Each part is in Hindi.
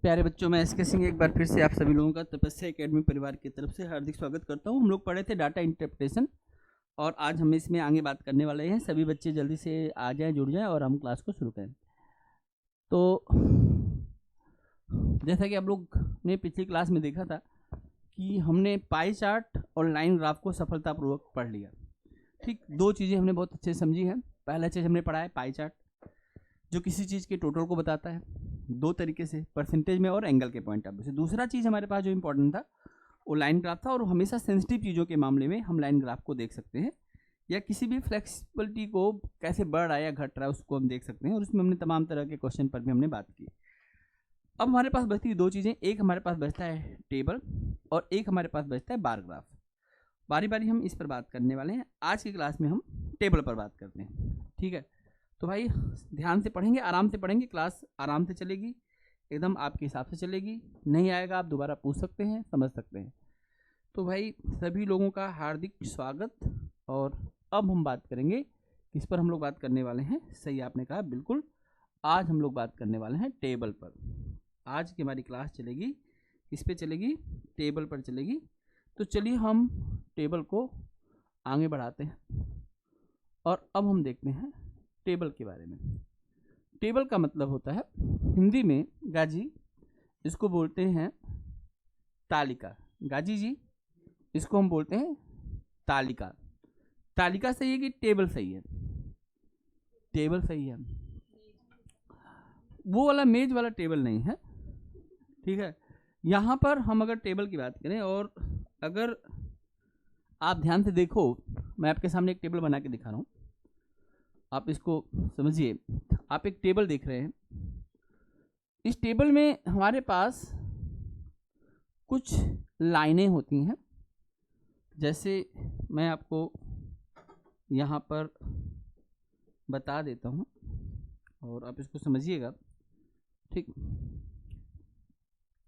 प्यारे बच्चों, मैं एसके सिंह एक बार फिर से आप सभी लोगों का तपस्या एकेडमी परिवार की तरफ से हार्दिक स्वागत करता हूं। हम लोग पढ़े थे डाटा इंटरप्रिटेशन और आज हम इसमें आगे बात करने वाले हैं। सभी बच्चे जल्दी से आ जाएं, जुड़ जाएं और हम क्लास को शुरू करें। तो जैसा कि आप लोग ने पिछली क्लास में देखा था कि हमने पाई चार्ट और लाइन ग्राफ को सफलतापूर्वक पढ़ लिया। ठीक, दो चीज़ें हमने बहुत अच्छे से समझी हैं। पहला चीज़ हमने पढ़ा है पाई चार्ट, जो किसी चीज़ के टोटल को बताता है दो तरीके से, परसेंटेज में और एंगल के पॉइंट ऑफ व्यू से। दूसरा चीज़ हमारे पास जो इंपॉर्टेंट था वो लाइन ग्राफ था, और हमेशा सेंसिटिव चीज़ों के मामले में हम लाइन ग्राफ को देख सकते हैं, या किसी भी फ्लेक्सिबिलिटी को कैसे बढ़ रहा है या घट रहा है उसको हम देख सकते हैं, और उसमें हमने तमाम तरह के क्वेश्चन पर भी हमने बात की। अब हमारे पास बचती है दो चीज़ें, एक हमारे पास बचता है टेबल और एक हमारे पास बचता है बार ग्राफ। बारी बारी हम इस पर बात करने वाले हैं। आज की क्लास में हम टेबल पर बात करते हैं, ठीक है। तो भाई ध्यान से पढ़ेंगे, आराम से पढ़ेंगे, क्लास आराम से चलेगी, एकदम आपके हिसाब से चलेगी। नहीं आएगा आप दोबारा पूछ सकते हैं, समझ सकते हैं। तो भाई सभी लोगों का हार्दिक स्वागत। और अब हम बात करेंगे किस पर हम लोग बात करने वाले हैं। सही आपने कहा, बिल्कुल। आज हम लोग बात करने वाले हैं टेबल पर। आज की हमारी क्लास चलेगी किस पे चलेगी? टेबल पर चलेगी। तो चलिए हम टेबल को आगे बढ़ाते हैं और अब हम देखते हैं टेबल के बारे में। टेबल का मतलब होता है हिंदी में, गाजी, इसको बोलते हैं तालिका। गाजी जी, इसको हम बोलते हैं तालिका। तालिका सही है कि टेबल सही है? टेबल सही है। वो वाला मेज वाला टेबल नहीं है, ठीक है। यहाँ पर हम अगर टेबल की बात करें, और अगर आप ध्यान से देखो, मैं आपके सामने एक टेबल बना के दिखा रहा हूँ, आप इसको समझिए। आप एक टेबल देख रहे हैं, इस टेबल में हमारे पास कुछ लाइनें होती हैं। जैसे मैं आपको यहाँ पर बता देता हूँ और आप इसको समझिएगा, ठीक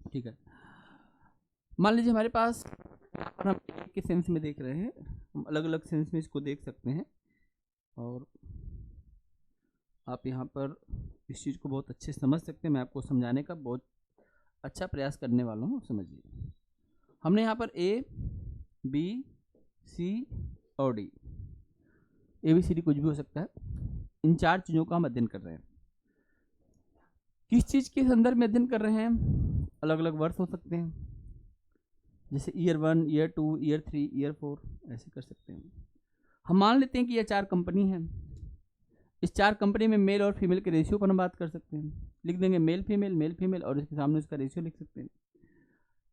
ठीक है। मान लीजिए हमारे पास यहाँ पर हम एक के सेंस में देख रहे हैं, हम अलग अलग सेंस में इसको देख सकते हैं, और आप यहाँ पर इस चीज़ को बहुत अच्छे से समझ सकते हैं। मैं आपको समझाने का बहुत अच्छा प्रयास करने वाला हूँ, समझिए। हमने यहाँ पर ए, बी, सी और D, A B C D कुछ भी हो सकता है, इन चार चीज़ों का हम अध्ययन कर रहे हैं। किस चीज़ के संदर्भ में अध्ययन कर रहे हैं? अलग अलग वर्ष हो सकते हैं, जैसे ईयर 1, ईयर 2, ईयर 3, ईयर 4, ऐसे कर सकते हैं। हम मान लेते हैं कि यह चार कंपनी है। इस चार कंपनी में मेल और फीमेल के रेशियो पर हम बात कर सकते हैं। लिख देंगे मेल फीमेल, और इसके सामने उसका रेशियो लिख सकते हैं।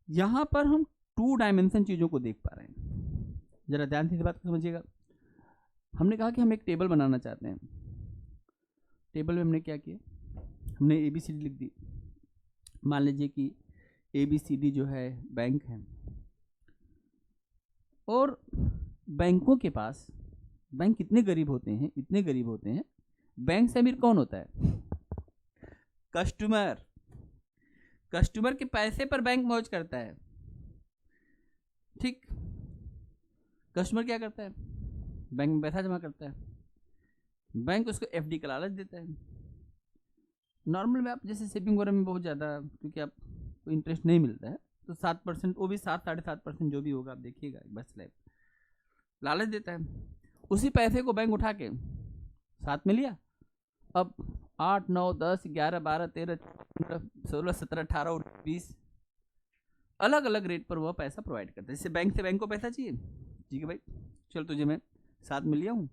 यहाँ पर हम 2 डायमेंशन चीज़ों को देख पा रहे हैं। ज़रा ध्यान से इस बात को समझिएगा। हमने कहा कि हम एक टेबल बनाना चाहते हैं। टेबल में हमने क्या किया? हमने ए बी सी डी लिख दी। मान लीजिए कि ए बी सी डी जो है बैंक है, और बैंकों के पास, बैंक कितने गरीब होते हैं, इतने गरीब होते हैं, बैंक से अमीर कौन होता है? कस्टमर। कस्टमर के पैसे पर बैंक मौज करता है, ठीक। कस्टमर क्या करता है? बैंक में पैसा जमा करता है, बैंक उसको एफडी का लालच देता है। नॉर्मल में आप जैसे सेविंग वगैरह में बहुत ज़्यादा, क्योंकि आपको इंटरेस्ट नहीं मिलता है, तो 7%, वो भी 7-7.5% जो भी होगा, आप देखिएगा एक बार स्लैब, लालच देता है। उसी पैसे को बैंक उठा के साथ में लिया, अब 8, 9, 10, 11, 12, 13, 15, 16, 17, 18, 20 अलग अलग रेट पर वह पैसा प्रोवाइड करता है। जैसे बैंक से बैंक को पैसा चाहिए, ठीक है भाई, चल तुझे मैं 7 में लिया हूँ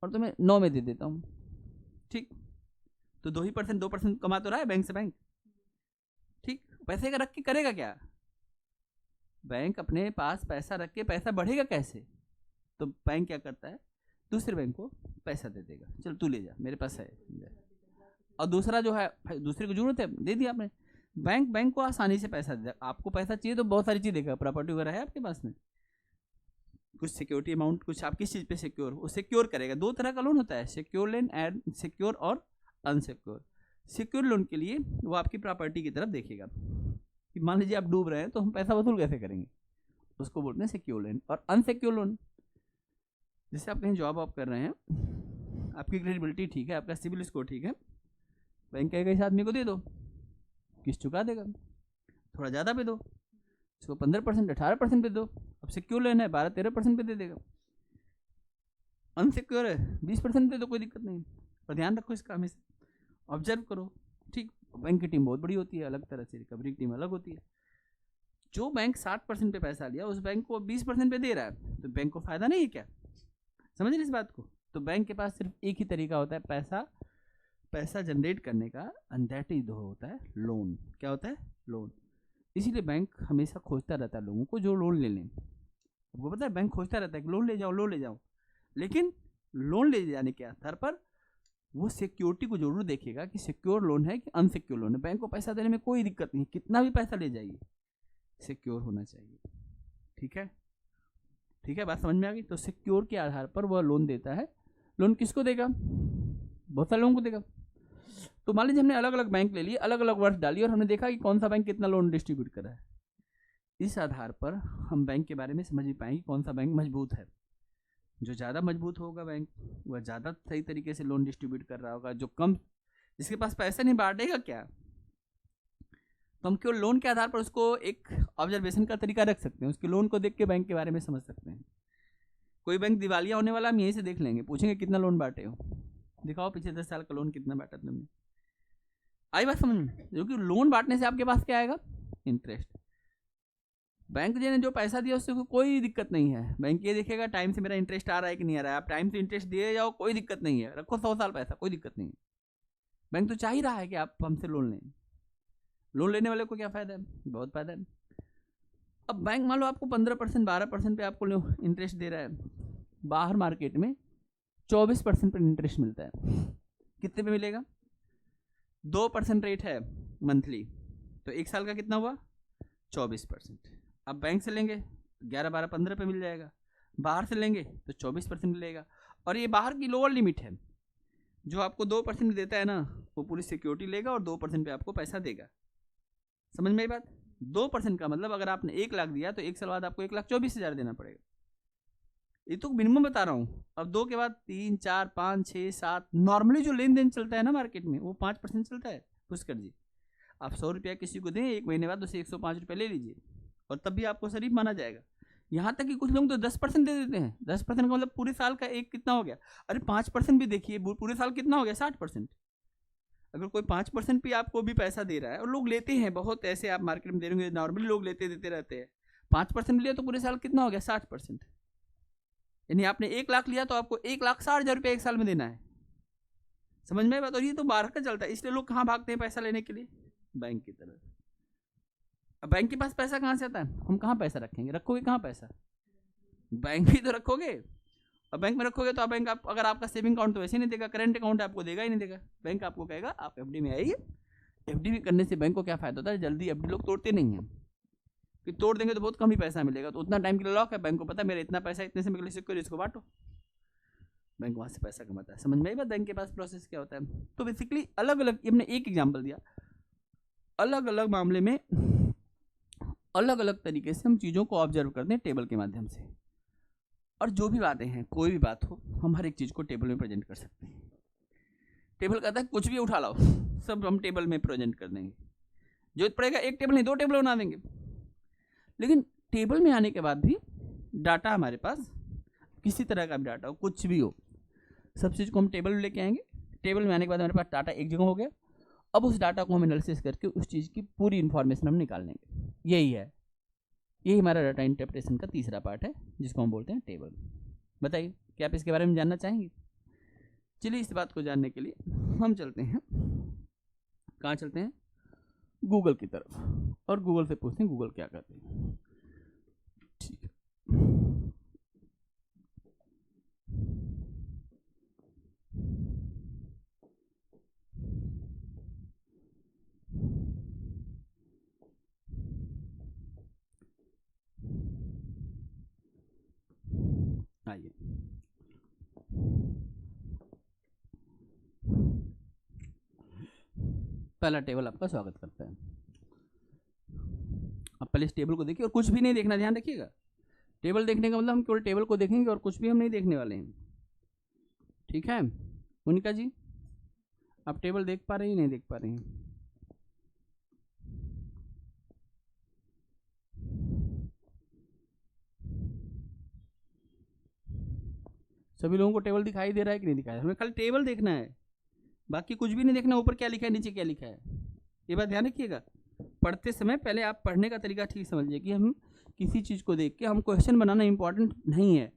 और तुम्हें 9 में दे देता हूँ, ठीक। तो 2% कमा तो रहा है बैंक से बैंक, ठीक। पैसे का रख के करेगा क्या? बैंक अपने पास पैसा रख के पैसा बढ़ेगा कैसे? तो बैंक क्या करता है? दूसरे बैंक को पैसा दे देगा, चल तू ले जा, मेरे पास है। और दूसरा जो है, दूसरे को जरूरत है, दे दिया आपने। बैंक को आसानी से पैसा दे देगा। आपको पैसा चाहिए तो बहुत सारी चीज़ देगा, प्रॉपर्टी वगैरह है आपके पास में, कुछ सिक्योरिटी अमाउंट, कुछ आप किस चीज़ पे सिक्योर, वो सिक्योर करेगा। 2 तरह का लोन होता है, सिक्योर लोन एंड सिक्योर और अनसिक्योर। सिक्योर लोन के लिए वो आपकी प्रॉपर्टी की तरफ देखेगा कि मान लीजिए आप डूब रहे हैं तो हम पैसा वसूल कैसे करेंगे, उसको बोलते हैं सिक्योर लोन। और अनसिक्योर लोन, जैसे आप कहीं जॉब आप कर रहे हैं, आपकी क्रेडिबिलिटी ठीक है, आपका सिविल स्कोर ठीक है, बैंक कहेगा इस आदमी को दे दो, किस्त चुका देगा। थोड़ा ज़्यादा पे दो, इसको 15% 18% पे दो। अब सिक्योर लेना है 12-13% पे दे देगा। अनसिक्योर है 20% दे दो, कोई दिक्कत नहीं। पर ध्यान रखो इसका, हमेशा ऑब्जर्व करो। ठीक, बैंक की टीम बहुत बड़ी होती है, अलग तरह से रिकवरी की टीम अलग होती है। जो बैंक 60% पे पैसा लिया उस बैंक को 20% पे दे रहा है, तो बैंक को फायदा नहीं है क्या? समझ रहे इस बात को? तो बैंक के पास सिर्फ एक ही तरीका होता है पैसा जनरेट करने का, एंड दैट इज होता है लोन। क्या होता है? लोन। इसीलिए बैंक हमेशा खोजता रहता है लोगों को जो लोन ले लें। आपको पता है बैंक खोजता रहता है कि लोन ले जाओ, लोन ले जाओ, लेकिन लोन ले जाने के आधार पर वो सिक्योरिटी को जरूर देखेगा कि सिक्योर लोन है कि अनसिक्योर लोन है। बैंक को पैसा देने में कोई दिक्कत नहीं, कितना भी पैसा ले जाइए, सिक्योर होना चाहिए। ठीक है, ठीक है, बात समझ में आ गई? तो सिक्योर के आधार पर वह लोन देता है। लोन किसको देगा? बहुत सारे लोगों को देगा। तो मान लीजिए हमने अलग अलग बैंक ले लिए, अलग अलग वर्ष डाली, और हमने देखा कि कौन सा बैंक कितना लोन डिस्ट्रीब्यूट कर रहा है। इस आधार पर हम बैंक के बारे में समझ भी पाएंगे कौन सा बैंक मजबूत है। जो ज़्यादा मजबूत होगा बैंक, वह ज़्यादा सही तरीके से लोन डिस्ट्रीब्यूट कर रहा होगा। जो कम, जिसके पास पैसा नहीं, बांटेगा क्या? तो हम केवल लोन के आधार पर उसको एक ऑब्जर्वेशन का तरीका रख सकते हैं। उसके लोन को देख के बैंक के बारे में समझ सकते हैं। कोई बैंक दिवालिया होने वाला, हम यहीं से देख लेंगे, पूछेंगे कितना लोन बांटे हो, दिखाओ पिछले 10 साल का लोन कितना बांटा तुमने। आई बात समझ में? क्योंकि लोन बांटने से आपके पास क्या आएगा? इंटरेस्ट। बैंक ने जो पैसा दिया उससे कोई दिक्कत नहीं है। बैंक ये देखेगा टाइम से मेरा इंटरेस्ट आ रहा है कि नहीं आ रहा है। आप टाइम से इंटरेस्ट दिए जाओ, कोई दिक्कत नहीं है, रखो 100 साल पैसा, कोई दिक्कत नहीं है। बैंक तो चाह ही रहा है कि आप हमसे लोन लें। लोन लेने वाले को क्या फ़ायदा है? बहुत फ़ायदा है। अब बैंक मान लो आपको 15% 12% पे आपको इंटरेस्ट दे रहा है, बाहर मार्केट में 24% पर इंटरेस्ट मिलता है। कितने पे मिलेगा? 2% रेट है मंथली, तो एक साल का कितना हुआ? 24%। अब बैंक से लेंगे 11, 12, 15 पे मिल जाएगा, बाहर से लेंगे तो 24% मिलेगा। और ये बाहर की लोअर लिमिट है। जो आपको 2% देता है ना, वो पूरी सिक्योरिटी लेगा और 2% पे आपको पैसा देगा। समझ में आई बात? 2% का मतलब अगर आपने 1 लाख दिया तो 1 साल बाद आपको 1,24,000 देना पड़ेगा। ये तो मिनिमम बता रहा हूँ। अब 2 के बाद 3, 4, 5, 6, 7, नॉर्मली जो लेन देन चलता है ना मार्केट में, वो 5% चलता है। पुष्कर जी, आप 100 रुपया किसी को दें, 1 महीने बाद उसे 105 रुपये ले लीजिए, और तब भी आपको शरीफ माना जाएगा। यहाँ तक कि कुछ लोग तो 10% दे देते हैं। 10% का मतलब पूरे साल का एक कितना हो गया? अरे 5% भी देखिए, पूरे साल कितना हो गया? 60%। अगर कोई 5% भी आपको भी पैसा दे रहा है, और लोग लेते हैं बहुत, ऐसे आप मार्केट में दे रहे, नॉर्मली लोग लेते देते रहते हैं। 5% लिया तो पूरे साल कितना हो गया? 60%। यानी आपने 1 लाख लिया तो आपको 1,60,000 रुपये एक साल में देना है। समझ में बात? और ये तो 12 का चलता है। इसलिए लोग कहाँ भागते हैं पैसा लेने के लिए? बैंक की तरफ। अब बैंक के पास पैसा कहाँ से आता है? हम कहाँ पैसा रखेंगे? रखोगे कहाँ पैसा? बैंक भी तो रखोगे। और बैंक में रखोगे तो आप बैंक, आप अगर आपका सेविंग अकाउंट तो वैसे नहीं देगा, करेंट अकाउंट आपको देगा ही नहीं देगा। बैंक आपको कहेगा आप एफडी में आइए। एफडी भी करने से बैंक को क्या फायदा होता है? जल्दी एफडी लोग तोड़ते नहीं हैं, कि तोड़ देंगे तो बहुत कम ही पैसा मिलेगा, तो उतना टाइम के लिए लॉक है। बैंक को पता है मेरा इतना पैसा इतने समय के लिए सिक्योर, इसको बांटो। बैंक वहाँ से पैसा कमाता है। समझ में आई बात? बैंक के पास प्रोसेस क्या होता है? तो बेसिकली अलग अलग, हमने एक एग्जाम्पल दिया, अलग अलग मामले में अलग अलग तरीके से हम चीज़ों को ऑब्जर्व करते हैं टेबल के माध्यम से। और जो भी बातें हैं, कोई भी बात हो, हम हर एक चीज़ को टेबल में प्रेजेंट कर सकते हैं। टेबल कहता है कुछ भी उठा लाओ, सब हम टेबल में प्रेजेंट कर देंगे। जरूरत पड़ेगा 1 टेबल नहीं 2 टेबल बना देंगे। लेकिन टेबल में आने के बाद भी डाटा हमारे पास, किसी तरह का भी डाटा हो, कुछ भी हो, सब चीज़ को हम टेबल में लेके आएंगे। टेबल में आने के बाद हमारे पास डाटा एक जगह हो गया। अब उस डाटा को हम एनालिसिस करके उस चीज़ की पूरी इन्फॉर्मेशन हम निकाल लेंगे। यही है, यही हमारा डाटा इंटरप्रिटेशन का तीसरा पार्ट है, जिसको हम बोलते हैं टेबल। बताइए, क्या आप इसके बारे में जानना चाहेंगे? चलिए, इस बात को जानने के लिए हम चलते हैं, कहाँ चलते हैं? गूगल की तरफ, और गूगल से पूछते हैं गूगल क्या करते हैं। ठीक है, आइए। पहला टेबल आपका स्वागत करता है। अब पहले इस टेबल को देखिए, और कुछ भी नहीं देखना, ध्यान रखिएगा। टेबल देखने का मतलब हम केवल टेबल को देखेंगे और कुछ भी हम नहीं देखने वाले हैं। ठीक है मोनिका जी, आप टेबल देख पा रहे हैं नहीं देख पा रहे हैं? सभी लोगों को टेबल दिखाई दे रहा है कि नहीं दिखाई दे रहा है? हमें खाली टेबल देखना है, बाकी कुछ भी नहीं देखना, ऊपर क्या लिखा है नीचे क्या लिखा है। ये बात ध्यान रखिएगा, पढ़ते समय पहले आप पढ़ने का तरीका ठीक समझिए कि हम किसी चीज़ को देख के हम क्वेश्चन बनाना इंपॉर्टेंट नहीं है,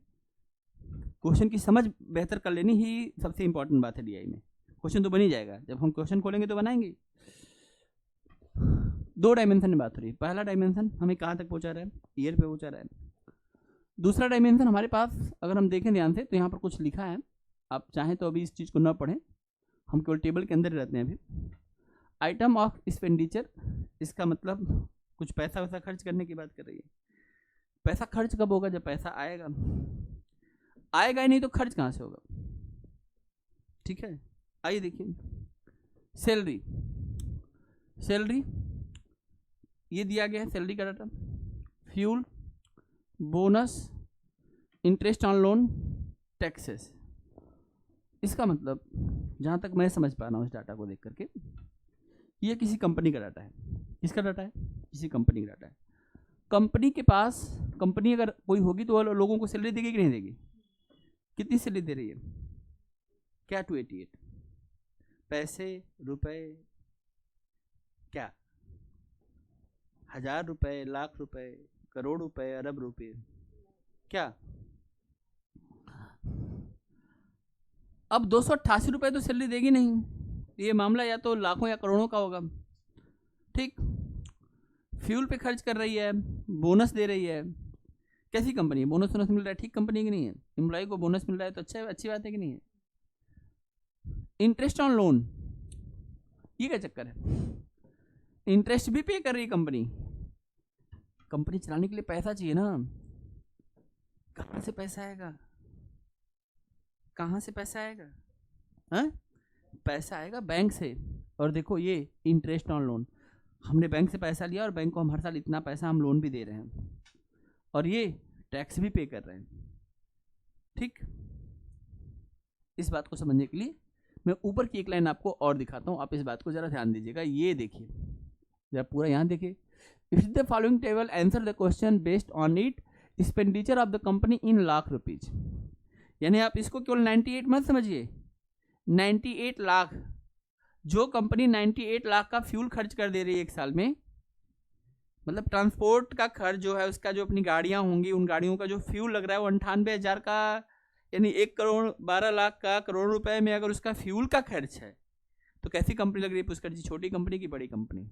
क्वेश्चन की समझ बेहतर कर लेनी ही सबसे इंपॉर्टेंट बात है डीआई में। क्वेश्चन तो बन ही जाएगा, जब हम क्वेश्चन खोलेंगे तो बनाएंगे। 2 डायमेंशन में बात हो रही है। पहला डायमेंशन हमें कहाँ तक पहुँचा रहा है, ईयर पे पहुँचा रहा है। दूसरा डायमेंशन हमारे पास अगर हम देखें ध्यान से तो यहाँ पर कुछ लिखा है, आप चाहें तो अभी इस चीज़ को न पढ़ें, हम केवल टेबल के अंदर रहते हैं अभी। आइटम ऑफ एक्सपेंडिचर, इसका मतलब कुछ पैसा वैसा खर्च करने की बात कर रही है। पैसा खर्च कब होगा, जब पैसा आएगा, आएगा ही नहीं तो खर्च कहाँ से होगा, ठीक है। आइए देखिए, सैलरी, सैलरी ये दिया गया है, सैलरी का data, fuel, bonus, interest on loan, taxes. इसका मतलब जहाँ तक मैं समझ पा रहा हूँ इस डाटा को देख करके, ये किसी कंपनी का डाटा है। किसका डाटा है, किसी कंपनी का डाटा है। कंपनी के पास, कंपनी अगर कोई होगी तो वो लोगों को सैलरी देगी कि नहीं देगी, कितनी सैलरी दे रही है, क्या 288, पैसे, रुपए, क्या 1000 रुपए, लाख रुपए, करोड़ रुपए, अरब रुपए, क्या। अब 288 रुपए तो सैलरी देगी नहीं, ये मामला या तो लाखों या करोड़ों का होगा, ठीक। फ्यूल पे खर्च कर रही है, बोनस दे रही है, कैसी कंपनी है, बोनस वोनस मिल रहा है, ठीक कंपनी की नहीं है, एम्प्लॉय को बोनस मिल रहा है तो अच्छा है, अच्छी बात है कि नहीं है। इंटरेस्ट ऑन लोन, ये क्या चक्कर है, इंटरेस्ट भी पे कर रही है कंपनी, कंपनी चलाने के लिए पैसा चाहिए ना, कहाँ से पैसा आएगा, कहाँ से पैसा आएगा, हाँ पैसा आएगा बैंक से। और देखो ये इंटरेस्ट ऑन लोन, हमने बैंक से पैसा लिया और बैंक को हम हर साल इतना पैसा हम लोन भी दे रहे हैं और ये टैक्स भी पे कर रहे हैं, ठीक। इस बात को समझने के लिए मैं ऊपर की एक लाइन आपको और दिखाता हूँ, आप इस बात को जरा ध्यान दीजिएगा। ये देखिए जरा पूरा यहाँ देखिए, if the following table answer the question based on it expenditure of the company in lakh rupees, यानी आप इसको केवल 98 मत समझिए, 98 लाख, जो कंपनी 98 लाख का फ्यूल खर्च कर दे रही है एक साल में, मतलब ट्रांसपोर्ट का खर्च जो है उसका, जो अपनी गाड़ियां होंगी उन गाड़ियों का जो फ्यूल लग रहा है वो 98,000 का, यानी 1 करोड़ 12 लाख का, करोड़ रुपए में अगर उसका फ्यूल का खर्च है तो कैसी कंपनी लग रही है पुष्कर जी, छोटी कंपनी की बड़ी कंपनी,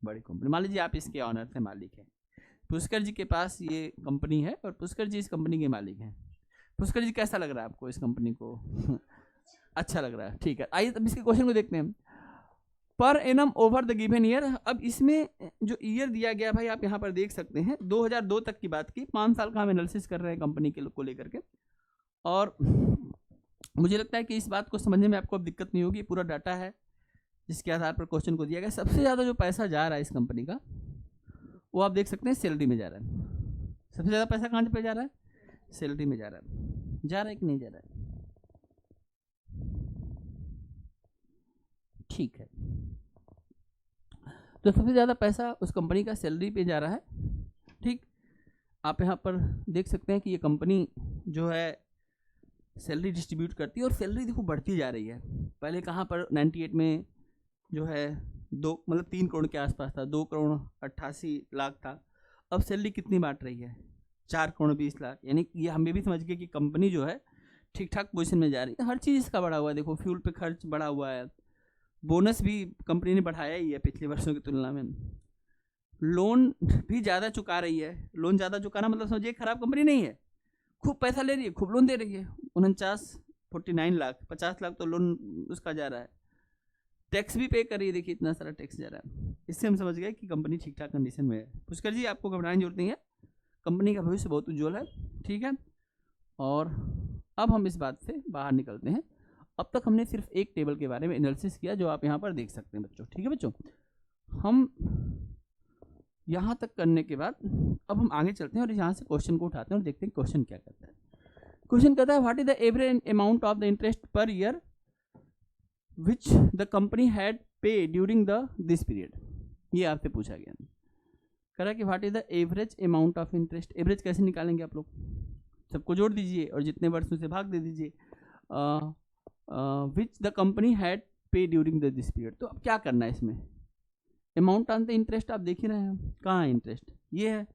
बड़ी कंपनी। मान लीजिए आप इसके ऑनर से मालिक हैं, पुष्कर जी के पास ये कंपनी है और पुष्कर जी इस कंपनी के मालिक हैं। पुष्कर जी कैसा लग रहा है आपको इस कंपनी को अच्छा लग रहा है, ठीक है। आइए तब इसके क्वेश्चन को देखते हैं। Per annum over the given year, अब इसमें जो ईयर दिया गया भाई आप यहाँ पर देख सकते हैं 2002 तक की बात की, 5 साल का हम एनालिसिस कर रहे हैं कंपनी के को लेकर के, और मुझे लगता है कि इस बात को समझने में आपको अब दिक्कत नहीं होगी। पूरा डाटा है जिसके आधार पर क्वेश्चन को दिया गया। सबसे ज़्यादा जो पैसा जा रहा है इस कंपनी का वो आप देख सकते हैं सैलरी में जा रहा है। सबसे ज़्यादा पैसा कहाँ पे जा रहा है, सैलरी में जा रहा है। जा रहा है कि नहीं जा रहा है, ठीक है। तो सबसे ज़्यादा पैसा उस कंपनी का सैलरी पे जा रहा है, ठीक। आप यहाँ पर देख सकते हैं कि ये कंपनी जो है सैलरी डिस्ट्रीब्यूट करती है और सैलरी देखो बढ़ती जा रही है। पहले कहाँ पर 98 में जो है 3 करोड़ के आसपास था, 2 करोड़ 88 लाख था। अब सैलरी कितनी बांट रही है, 4 करोड़ 20 लाख, यानी ये हम भी समझ गए कि कंपनी जो है ठीक ठाक पोजीशन में जा रही है। हर चीज़ इसका बढ़ा हुआ है, देखो फ्यूल पे खर्च बढ़ा हुआ है, बोनस भी कंपनी ने बढ़ाया ही है पिछले वर्षों की तुलना में, लोन भी ज़्यादा चुका रही है। लोन ज़्यादा चुकाना मतलब समझिए खराब कंपनी नहीं है, खूब पैसा ले रही है, खूब लोन दे रही है। 49 लाख 50 लाख तो लोन उसका जा रहा है। टैक्स भी पे कर रही है, देखिए इतना सारा टैक्स जा रहा है। इससे हम समझ गए कि कंपनी ठीक ठाक कंडीशन में है। पुष्कर जी आपको घबराने की जरूरत नहीं है, कंपनी का भविष्य बहुत उज्ज्वल है, ठीक है। और अब हम इस बात से बाहर निकलते हैं। अब तक हमने सिर्फ एक टेबल के बारे में एनालिसिस किया जो आप यहाँ पर देख सकते हैं बच्चों, ठीक है बच्चों। हम यहाँ तक करने के बाद अब हम आगे चलते हैं और यहाँ से क्वेश्चन को उठाते हैं और देखते हैं क्वेश्चन क्या करता है। क्वेश्चन कहता है what is the average amount of the interest per year which the company had पे ड्यूरिंग द दिस पीरियड। ये आपसे पूछा गया, कह रहा है कि what is the average amount of interest. Average कैसे निकालेंगे आप लोग, सबको जोड़ दीजिए और जितने वर्षों से भाग दे दीजिए। विच द कंपनी हैड पे ड्यूरिंग दिस पीरियड। तो अब क्या करना है इसमें, अमाउंट ऑन द इंटरेस्ट आप देख ही रहे हैं, कहाँ है इंटरेस्ट, ये है,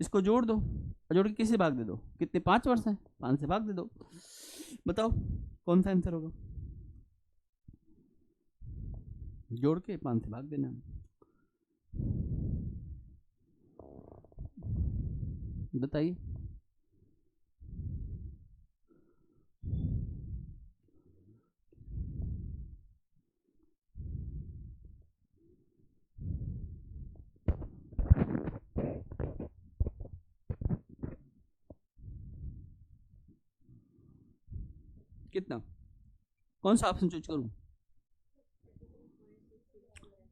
इसको जोड़ दो और जोड़ के किससे भाग दे दो, कितने 5 वर्ष हैं, 5 से भाग दे दो। बताओ कौन सा आंसर होगा, जोड़ के 5 से भाग देना। बताइए कितना, कौन सा ऑप्शन चूज करूं,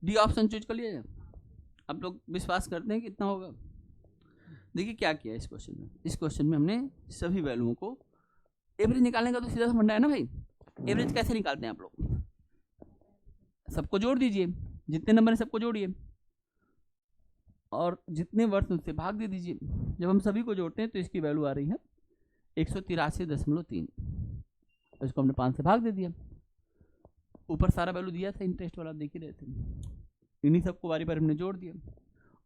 डी ऑप्शन चूज कर लिया जाए। आप लोग विश्वास करते हैं कितना होगा। देखिए क्या किया इस क्वेश्चन में, इस क्वेश्चन में हमने सभी वैल्यूओं को, एवरेज निकालने का तो सीधा सा फंडा है ना भाई। एवरेज कैसे निकालते हैं आप लोग, सबको जोड़ दीजिए, जितने नंबर है सबको जोड़िए और जितने वर्ष उससे भाग दे दीजिए। जब हम सभी को जोड़ते हैं तो इसकी वैल्यू आ रही है 183.3, इसको हमने 5 से भाग दे दिया। ऊपर सारा वैल्यू दिया था इंटरेस्ट वाला, देख ही रहे थे, इन्हीं सबको बारी बारी हमने जोड़ दिया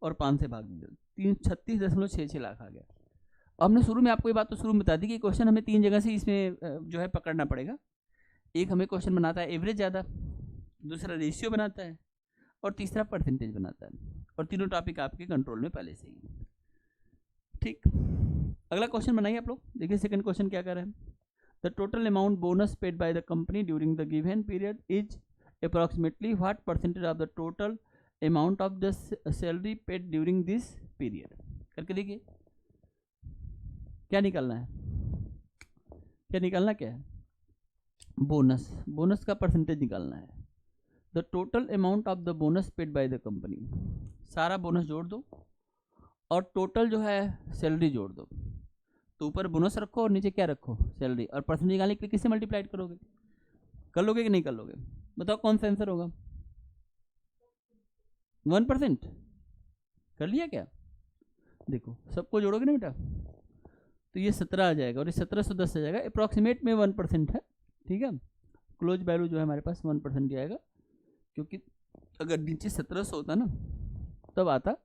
और 5 से भाग दिया, 36.66 लाख आ गया। हमने शुरू में आपको ये बात तो शुरू में बता दी कि क्वेश्चन हमें 3 जगह से इसमें जो है पकड़ना पड़ेगा। एक हमें क्वेश्चन बनाता है एवरेज ज़्यादा, दूसरा रेशियो बनाता है और तीसरा परसेंटेज बनाता है, और तीनों टॉपिक आपके कंट्रोल में पहले से ही। ठीक, अगला क्वेश्चन बनाइए आप लोग। देखिए सेकंड क्वेश्चन क्या कर रहे हैं, the total amount bonus paid by the company during the given period is approximately what percentage of the total amount of the salary paid during this period. करके देखिए क्या निकालना है, क्या निकालना क्या है, बोनस, बोनस का परसेंटेज निकालना है। The total amount of the bonus paid by the company, सारा बोनस जोड़ दो और टोटल जो है सैलरी जोड़ दो। तो ऊपर बोनस रखो और नीचे क्या रखो, सैलरी, और परसेंटेज निकालने के लिए किससे मल्टीप्लाइड करोगे, कर लोगे कि नहीं कर लोगे, बताओ कौन सा आंसर होगा। 1% कर लिया क्या, देखो सबको जोड़ोगे ना बेटा तो ये 17 आ जाएगा और ये 1710 आ जाएगा। अप्रॉक्सीमेट में 1% है, ठीक है। क्लोज वैल्यू जो है हमारे पास 1% आएगा, क्योंकि अगर नीचे 1700 होता ना तब आता,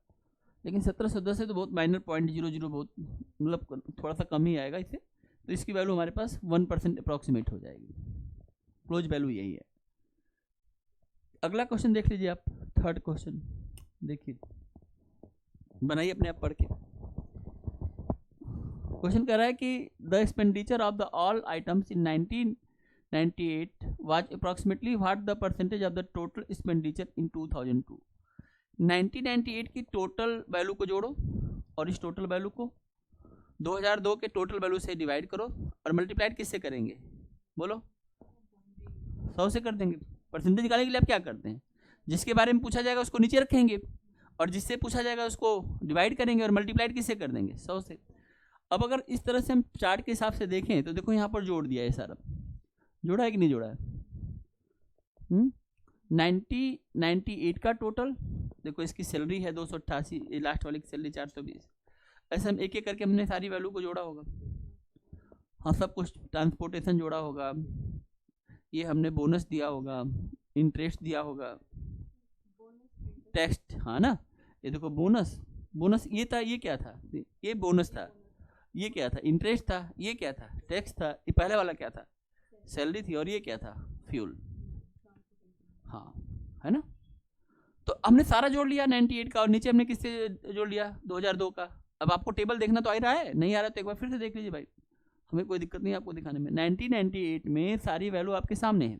लेकिन 1710 है तो बहुत माइनर 0.00, बहुत मतलब थोड़ा सा कम ही आएगा इससे, तो इसकी वैल्यू हमारे पास 1% अप्रॉक्सीमेट हो जाएगी। क्लोज वैल्यू यही है। अगला क्वेश्चन देख लीजिए आप, थर्ड क्वेश्चन देखिए, बनाइए अपने आप पढ़ के। क्वेश्चन कह रहा है कि the expenditure of the all items in 1998 was approximately what the percentage of the total expenditure in 2002। 1998 की टोटल वैल्यू को जोड़ो और इस टोटल वैल्यू को 2002 के टोटल वैल्यू से डिवाइड करो और मल्टीप्लाइड किससे करेंगे, बोलो 100 से कर देंगे। परसेंटेज निकालने के लिए आप क्या करते हैं, जिसके बारे में पूछा जाएगा उसको नीचे रखेंगे और जिससे पूछा जाएगा उसको डिवाइड करेंगे और मल्टीप्लाइड किससे कर देंगे, 100 से। अब अगर इस तरह से हम चार्ट के हिसाब से देखें तो देखो यहाँ पर जोड़ दिया है सारा, जोड़ा है कि नहीं जोड़ा है। 98 का टोटल देखो, इसकी सैलरी है 288, लास्ट वाले की सैलरी 420, ऐसे हम एक एक करके हमने सारी वैल्यू को जोड़ा होगा। हाँ सब कुछ, ट्रांसपोर्टेशन जोड़ा होगा, ये हमने बोनस दिया होगा, इंटरेस्ट दिया होगा, टैक्स, हाँ ना, ये देखो बोनस, बोनस ये था, ये क्या था, ये बोनस था, ये क्या था, इंटरेस्ट था, ये क्या था, टैक्स था, ये पहले वाला क्या था, सैलरी थी, और ये क्या था, फ्यूल, हाँ है ना। तो हमने सारा जोड़ लिया 98 का और नीचे हमने किससे जोड़ लिया 2002 का। अब आपको टेबल देखना तो आ रहा है, नहीं आ रहा तो एक बार फिर से देख लीजिए भाई, हमें कोई दिक्कत नहीं आपको दिखाने में। 1998 में सारी वैल्यू आपके सामने है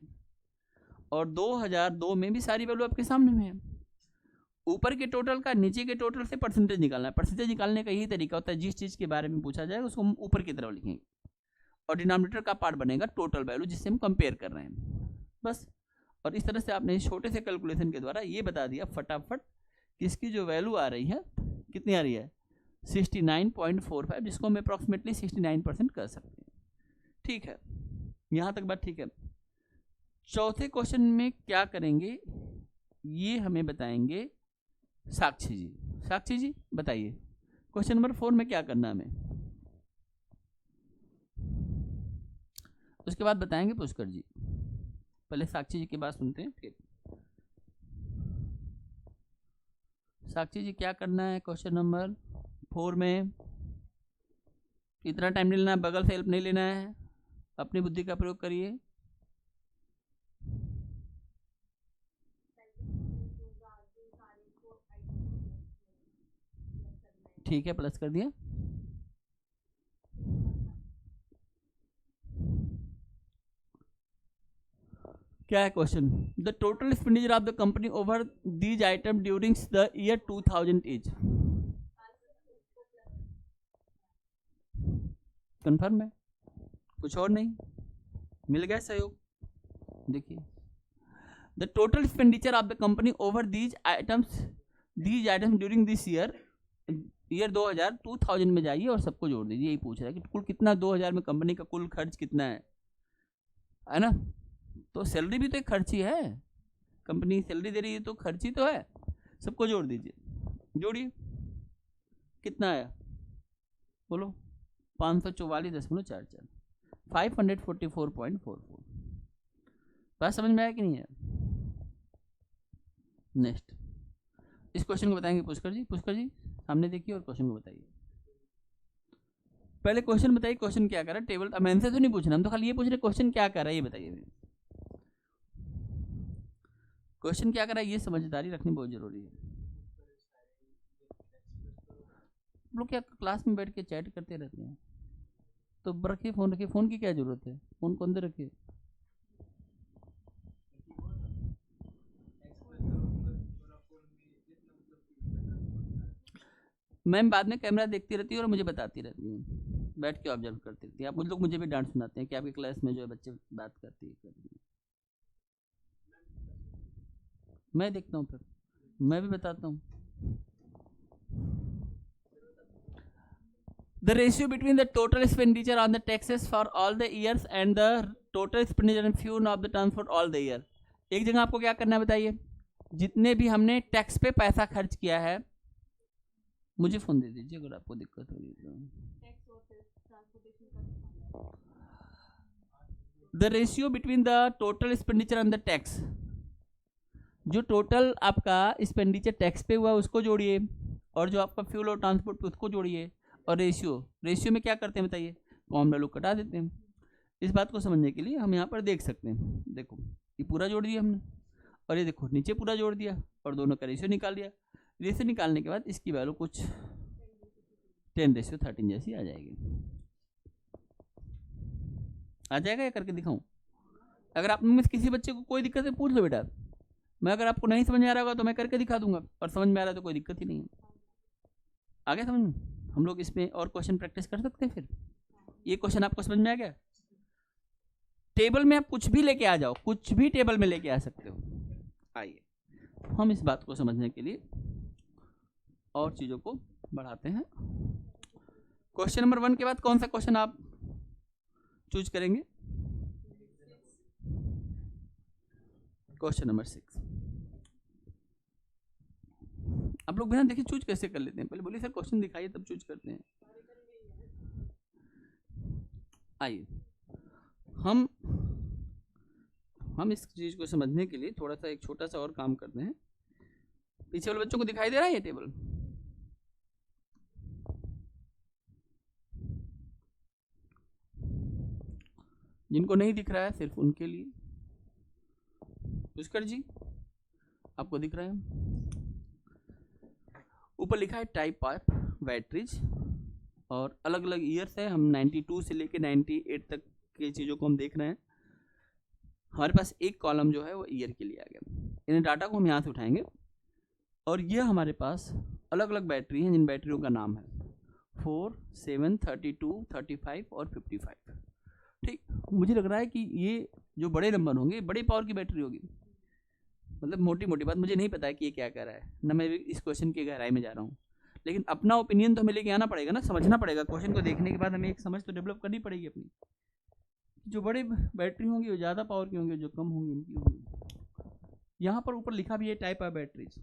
और 2002 में भी सारी वैल्यू आपके सामने में है। ऊपर के टोटल का नीचे के टोटल से परसेंटेज निकालना है। परसेंटेज निकालने का यही तरीका होता है, जिस चीज़ के बारे में पूछा जाएगा उसको हम ऊपर की तरफ लिखेंगे और डिनोमिनेटर का पार्ट बनेगा टोटल वैल्यू जिससे हम कंपेयर कर रहे हैं, बस। और इस तरह से आपने छोटे से कैलकुलेशन के द्वारा ये बता दिया फटाफट कि इसकी जो वैल्यू आ रही है कितनी आ रही है, 69.45, जिसको हम अप्रॉक्सीमेटली 69% कर सकते हैं। ठीक है, यहाँ तक बात ठीक है। चौथे क्वेश्चन में क्या करेंगे ये हमें बताएंगे साक्षी जी। साक्षी जी बताइए, क्वेश्चन नंबर 4 में क्या करना है हमें। उसके बाद बताएंगे पुष्कर जी। पहले साक्षी जी की बात सुनते हैं फिर। साक्षी जी क्या करना है क्वेश्चन नंबर 4 में? इतना टाइम नहीं लेना है, बगल से हेल्प नहीं लेना है, अपनी बुद्धि का प्रयोग करिए। ठीक है, प्लस कर दिया। क्या है question? The total expenditure of the company over these item during the year 2000 is. Confirm है? कुछ और नहीं? मिल गया सहयोग? देखिए, the total expenditure of the company over these items during this year 2000 में जाइए और सबको जोड़ दीजिए। यही पूछ रहा है कि कुल कितना 2000 में कंपनी का कुल खर्च कितना है ना? तो सैलरी भी तो एक खर्च ही है, कंपनी सैलरी दे रही है तो खर्च ही तो है। सबको जोड़ दीजिए, जोड़िए। कितना आया बोलो? 544.44, 544.44। बात समझ में आया कि नहीं है? नेक्स्ट इस क्वेश्चन को बताएंगे पुष्कर जी। पुष्कर जी सामने देखिए और क्वेश्चन को बताइए। पहले क्वेश्चन बताइए, क्वेश्चन क्या कर रहा है? टेबल अब आंसर तो नहीं पूछना, हम तो खाली ये पूछ रहे क्वेश्चन क्या कर रहा है, ये बताइए। क्वेश्चन क्या कर रहा है ये समझदारी रखनी बहुत जरूरी है। लोग क्या क्लास में बैठ के चैट करते रहते हैं, तो रखिए फोन, रखिए। फोन की क्या जरूरत है? फोन को अंदर रखिए। मैम बाद में कैमरा देखती रहती है और मुझे बताती रहती है, बैठ के ऑब्जर्व करती रहती है। आप लोग मुझे भी डांट सुनाते हैं कि आपकी क्लास में जो है बच्चे बात करती है। मैं देखता हूँ, फिर मैं भी बताता हूँ। The ratio between the total expenditure on the taxes for all the years and the total expenditure and fuel of the transport all the year। एक जगह आपको क्या करना है बताइए? जितने भी हमने टैक्स पे पैसा खर्च किया है, मुझे फोन दे दीजिए अगर आपको दिक्कत होगी तो। The ratio between the total expenditure and the tax, जो टोटल आपका एक्सपेंडिचर टैक्स पे हुआ उसको जोड़िए, और जो आपका फ्यूल और ट्रांसपोर्ट पे उसको जोड़िए, और रेशियो में क्या करते हैं बताइए? कॉमन लोग कटा देते हैं। इस बात को समझने के लिए हम यहाँ पर देख सकते हैं, देखो ये पूरा जोड़ दिया हमने, और ये देखो नीचे पूरा जोड़ दिया, और दोनों का रेशियो निकाल दिया। रेशियो निकालने के बाद इसकी वैल्यू कुछ 10:13 जैसी आ जाएगी। आ जाएगा या करके दिखाऊं? अगर आप में किसी बच्चे को कोई दिक्कत है पूछ लो बेटा, मैं अगर आपको नहीं समझ में आ रहा होगा तो मैं करके दिखा दूंगा, और समझ में आ रहा है तो कोई दिक्कत ही नहीं है। आ गया समझ में? हम लोग इसमें और क्वेश्चन प्रैक्टिस कर सकते हैं। फिर ये क्वेश्चन आपको समझ में आ गया? टेबल में आप कुछ भी लेके आ जाओ, कुछ भी टेबल में लेके आ सकते हो। आइए हम इस बात को समझने के लिए और चीजों को बढ़ाते हैं। क्वेश्चन नंबर 1 के बाद कौन सा क्वेश्चन आप चूज करेंगे? Question number 6। आप लोग बिना देखे चूज कैसे कर लेते हैं? पहले बोलिए सर क्वेश्चन दिखाइए तब चूज करते हैं। आइए हम इस चीज को समझने के लिए थोड़ा सा एक छोटा सा और काम करते हैं। पीछे वाले बच्चों को दिखाई दे रहा है ये टेबल? जिनको नहीं दिख रहा है सिर्फ उनके लिए। पुष्कर जी आपको दिख रहा है? ऊपर लिखा है टाइप ऑफ बैटरीज, और अलग अलग ईयर्स है। हम 92 से लेके 98 तक की चीज़ों को हम देख रहे हैं। हमारे पास एक कॉलम जो है वो ईयर के लिए आ गया। इन डाटा को हम यहाँ से उठाएंगे, और ये हमारे पास अलग अलग बैटरी हैं जिन बैटरियों का नाम है 4, 7, 32, 35 और 55। ठीक, मुझे लग रहा है कि ये जो बड़े नंबर होंगे बड़े पावर की बैटरी होगी। मतलब मोटी मोटी बात, मुझे नहीं पता है कि ये क्या कर रहा है, ना मैं इस क्वेश्चन की गहराई में जा रहा हूँ, लेकिन अपना ओपिनियन तो हमें लेके आना पड़ेगा ना, समझना पड़ेगा। क्वेश्चन को देखने के बाद हमें एक समझ तो डेवलप करनी पड़ेगी अपनी। जो बड़े बैटरी होंगी वो ज़्यादा पावर की होंगी, जो कम होंगी उनकी होंगी। यहाँ पर ऊपर लिखा भी है टाइप ऑफ बैटरीज,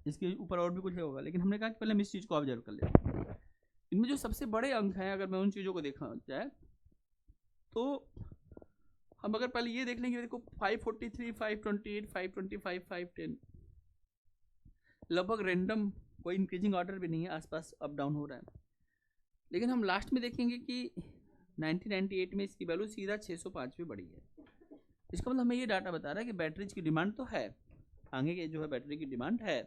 इसके ऊपर और भी कुछ होगा, लेकिन हमने कहा कि पहले हम इस चीज़ को ऑब्जर्व कर लें। इनमें जो सबसे बड़े अंक हैं, अगर मैं उन चीज़ों को देखा जाए तो हम अगर पहले ये देख लेंगे, देखो 543, 528, 525, 510 लगभग रेंडम, कोई इंक्रीजिंग ऑर्डर भी नहीं है, आसपास अप डाउन हो रहा है। लेकिन हम लास्ट में देखेंगे कि 1998 में इसकी वैल्यू सीधा 605 पे बढ़ी है। इसका मतलब हमें ये डाटा बता रहा है कि बैटरीज की डिमांड तो है, आगे के जो है बैटरी की डिमांड है,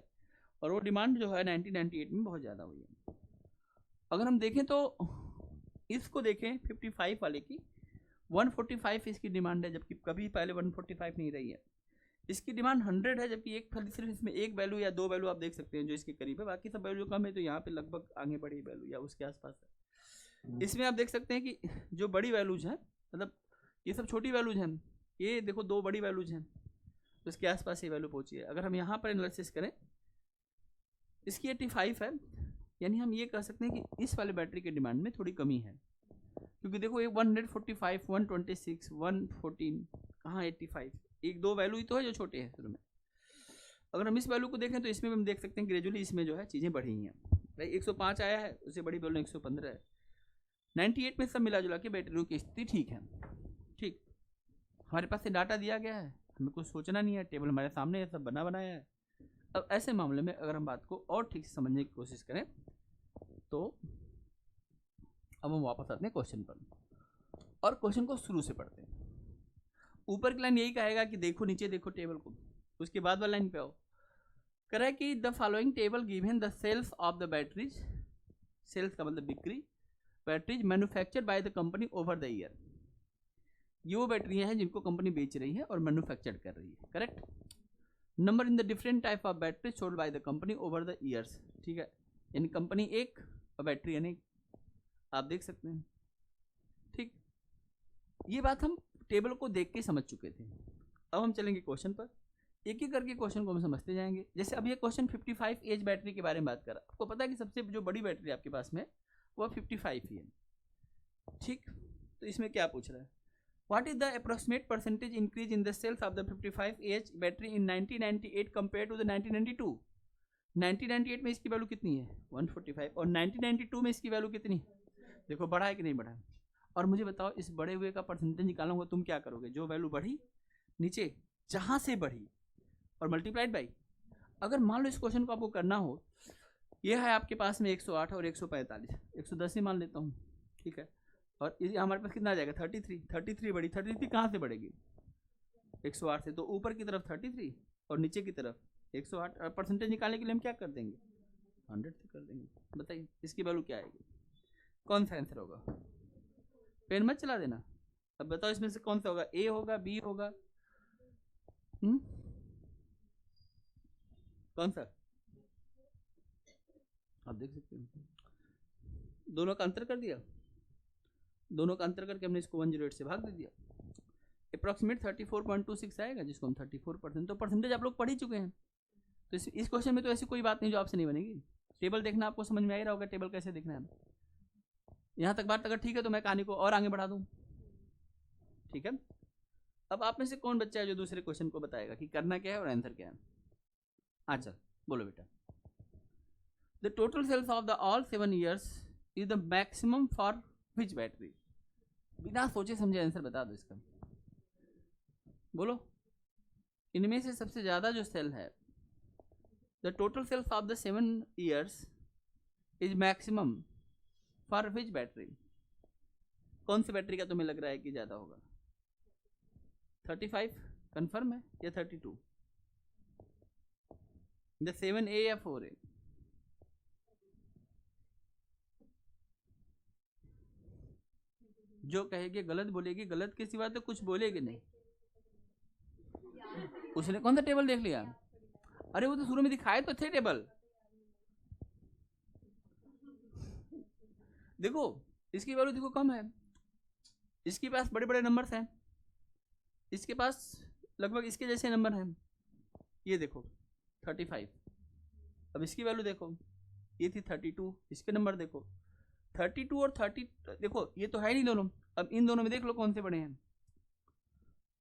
और वो डिमांड जो है 1998 में बहुत ज़्यादा हुई है। अगर हम देखें तो इसको देखें 55 वाले की 145 इसकी डिमांड है, जबकि कभी पहले 145 नहीं रही है। इसकी डिमांड 100 है, जबकि एक सिर्फ इसमें एक वैल्यू या दो वैल्यू आप देख सकते हैं जो इसके करीब है, बाकी सब वैल्यू कम है, तो यहाँ पे लगभग आगे बढ़ी वैल्यू या उसके आसपास है। इसमें आप देख सकते हैं कि जो बड़ी वैल्यूज हैं, मतलब ये सब छोटी वैल्यूज हैं, ये देखो दो बड़ी वैल्यूज हैं, तो इसके आसपास ये वैल्यू पहुँची है। अगर हम यहाँ पर एनालिसिस करें, इसकी 85 है, यानी हम ये कह सकते हैं कि इस वाले बैटरी की डिमांड में थोड़ी कमी है, क्योंकि देखो ये 145, 126, 114, कहाँ 85, एक दो वैल्यू ही तो है जो छोटे हैं शुरू में। अगर हम इस वैल्यू को देखें तो इसमें भी हम देख सकते हैं ग्रेजुअली इसमें जो है चीज़ें बढ़ी हैं। भाई 105 आया है, उससे बड़ी वैल्यू 115 है। 98 में सब मिला जुला के बैटरियों की स्थिति ठीक है। ठीक, हमारे पास से डाटा दिया गया है, हमें कुछ सोचना नहीं है, टेबल हमारे सामने है, सब बना बनाया है। अब ऐसे मामले में अगर हम बात को और ठीक से समझने की कोशिश करें तो अब हम वापस आते हैं क्वेश्चन पर, और क्वेश्चन को शुरू से पढ़ते हैं। ऊपर की लाइन यही कहेगा कि देखो नीचे देखो टेबल को, उसके बाद वाला लाइन पे आओ। कह रहा है कि the following table given the sales of the batteries, sales का मतलब बिक्री, batteries manufactured by the company over the year. ये वो बैटरियां हैं जिनको कंपनी बेच रही है और मैन्युफैक्चर कर रही है, correct. Number in the different type of battery sold by the company over the years, ठीक है, यानी कंपनी एक और बैटरी अनेक, आप देख सकते हैं। ठीक, ये बात हम टेबल को देख के समझ चुके थे। अब हम चलेंगे क्वेश्चन पर, एक एक करके क्वेश्चन को हम समझते जाएंगे। जैसे अब ये क्वेश्चन 55 एज बैटरी के बारे में बात कर रहा है। आपको पता है कि सबसे जो बड़ी बैटरी आपके पास में वो 55 ही है। ठीक, तो इसमें क्या पूछ रहा है, what is the approximate percentage increase in the sales of the 55 age battery in 1998 compare to the 1992। 1998 में इसकी वैल्यू कितनी है 145, और 1992 में इसकी वैल्यू कितनी है, देखो बढ़ा है कि नहीं बढ़ा है। और मुझे बताओ इस बढ़े हुए का परसेंटेज निकालूंगा, तुम क्या करोगे, जो वैल्यू बढ़ी नीचे जहां से बढ़ी और मल्टीप्लाइड बाई। अगर मान लो इस क्वेश्चन को आपको करना हो, ये है आपके पास में 108 और 145, 110 ही मान लेता हूँ, ठीक है, और हमारे पास कितना आ जाएगा 33 बढ़ी, 33 कहाँ से बढ़ेगी 108 से, तो ऊपर की तरफ 33 और नीचे की तरफ 108। परसेंटेज निकालने के लिए हम क्या कर देंगे 100 से कर देंगे। बताइए इसकी वैल्यू क्या आएगी, कौन सा आंसर होगा, पेन मत चला देना। अब बताओ इसमें से कौन सा होगा, ए होगा, बी होगा, कौन सा, आप देख सकते हैं दोनों का अंतर कर दिया, दोनों का अंतर करके हमने इसको 108 से भाग दे दिया, अप्रॉक्सीमेट 34.26 आएगा, जिसको हम 34%, तो परसेंटेज आप लोग पढ़ ही चुके हैं। तो इस क्वेश्चन में तो ऐसी कोई बात नहीं जो आपसे नहीं बनेगी। टेबल देखना आपको समझ में आ ही रहा होगा, टेबल कैसे देखना है। यहाँ तक बात अगर ठीक है तो मैं कहानी को और आगे बढ़ा दूँ, ठीक है। अब आप में से कौन बच्चा है जो दूसरे क्वेश्चन को बताएगा कि करना क्या है और आंसर क्या है। अच्छा बोलो बेटा, the total sales of the all 7 years is the maximum for which battery. बिना सोचे समझे आंसर बता दो इसका, बोलो। इनमें से सबसे ज्यादा जो सेल है, the total sales of the 7 years is maximum for which battery. कौन सी बैटरी का तुम्हें लग रहा है कि ज्यादा होगा, 35 कंफर्म है या 32, द 7A या 4A। जो कहेगी गलत बोलेगी, गलत के सिवा तो कुछ बोलेगी नहीं। उसने कौन सा टेबल देख लिया, अरे वो तो शुरू में दिखाए तो थे टेबल। देखो इसकी वैल्यू देखो कम है, इसके पास बड़े बड़े नंबर्स हैं, इसके पास लगभग इसके जैसे नंबर हैं, ये देखो 35। अब इसकी वैल्यू देखो, ये थी 32, इसके नंबर देखो 32 और 30, देखो ये तो है नहीं दोनों। अब इन दोनों में देख लो कौन से बड़े हैं,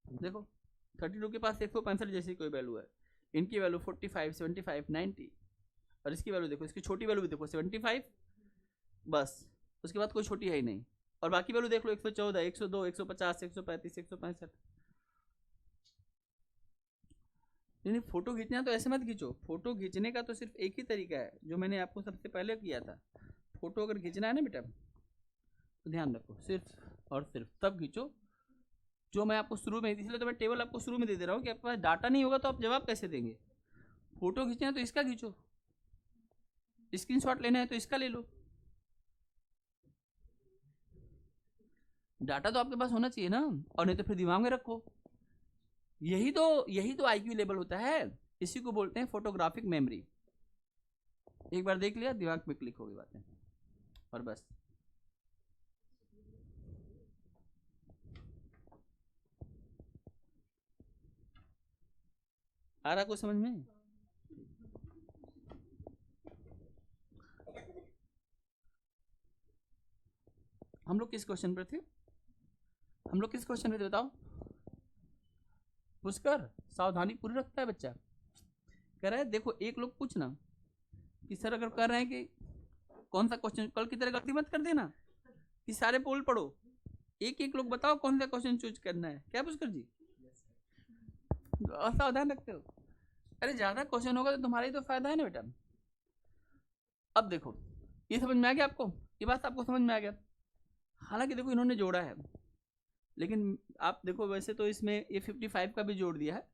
देखो 32 के पास 165 जैसी कोई वैल्यू है, इनकी वैल्यू 45, 75, 90, और इसकी वैल्यू देखो, इसकी छोटी वैल्यू भी देखो 75 बस, उसके बाद कोई छोटी है ही नहीं। और बाकी वैल्यू देख लो 114, 102, 150, 135, 165। नहीं, फोटो खींचना तो ऐसे मत खींचो। फोटो खींचने का तो सिर्फ एक ही तरीका है जो मैंने आपको सबसे पहले किया था। फोटो अगर खींचना है ना बेटा, तो ध्यान रखो सिर्फ और सिर्फ तब खींचो जो मैं आपको शुरू में, इसलिए तो मैं टेबल आपको शुरू में दे दे रहा हूँ कि आपके पास डाटा नहीं होगा तो आप जवाब कैसे देंगे। फोटो खींचना है तो इसका खींचो, स्क्रीनशॉट लेना है तो इसका ले लो। डाटा तो आपके पास होना चाहिए ना, और नहीं तो फिर दिमाग में रखो। यही तो आईक्यू लेवल होता है। इसी को बोलते हैं फोटोग्राफिक मेमोरी। एक बार देख लिया, दिमाग में क्लिक हो गई बातें, और बस। आ रहा कुछ समझ में? हम लोग किस क्वेश्चन पर थे? बताओ। पुष्कर सावधानी पूरी रखता है बच्चा। कह रहा है देखो, एक लोग पूछना कि सर अगर कर रहे हैं कि कौन सा क्वेश्चन, कल की तरह गलती मत कर देना कि सारे पोल पढ़ो। एक एक लोग बताओ कौन सा क्वेश्चन चूज करना है। क्या पुष्कर जी, सावधान रखते हो? अरे ज्यादा क्वेश्चन होगा तो तुम्हारा ही तो फायदा है ना बेटा। अब देखो, ये समझ में आ गया आपको? ये बात आपको समझ में आ गया? हालांकि देखो इन्होंने जोड़ा है, लेकिन आप देखो वैसे तो इसमें ये 55 का भी जोड़ दिया है,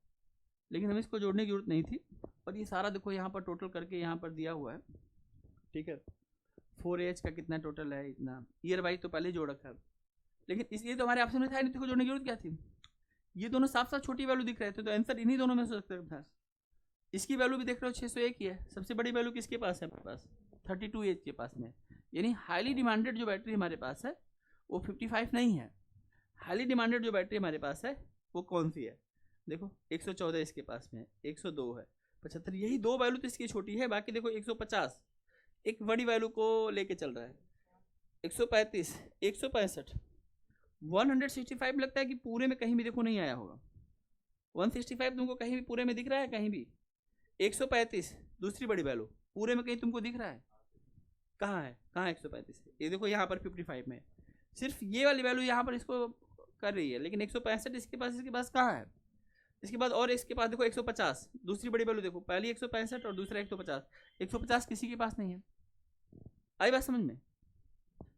लेकिन हमें इसको जोड़ने की जरूरत नहीं थी। और ये सारा देखो यहाँ पर टोटल करके यहाँ पर दिया हुआ है, ठीक है। 4AH का कितना टोटल है, इतना। ईयर वाइज तो पहले जोड़ रखा है, लेकिन इसलिए तो हमारे ऑप्शन में था नहीं, तो जोड़ने की जरूरत क्या थी? ये दोनों साफ साफ छोटी वैल्यू दिख रहे थे, तो आंसर इन्हीं दोनों में हो सकता था। इसकी वैल्यू भी देख रहे हो 601 ही है। सबसे बड़ी वैल्यू किसके पास है? हमारे पास 32H के पास में। यानी हाईली डिमांडेड जो बैटरी हमारे पास है वो 55 नहीं है। हाईली डिमांडेड जो बैटरी हमारे पास है वो कौन सी है? देखो 114 इसके पास में, 102 है, 75। यही दो वैल्यू तो इसकी छोटी है। बाकी देखो 150 एक बड़ी वैल्यू को लेके चल रहा है, 135, 165, 165 लगता है कि पूरे में कहीं भी देखो नहीं आया होगा। 165 तुमको कहीं भी पूरे में दिख रहा है? कहीं भी। 135 दूसरी बड़ी वैल्यू पूरे में कहीं तुमको दिख रहा है? कहाँ है? कहाँ 135? ये देखो यहाँ पर 55 में सिर्फ ये वाली वैल्यू यहाँ पर इसको कर रही है, लेकिन 165 इसके पास कहाँ है? इसके बाद और इसके पास देखो 150 दूसरी बड़ी वैल्यू देखो, पहली 165 और दूसरा 150। 150 किसी के पास नहीं है। आई बात समझ में?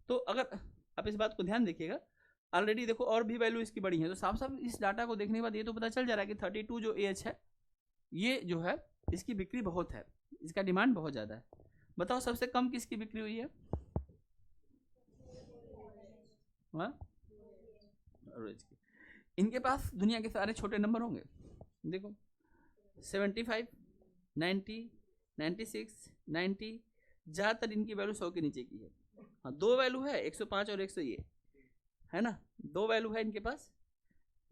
तो अगर आप इस बात को ध्यान देखिएगा, ऑलरेडी देखो और भी वैल्यू इसकी बड़ी है, तो साफ साफ इस डाटा को देखने के बाद ये तो पता चल जा रहा है कि 32 जो AH है ये जो है इसकी बिक्री बहुत है, इसका डिमांड बहुत ज़्यादा है। बताओ सबसे कम किसकी बिक्री हुई है? इनके पास दुनिया के सारे छोटे नंबर होंगे। देखो 75, 90, 96, 90, ज़्यादातर इनकी वैल्यू 100 के नीचे की है। हाँ, दो वैल्यू है 105 और 100, ये है ना, दो वैल्यू है इनके पास।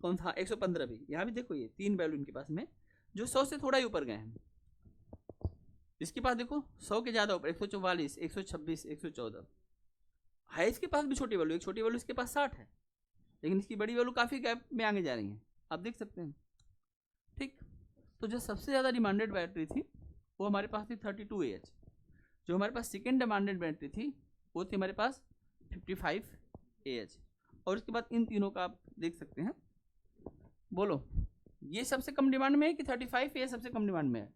कौन था? 115 भी। यहाँ भी देखो ये तीन वैल्यू इनके पास में जो 100 से थोड़ा ही ऊपर गए हैं। इसके पास देखो 100 के ज़्यादा ऊपर, 144, 126, 114 है। इसके पास भी छोटी वैल्यू, एक छोटी वैल्यू इसके पास 60 है, लेकिन इसकी बड़ी वैल्यू काफ़ी गैप में आगे जा रही है, आप देख सकते हैं। ठीक, तो जो सबसे ज़्यादा डिमांडेड बैटरी थी वो हमारे पास थी 32AH। जो हमारे पास सेकेंड डिमांडेड बैटरी थी वो थी हमारे पास 55AH। और उसके बाद इन तीनों का आप देख सकते हैं। बोलो ये सबसे कम डिमांड में है कि 35AH सबसे कम डिमांड में है?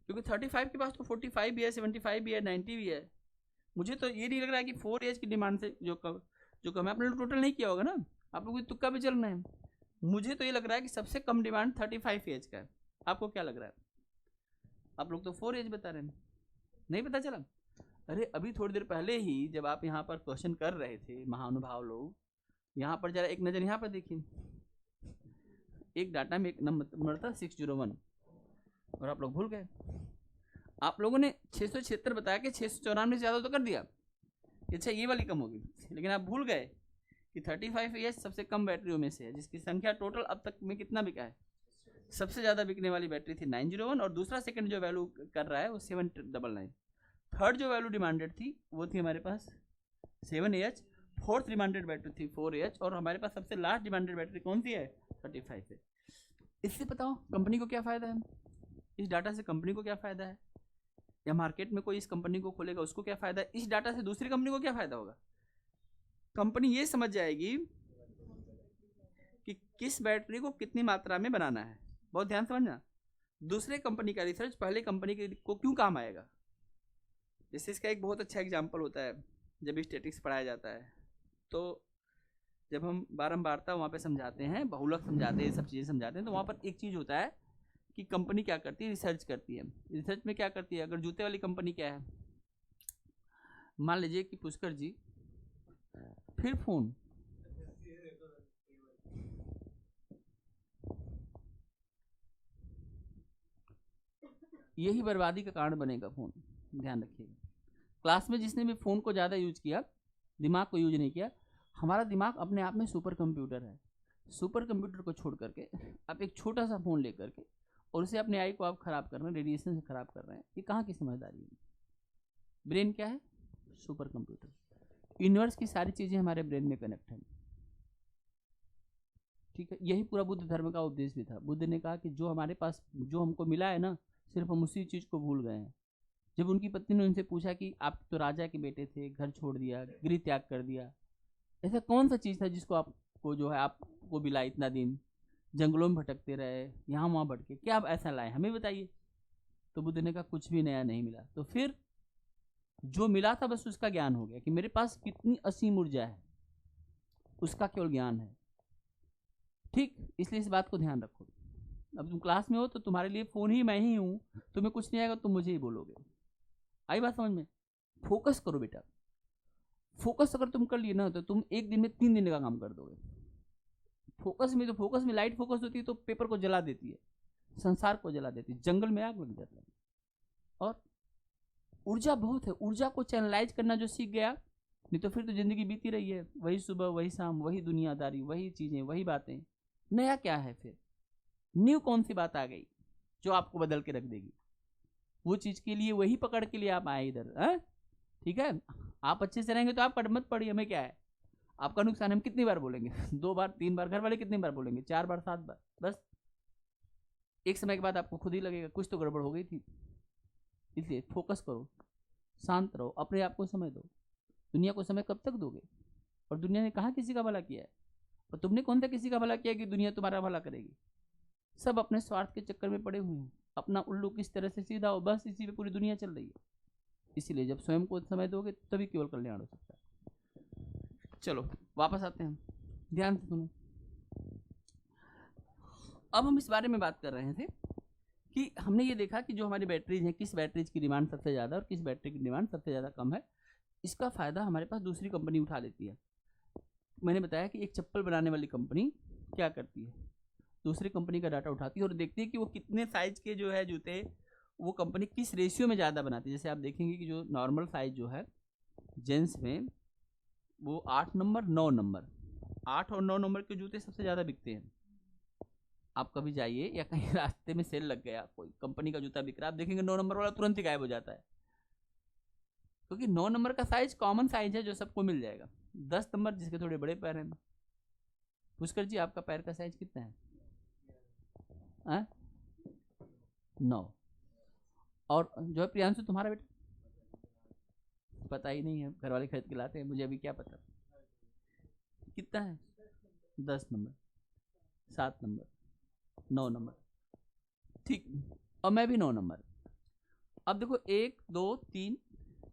क्योंकि 35 के पास तो 45 भी है, 75 भी है, 90 भी है। मुझे तो ये नहीं लग रहा है कि 4AH की डिमांड से जो कम है, आपने टोटल नहीं किया होगा ना, आप लोग तुक्का भी चलना है। मुझे तो ये लग रहा है कि सबसे कम डिमांड 35AH का है। आपको क्या लग रहा है? आप लोग तो 4AH बता रहे हैं, नहीं पता चला? अरे अभी थोड़ी देर पहले ही जब आप यहाँ पर क्वेश्चन कर रहे थे महानुभाव लोग, यहाँ पर जरा एक नज़र यहाँ पर देखिए, एक डाटा में एक नंबर था 601 और आप लोग भूल गए। आप लोगों ने 676 बताया कि 694 से ज़्यादा तो कर दिया, अच्छा ये वाली कम होगी, लेकिन आप भूल गए कि 35AH सबसे कम बैटरियों में से है, जिसकी संख्या टोटल अब तक में कितना बिका है? सबसे ज़्यादा बिकने वाली बैटरी थी 901, और दूसरा सेकंड जो वैल्यू कर रहा है वो 799। थर्ड जो वैल्यू डिमांडेड थी वो थी हमारे पास 7AH। फोर्थ डिमांडेड बैटरी थी 4AH, और हमारे पास सबसे लास्ट डिमांडेड बैटरी कौन सी है? 35 है। इससे बताओ कंपनी को क्या फ़ायदा है? इस डाटा से कंपनी को क्या फ़ायदा है? या मार्केट में कोई इस कंपनी को खोलेगा उसको क्या फ़ायदा है? इस डाटा से दूसरी कंपनी को क्या फ़ायदा होगा? कंपनी ये समझ जाएगी कि किस बैटरी को कितनी मात्रा में बनाना है। बहुत ध्यान समझना, दूसरे कंपनी का रिसर्च पहले कंपनी को क्यों काम आएगा। जैसे इसका एक बहुत अच्छा एग्जाम्पल होता है, जब स्टैटिक्स पढ़ाया जाता है तो जब हम बारंबारता वहाँ पे समझाते हैं, बहुलक समझाते हैं, सब चीज़ें समझाते हैं, तो वहाँ पर एक चीज़ होता है कि कंपनी क्या करती है, रिसर्च करती है। रिसर्च में क्या करती है, अगर जूते वाली कंपनी क्या है, मान लीजिए कि पुष्कर जी फिर फोन, यही बर्बादी का कारण बनेगा फोन, ध्यान रखिएगा। क्लास में जिसने भी फ़ोन को ज़्यादा यूज किया, दिमाग को यूज नहीं किया, हमारा दिमाग अपने आप में सुपर कंप्यूटर है। सुपर कंप्यूटर को छोड़ करके आप एक छोटा सा फ़ोन लेकर के और उसे अपने आई को आप ख़राब कर रहे हैं, रेडिएशन से ख़राब कर रहे हैं, ये कहाँ की समझदारी है। ब्रेन क्या है, सुपर कंप्यूटर। यूनिवर्स की सारी चीज़ें हमारे ब्रेन में कनेक्ट हैं, ठीक है। यही पूरा बुद्ध धर्म का उपदेश भी था। बुद्ध ने कहा कि जो हमारे पास, जो हमको मिला है ना, सिर्फ हम उसी चीज़ को भूल गए हैं। जब उनकी पत्नी ने उनसे पूछा कि आप तो राजा के बेटे थे, घर छोड़ दिया, गृह त्याग कर दिया, ऐसा कौन सा चीज़ था जिसको आपको जो है आपको मिला, इतना दिन जंगलों में भटकते रहे, यहाँ वहाँ भटके, क्या आप ऐसा लाए, हमें बताइए। तो बुद्ध ने कहा कुछ भी नया नहीं मिला। तो फिर जो मिला था बस उसका ज्ञान हो गया कि मेरे पास कितनी असीम ऊर्जा है, उसका केवल ज्ञान है, ठीक। इसलिए इस बात को ध्यान रखो। अब तुम क्लास में हो तो तुम्हारे लिए फ़ोन ही मैं ही हूँ, तुम्हें कुछ नहीं आएगा तुम मुझे ही बोलोगे। आई बात समझ में। फोकस करो बेटा, फोकस अगर तुम कर लिए ना तो तुम एक दिन में 3 दिन का काम कर दोगे। फोकस में, तो फोकस में लाइट फोकस होती है तो पेपर को जला देती है, संसार को जला देती है, जंगल में आग लग जाता है। और ऊर्जा बहुत है, ऊर्जा को चैनलाइज करना जो सीख गया, नहीं तो फिर तो जिंदगी बीती रही है, वही सुबह वही शाम, वही दुनियादारी, वही चीजें, वही बातें। नया क्या है फिर, न्यू कौन सी बात आ गई जो आपको बदल के रख देगी। वो चीज के लिए वही पकड़ के लिए आप आए इधर, है ठीक है। आप अच्छे से रहेंगे तो आप कट मत पड़िए, हमें क्या है, आपका नुकसान हम कितनी बार बोलेंगे 2 बार 3 बार, घर वाले कितनी बार बोलेंगे, 4 बार 7 बार, बस एक समय के बाद आपको खुद ही लगेगा कुछ तो गड़बड़ हो गई थी। इसलिए फोकस करो, शांत रहो, अपने आप को समय दो। दुनिया को समय कब तक दोगे, और दुनिया ने कहाँ किसी का भला किया है, और तुमने कौन सा किसी का भला किया कि दुनिया तुम्हारा भला करेगी। सब अपने स्वार्थ के चक्कर में पड़े हुए हैं, अपना उल्लू किस तरह से सीधा हो, बस इसी पे पूरी दुनिया चल रही है। इसीलिए जब स्वयं को समय दोगे तभी केवल कल्याण हो सकता है। चलो वापस आते हैं, ध्यान से सुनो। अब हम इस बारे में बात कर रहे थे कि हमने ये देखा कि जो हमारी बैटरीज हैं, किस बैटरीज की डिमांड सबसे ज़्यादा और किस बैटरी की डिमांड सबसे ज़्यादा कम है। इसका फ़ायदा हमारे पास दूसरी कंपनी उठा लेती है। मैंने बताया कि एक चप्पल बनाने वाली कंपनी क्या करती है, दूसरी कंपनी का डाटा उठाती है और देखती है कि वो कितने साइज़ के जो है जूते वो कंपनी किस रेशियो में ज़्यादा बनाती है। जैसे आप देखेंगे कि जो नॉर्मल साइज जो है जेंट्स में वो 8 नंबर 9 नंबर, 8 और 9 नंबर के जूते सबसे ज़्यादा बिकते हैं। आप कभी जाइए या कहीं रास्ते में सेल लग गया, कोई कंपनी का जूता बिक रहा है, आप देखेंगे 9 नंबर वाला तुरंत ही गायब हो जाता है, क्योंकि 9 नंबर का साइज कॉमन साइज है जो सबको मिल जाएगा। 10 नंबर जिसके थोड़े बड़े पैर हैं। पुष्कर जी आपका पैर का साइज कितना है? 9। और जो है प्रियांशु तुम्हारा बेटा, पता ही नहीं है, घर वाले खरीद के लाते हैं, मुझे अभी क्या पता कितना है। 10 नंबर, 7 नंबर, 9 नंबर, ठीक। और मैं भी 9 नंबर। अब देखो 1 2 3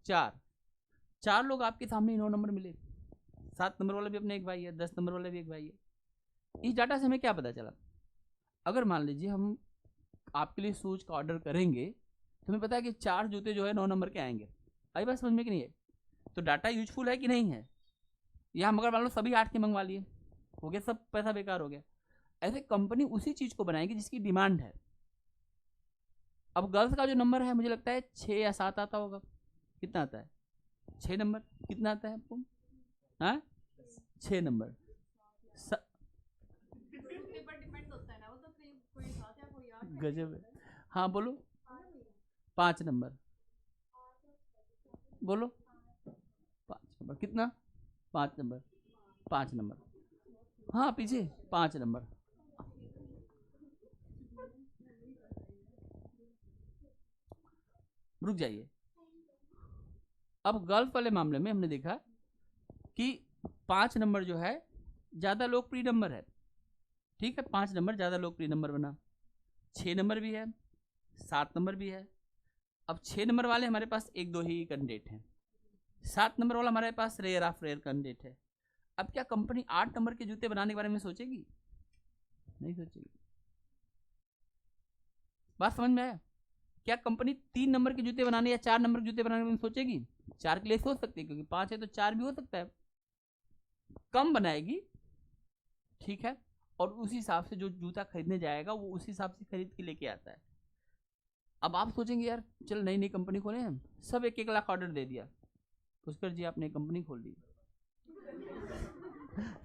4 लोग आपके सामने 9 नंबर मिले। 7 नंबर वाला भी अपने एक भाई है, 10 नंबर वाला भी एक भाई है। इस डाटा से हमें क्या पता चला, अगर मान लीजिए हम आपके लिए शूज का ऑर्डर करेंगे तो हमें पता है कि 4 जूते जो है 9 नंबर के आएंगे। आई बात समझ में कि नहीं है। तो डाटा यूजफुल है कि नहीं है। या हम अगर मान लो सभी 8 के मंगवा लिए, हो गया, सब पैसा बेकार हो गया। ऐसे कंपनी उसी चीज को बनाएगी जिसकी डिमांड है। अब गर्ल्स का जो नंबर है मुझे लगता है 6 या 7 आता होगा, कितना आता है 6 नंबर, कितना आता है आपको, हाँ 6 नंबर गजब है। हाँ बोलो 5 नंबर, बोलो 5 नंबर, कितना 5 नंबर, 5 नंबर, हाँ पीछे 5 नंबर। रुक जाइए। अब गर्ल्स वाले मामले में हमने देखा कि 5 नंबर जो है ज़्यादा लोकप्रिय नंबर है, ठीक है, 5 नंबर ज़्यादा लोकप्रिय नंबर बना। 6 नंबर भी है, 7 नंबर भी है। अब 6 नंबर वाले हमारे पास एक दो ही कैंडिडेट हैं, 7 नंबर वाला हमारे पास रेयर ऑफ रेयर कैंडिडेट है। अब क्या कंपनी 8 नंबर के जूते बनाने के बारे में सोचेगी? नहीं सोचेगी। बात समझ में आया? क्या कंपनी 3 नंबर के जूते बनाने या 4 नंबर के जूते बनाने में सोचेगी? 4 के लिए सोच सकती है, क्योंकि 5 है तो 4 भी हो सकता है, कम बनाएगी, ठीक है, और उसी हिसाब से जो जूता खरीदने जाएगा वो उसी हिसाब से खरीद के लेके आता है। अब आप सोचेंगे यार चल नई नई कंपनी खोले हम, सब 1-1 लाख ऑर्डर दे दिया, पुष्कर जी आपने कंपनी खोल दी।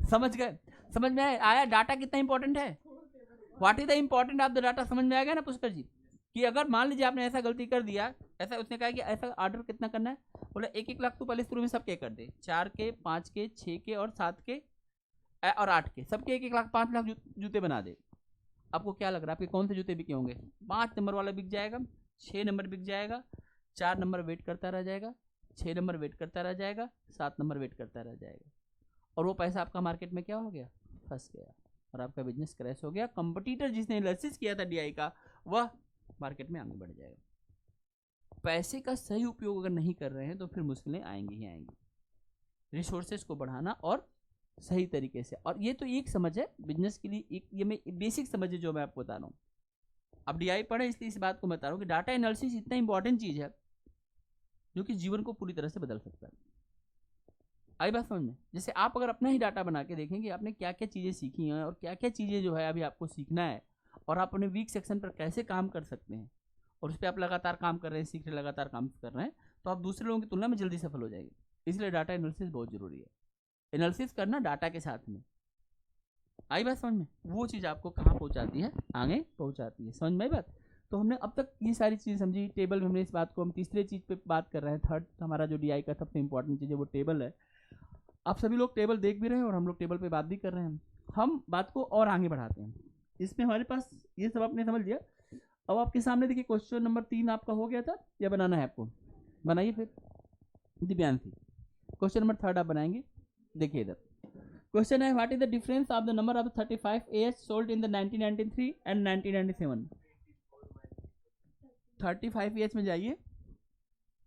समझ गए? समझ में आया डाटा कितना इंपॉर्टेंट है? What is the important of the data? समझ में आ गया ना पुष्कर जी? कि अगर मान लीजिए आपने ऐसा गलती कर दिया, ऐसा उसने कहा कि ऐसा ऑर्डर कितना करना है, बोला 1-1 लाख तो पहले शुरू में सबके कर दे, 4 के, 5 के, 6 के और 7 के और 8 के, सबके 1-1 लाख, 5 लाख जूते बना दे। आपको क्या लग रहा है आपके कौन से जूते बिके होंगे? 5 नंबर वाला बिक जाएगा, 6 नंबर बिक जाएगा, 4 नंबर वेट करता रह जाएगा, 6 नंबर वेट करता रह जाएगा, 7 नंबर वेट करता रह जाएगा, और वो पैसा आपका मार्केट में क्या हो गया? फंस गया, और आपका बिजनेस क्रैश हो गया। कंपटीटर जिसने एनालिसिस किया था डीआई का, वह मार्केट में आगे बढ़ जाएगा। पैसे का सही उपयोग अगर नहीं कर रहे हैं तो फिर मुश्किलें आएंगी ही आएंगी। रिसोर्सेज को बढ़ाना और सही तरीके से, और ये तो एक समझ है बिजनेस के लिए, एक ये मैं बेसिक समझ है जो मैं आपको बता रहा हूँ। अब डीआई पढ़े इसलिए इस बात को बता रहा हूँ कि डाटा एनालिसिस इतना इंपॉर्टेंट चीज है जो कि जीवन को पूरी तरह से बदल सकता है। आई बात समझ में? जैसे आप अगर अपना ही डाटा बना के देखेंगे आपने क्या क्या चीज़ें सीखी हैं और क्या क्या चीज़ें जो है अभी आपको सीखना है, और आप अपने वीक सेक्शन पर कैसे काम कर सकते हैं, और उस पर आप लगातार काम कर रहे हैं, सीख रहे, लगातार काम कर रहे हैं, तो आप दूसरे लोगों की तुलना में जल्दी सफल हो जाएंगे। इसलिए डाटा एनालिसिस बहुत जरूरी है। एनालिसिस करना डाटा के साथ में। आई बात समझ में? वो चीज़ आपको कहाँ पहुँचाती है? आगे पहुँचाती है। समझ में आई बात? तो हमने अब तक ये सारी चीज़ समझी। टेबल में हमने इस बात को, हम तीसरे चीज़ पे बात कर रहे हैं। थर्ड हमारा जो डीआई का सबसे इंपॉर्टेंट चीज़ है वो टेबल है। आप सभी लोग टेबल देख भी रहे हैं और हम लोग टेबल पे बात भी कर रहे हैं। हम बात को और आगे बढ़ाते हैं। इसमें हमारे पास ये सब आपने समझ लिया। अब आपके सामने देखिए क्वेश्चन नंबर 3 आपका हो गया था या बनाना है आपको? बनाइए फिर दिव्यांशी। क्वेश्चन नंबर 3 आप बनाएंगे। देखिए इधर क्वेश्चन है, what is the difference of the number of 35 AH sold in the 1993 and 1997? 35 AH में जाइए,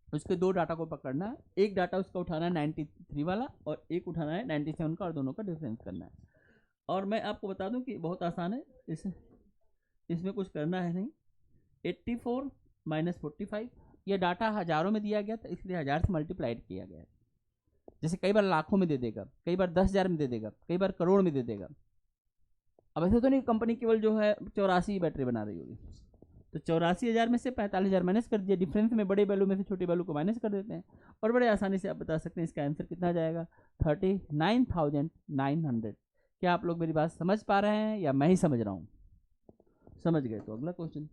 उसके 2 डाटा को पकड़ना है। एक डाटा उसका उठाना है 93 वाला और एक उठाना है 97 का, और दोनों का डिफरेंस करना है। और मैं आपको बता दूं कि बहुत आसान है, इसमें कुछ करना है नहीं। 84 - 45, ये डाटा हज़ारों में दिया गया था इसलिए 1000 से मल्टीप्लाइड किया गया है। जैसे कई बार लाखों में दे देगा, कई बार 10,000 में दे देगा, कई बार करोड़ में दे देगा। अब ऐसे तो नहीं कंपनी केवल जो है 84 बैटरी बना रही होगी, तो 84,000 में से 45,000 माइनस कर दिया। डिफरेंस में बड़े वैल्यू में से छोटे वैल्यू को माइनस कर देते हैं, और बड़े आसानी से आप बता सकते हैं इसका आंसर कितना जाएगा? 39,900। क्या आप लोग मेरी बात समझ पा रहे हैं या मैं ही समझ रहा हूँ? समझ गए तो अगला question,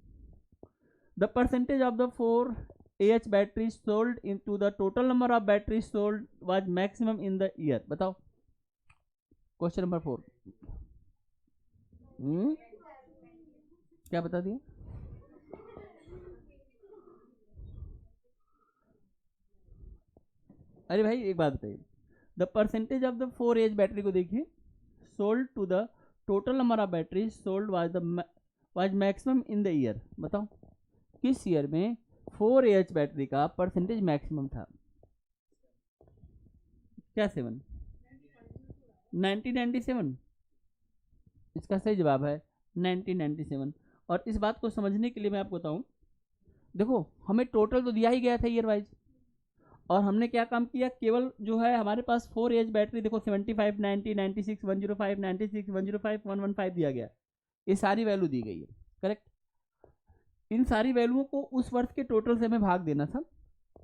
the percentage of the 4AH battery sold into the total number of battery sold was maximum in the year. बताओ क्वेश्चन नंबर 4। क्या बता दिए? अरे भाई एक बात बताइए, the percentage of the 4AH battery को देखिए, sold to the total number of battery sold was maximum in the year. बताओ किस ईयर में 4AH बैटरी का परसेंटेज मैक्सिमम था? क्या 7? 1997। इसका सही जवाब है 1997। और इस बात को समझने के लिए मैं आपको बताऊं, देखो हमें टोटल तो दिया ही गया था ईयर वाइज, और हमने क्या काम किया, केवल जो है हमारे पास 4AH बैटरी देखो 75, 90, 96, 105, 96, 105, 115 दिया गया, ये सारी वैल्यू दी गई है, करेक्ट। इन सारी वैल्यूओं को उस वर्ष के टोटल से हमें भाग देना था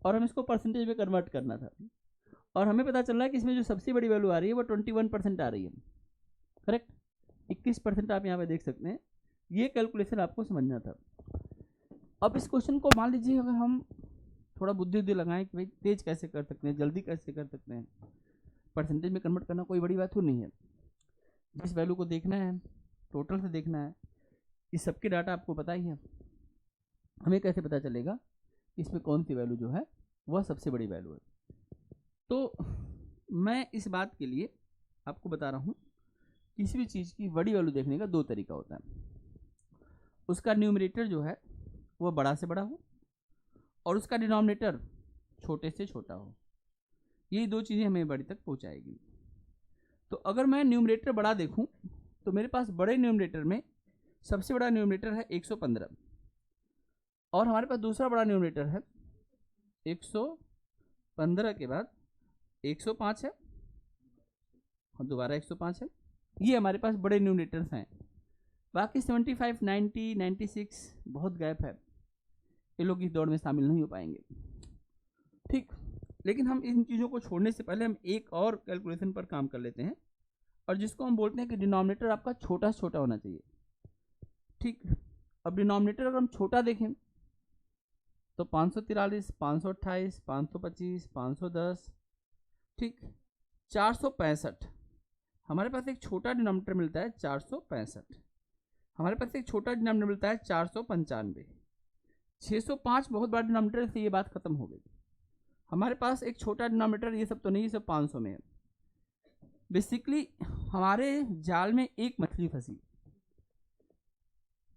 और हम इसको परसेंटेज में कन्वर्ट करना था, और हमें पता चल रहा है कि इसमें जो सबसे बड़ी वैल्यू आ रही है वो 21% आ रही है, करेक्ट। 21% आप यहाँ पे देख सकते हैं। ये कैलकुलेशन आपको समझना था। अब इस क्वेश्चन को मान लीजिए अगर हम थोड़ा बुद्धि लगाएं कि भाई तेज कैसे कर सकते हैं, जल्दी कैसे कर सकते हैं, परसेंटेज में कन्वर्ट करना कोई बड़ी बात तो नहीं है। जिस वैल्यू को देखना है टोटल से देखना है, इस सबके डाटा आपको पता ही है, हमें कैसे पता चलेगा इसमें कौन सी वैल्यू जो है वह सबसे बड़ी वैल्यू है। तो मैं इस बात के लिए आपको बता रहा हूँ, किसी भी चीज़ की बड़ी वैल्यू देखने का दो तरीका होता है। उसका न्यूमरेटर जो है वो बड़ा से बड़ा हो और उसका डिनोमिनेटर छोटे से छोटा हो। यही दो चीज़ें हमें बड़ी तक पहुँचाएगी। तो अगर मैं न्यूमरेटर बड़ा देखूं तो मेरे पास बड़े न्यूमरेटर में सबसे बड़ा न्यूमरेटर है 115 और हमारे पास दूसरा बड़ा न्यूमरेटर है 115 के बाद 105 है और दोबारा 105 है। ये हमारे पास बड़े न्यूमरेटर्स हैं। बाकी 75, 90, 96 बहुत गैप है, ये लोग इस दौड़ में शामिल नहीं हो पाएंगे। ठीक, लेकिन हम इन चीज़ों को छोड़ने से पहले हम एक और कैलकुलेशन पर काम कर लेते हैं, और जिसको हम बोलते हैं कि डिनोमिनेटर आपका छोटा से छोटा होना चाहिए। ठीक, अब डिनोमिनेटर अगर हम छोटा देखें तो 543, 528, 525, 510, ठीक, 465। हमारे पास एक छोटा डिनोमिनेटर मिलता है 465। हमारे पास एक छोटा डिनोमिनेटर मिलता है 495। 605 बहुत बड़ा डिनोमिनेटर से ये बात खत्म हो गई। हमारे पास एक छोटा डिनोमिनेटर ये सब तो नहीं, ये सब 500 में है। बेसिकली हमारे जाल में एक मछली फंसी,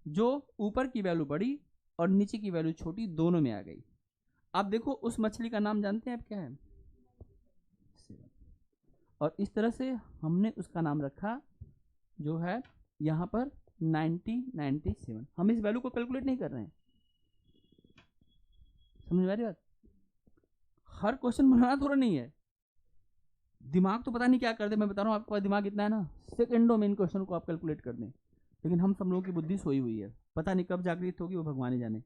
जो ऊपर की वैल्यू बड़ी और नीचे की वैल्यू छोटी दोनों में आ गई। आप देखो उस मछली का नाम जानते हैं आप क्या है? और इस तरह से हमने उसका नाम रखा जो है यहाँ पर 97। हम इस वैल्यू को कैलकुलेट नहीं कर रहे हैं। समझ में आ रही बात? हर क्वेश्चन बनाना थोड़ा नहीं है, दिमाग तो पता नहीं क्या कर दे। मैं बता रहा हूँ आपके पास दिमाग इतना है ना, सेकंडों में इन क्वेश्चन को आप कैलकुलेट कर दें। लेकिन हम सब लोगों की बुद्धि सोई हुई है, पता नहीं कब जागृत होगी वो भगवान ही जाने।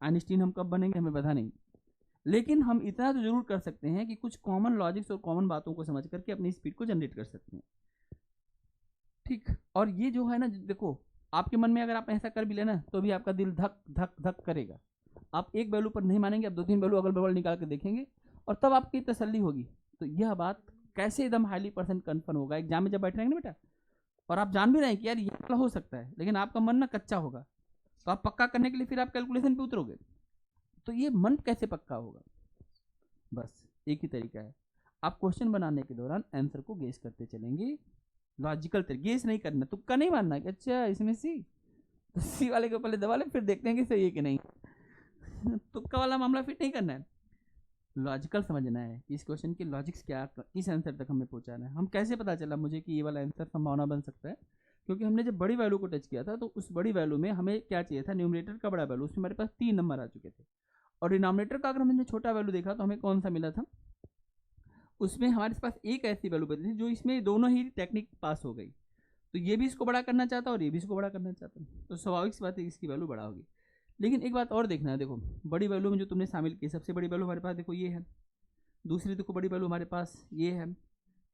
आइंस्टीन हम कब बनेंगे हमें पता नहीं। लेकिन हम इतना तो जरूर कर सकते हैं कि कुछ कॉमन लॉजिक्स और कॉमन बातों को समझ करके अपनी स्पीड को जनरेट कर सकते हैं। ठीक, और ये जो है ना, देखो आपके मन में अगर आप ऐसा कर भी लेना तो भी आपका दिल धक धक धक करेगा। आप एक वैल्यू पर नहीं मानेंगे, आप 2-3 वैल्यू अगल बगल निकाल के देखेंगे और तब आपकी तसल्ली होगी। तो यह बात कैसे एकदम हाईली % कन्फर्म होगा एग्जाम में जब बैठ रहेंगे ना बेटा, और आप जान भी रहे हैं कि यार ये वाला हो सकता है, लेकिन आपका मन ना कच्चा होगा। तो आप पक्का करने के लिए फिर आप कैलकुलेशन पे उतरोगे। तो ये मन कैसे पक्का होगा? बस एक ही तरीका है, आप क्वेश्चन बनाने के दौरान आंसर को गेस करते चलेंगे। लॉजिकल तरीके, गेस नहीं करना, तुक्का नहीं मानना कि अच्छा इसमें सी, तो सी वाले को पहले दबा ले फिर देखते हैं कि सही है कि नहीं। तुक्का वाला मामला फिट नहीं करना है, लॉजिकल समझना है कि इस क्वेश्चन की लॉजिक्स क्या, किस आंसर तक हमें पहुंचाना है। हम कैसे पता चला मुझे कि ये वाला आंसर संभावना बन सकता है? क्योंकि हमने जब बड़ी वैल्यू को टच किया था तो उस बड़ी वैल्यू में हमें क्या चाहिए था, न्यूमरेटर का बड़ा वैल्यू, उसमें हमारे पास 3 नंबर आ चुके थे। और डिनोमिनेटर का अगर हमने छोटा वैल्यू देखा तो हमें कौन सा मिला था, उसमें हमारे पास एक ऐसी वैल्यू बची थी जो इसमें दोनों ही टेक्निक पास हो गई। तो ये भी इसको बड़ा करना चाहता और ये भी इसको बड़ा करना चाहता, तो स्वाभाविक सी बात है इसकी वैल्यू बड़ा होगी। लेकिन एक बात और देखना है, देखो बड़ी वैल्यू में जो तुमने शामिल की, सबसे बड़ी वैल्यू हमारे पास देखो ये है, दूसरी देखो बड़ी वैल्यू हमारे पास ये है,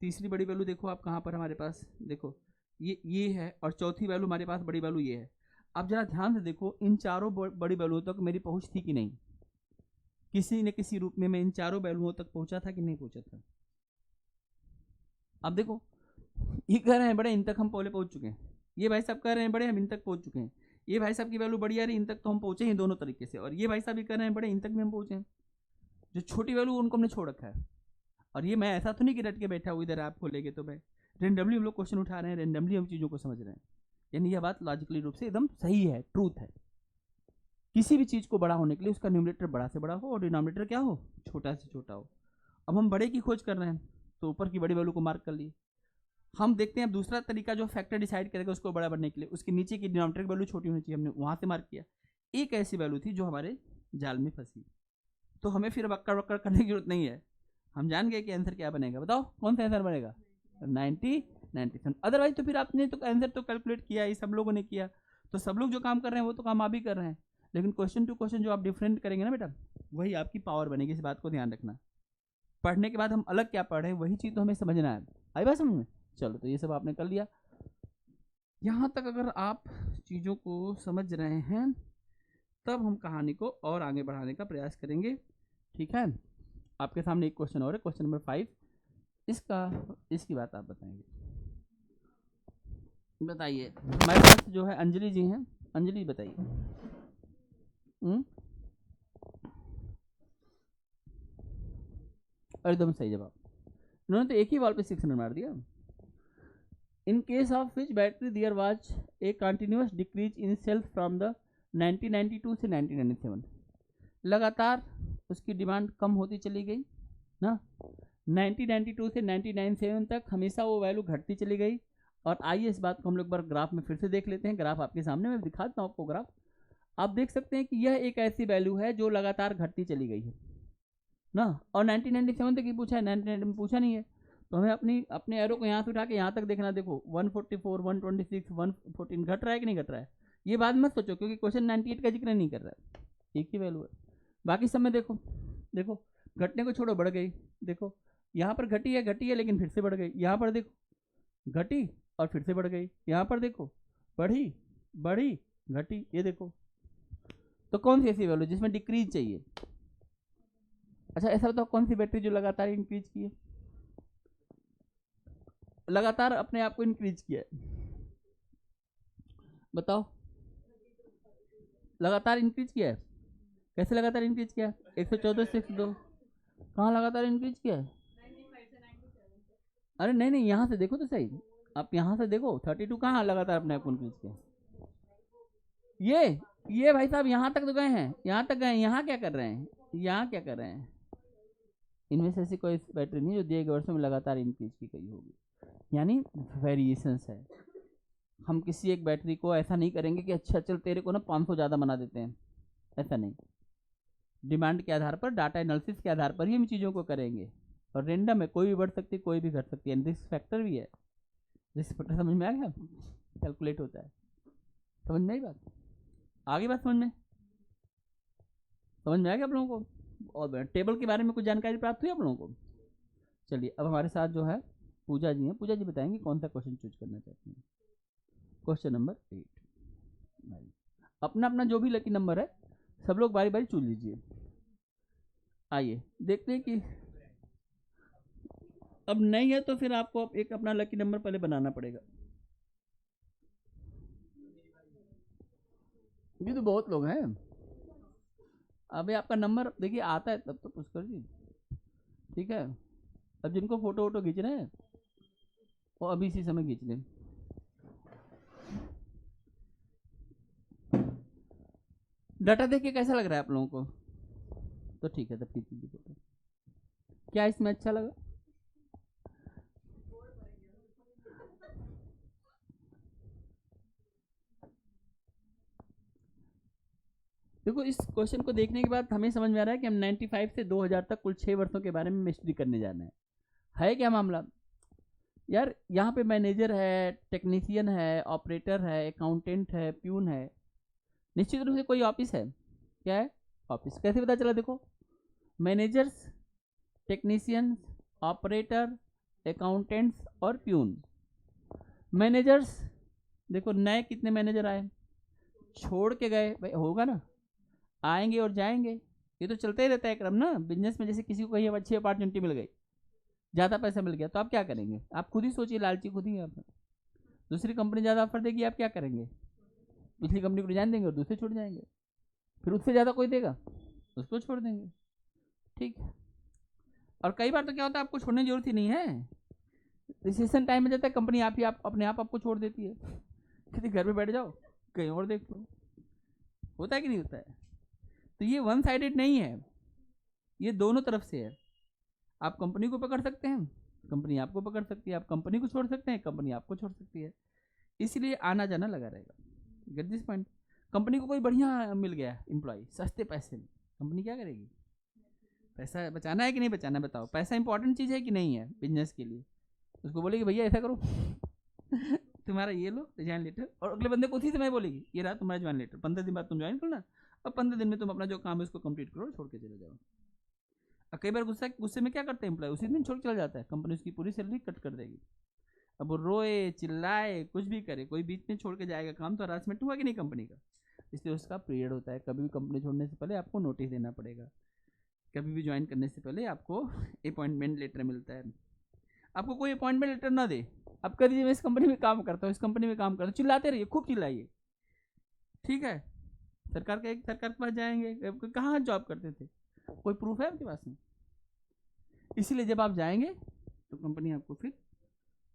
तीसरी बड़ी वैल्यू देखो आप कहाँ पर हमारे पास, देखो ये है, और चौथी वैल्यू हमारे पास बड़ी वैल्यू ये है। आप जरा ध्यान से देखो इन चारों बड़ी वैल्यूओं तक मेरी पहुँच थी कि नहीं, किसी न किसी रूप में मैं इन चारों वैल्यूओं तक पहुँचा था कि नहीं पहुँचा था। अब देखो ये कह रहे हैं बड़े इन तक हम पहले पहुँच चुके हैं, ये भाई साहब कह रहे हैं बड़े हम इन तक पहुँच चुके हैं, ये भाई साहब की वैल्यू बड़ी आ रही इन तक तो हम पहुँचे हैं दोनों तरीके से, और ये भाई साहब भी कह रहे हैं बड़े इन तक भी हम पहुँचे हैं। जो छोटी वैल्यू उनको हमने छोड़ रखा है। और ये मैं ऐसा तो नहीं कि रट के बैठा हूँ इधर आप खोलेंगे तो मैं रेंडमली हम लोग क्वेश्चन उठा रहे हैं, रेंडमली हम चीज़ों को समझ रहे हैं। यानी यह बात लॉजिकली रूप से एकदम सही है, ट्रूथ है। किसी भी चीज़ को बड़ा होने के लिए उसका न्यूमरेटर बड़ा से बड़ा हो और डिनोमिनेटर क्या हो, छोटा से छोटा हो। अब हम बड़े की खोज कर रहे हैं तो ऊपर की बड़ी वैल्यू को मार्क कर लिए। हम देखते हैं अब दूसरा तरीका जो फैक्टर डिसाइड करेगा उसको बड़ा बनने के लिए, उसके नीचे की डिनोमिनेटर की वैल्यू छोटी होनी चाहिए, हमने वहाँ से मार्क किया। एक ऐसी वैल्यू थी जो हमारे जाल में फंसी, तो हमें फिर बक्कर बक्कर करने की जरूरत नहीं है, हम जान गए कि आंसर क्या बनेगा। बताओ कौन सा आंसर बनेगा? 97। अदरवाइज तो फिर आपने तो आंसर तो कैलकुलेट किया ही, सब लोगों ने किया, तो सब लोग जो काम कर रहे हैं वो तो काम आप भी कर रहे हैं। लेकिन क्वेश्चन टू क्वेश्चन जो आप डिफरेंट करेंगे ना बेटा, वही आपकी पावर बनेगी, इस बात को ध्यान रखना। पढ़ने के बाद हम अलग क्या पढ़ रहे हैं वही चीज़ तो हमें समझना है। आई बात समझ में? चलो तो ये सब आपने कर लिया। यहाँ तक अगर आप चीज़ों को समझ रहे हैं तब हम कहानी को और आगे बढ़ाने का प्रयास करेंगे। ठीक है, आपके सामने एक क्वेश्चन और है, क्वेश्चन नंबर 5, इसकी बात आप बताएंगे। बताइए, हमारे पास जो है अंजलि जी हैं, अंजलि बताइए। एकदम सही जवाब। इन्होंने तो एक ही बॉल पे 600 मार दिया। In case of which battery there was a continuous decrease in sales from the 1992 से 1997, लगातार उसकी डिमांड कम होती चली गई ना। 1992 से 1997 तक हमेशा वो वैल्यू घटती चली गई। और आइए इस बात को हम लोग बार ग्राफ में फिर से देख लेते हैं। ग्राफ आपके सामने मैं दिखाता हूँ आपको ग्राफ। आप देख सकते हैं कि यह एक ऐसी वैल्यू है जो लगातार घटती चली गई है ना। और 1997 तक ही पूछा है, 1990 में पूछा नहीं है। तो हमें अपने एरो को यहाँ से उठा के यहाँ तक देखना। देखो 144, 126, 114 घट रहा है कि नहीं घट रहा है, ये बात मत सोचो, क्योंकि क्वेश्चन 98 का जिक्र नहीं कर रहा है, एक ही वैल्यू है। बाकी सब में देखो देखो घटने को छोड़ो, बढ़ गई। देखो यहाँ पर घटी है लेकिन फिर से बढ़ गई। यहाँ पर देखो घटी और फिर से बढ़ गई। यहाँ पर देखो बढ़ी बढ़ी घटी, ये देखो। तो कौन सी ऐसी वैल्यू जिसमें डिक्रीज चाहिए? अच्छा ऐसा बताओ कौन सी बैटरी जो लगातार इंक्रीज की है, लगातार अपने आप को इंक्रीज किया है? बताओ, लगातार इंक्रीज किया है। कैसे लगातार इंक्रीज किया? 114 से 102 कहाँ लगातार इंक्रीज किया है? अरे नहीं नहीं, यहाँ से देखो तो सही, आप यहाँ से देखो 32 कहाँ लगातार अपने आप को इंक्रीज किया? ये भाई साहब यहाँ तक तो गए हैं, यहाँ तक गए। यहाँ क्या कर रहे हैं? यहाँ क्या कर रहे हैं? इनमें से ऐसी कोई बैटरी नहीं जो दिए गए वर्षों में लगातार इंक्रीज की गई होगी, यानी वेरिएशंस है। हम किसी एक बैटरी को ऐसा नहीं करेंगे कि अच्छा चल तेरे को ना 500 ज़्यादा बना देते हैं, ऐसा नहीं। डिमांड के आधार पर, डाटा एनालिसिस के आधार पर ही हम चीज़ों को करेंगे। और रेंडम है, कोई भी बढ़ सकती है कोई भी घट सकती है। रिस्क फैक्टर भी है, रिस्क फैक्टर समझ में आ गया, कैलकुलेट होता है। समझ में आई बात? आगे बात समझ में आ गया आप लोगों को? और टेबल के बारे में कुछ जानकारी प्राप्त हुई आप लोगों को? चलिए अब हमारे साथ जो है पूजा जी हैं। पूजा जी बताएंगे कौन सा क्वेश्चन चूज करना चाहते हैं। Question number 8। अपना अपना जो भी लकी नंबर है सब लोग बारी बारी चुन लीजिए। आइए देखते हैं कि अब नहीं है तो फिर आपको अब एक अपना लकी नंबर पहले बनाना पड़ेगा। ये तो बहुत लोग हैं। अबे आपका नंबर देखिए आता है तब तो पुष्कर जी, ठीक है। अब जिनको फोटो वोटो खींच रहे हैं वो अभी इसी समय खींच लें। डाटा देख के कैसा लग रहा है आप लोगों को? तो ठीक है, तब खींच लीजिए फोटो। क्या इसमें अच्छा लगा? देखो इस क्वेश्चन को देखने के बाद हमें समझ में आ रहा है कि हम 95 से 2000 तक कुल 6 वर्षों के बारे में स्टडी करने जाना है क्या मामला? यार यहाँ पे मैनेजर है, टेक्नीशियन है, ऑपरेटर है, अकाउंटेंट है, प्यून है, निश्चित रूप से कोई ऑफिस है। क्या है? ऑफिस। कैसे पता चला? देखो मैनेजर्स, टेक्नीशियंस, ऑपरेटर, अकाउंटेंट्स और प्यून। मैनेजर्स देखो नए कितने मैनेजर आए, छोड़ के गए, भाई होगा ना, आएंगे और जाएंगे, ये तो चलता ही रहता है क्रम ना बिजनेस में। जैसे किसी को कहीं अच्छी अपॉर्चुनिटी मिल गई, ज़्यादा पैसा मिल गया, तो आप क्या करेंगे? आप खुद ही सोचिए, लालची खुद ही आप। दूसरी कंपनी ज़्यादा ऑफर देगी, आप क्या करेंगे? पिछली कंपनी को रिजाइन देंगे और दूसरे छोड़ जाएंगे। फिर उससे ज़्यादा कोई देगा, उसको छोड़ देंगे, ठीक है। और कई बार तो क्या होता है आपको छोड़ने की जरूरत ही नहीं है। रिसेशन टाइम में जाता है कंपनी आप ही अपने आप आपको छोड़ देती है, किसी घर पे बैठ जाओ कहीं और देख लो। होता है कि नहीं होता है? तो ये वन साइडेड नहीं है, ये दोनों तरफ से है। आप कंपनी को पकड़ सकते हैं, कंपनी आपको पकड़ सकती है, आप कंपनी को छोड़ सकते हैं, कंपनी आपको छोड़ सकती है। इसलिए आना जाना लगा रहेगा। Get this point? कंपनी को कोई बढ़िया मिल गया एम्प्लॉय सस्ते पैसे में, कंपनी क्या करेगी? पैसा बचाना है कि नहीं बचाना? बताओ, पैसा इंपॉर्टेंट चीज़ है कि नहीं है बिजनेस के लिए? उसको बोलेगी भैया ऐसा करो तुम्हारा ये लो ज्वाइन लेटर, और अगले बंदे को उसी समय बोलेगी ये रहा तुम्हारा ज्वाइन लेटर, 15 दिन बाद तुम ज्वाइन करना, और 15 दिन में तुम अपना जो काम है उसको कंप्लीट करो, छोड़ के चले जाओ। और कई बार गुस्से में क्या करते हैं एम्प्लॉय, उसी दिन छोड़ के चला जाता है, कंपनी उसकी पूरी सैलरी कट कर देगी। अब वो रोए चिल्लाए कुछ भी करे, कोई बीच में छोड़ के जाएगा, काम तो हरासमेंट हुआ कि नहीं कंपनी का। इसलिए उसका पीरियड होता है। कभी भी कंपनी छोड़ने से पहले आपको नोटिस देना पड़ेगा, कभी भी ज्वाइन करने से पहले आपको अपॉइंटमेंट लेटर मिलता है। आपको कोई अपॉइंटमेंट लेटर ना दे, आप कह दीजिए मैं इस कंपनी में काम करता हूँ, इस कंपनी में काम करता हूँ, चिल्लाते रहिए, खूब चिल्लाइए, ठीक है। सरकार के पास जाएंगे, कहाँ जॉब करते थे, कोई प्रूफ है आपके पास में? इसीलिए जब आप जाएंगे तो कंपनी आपको फिर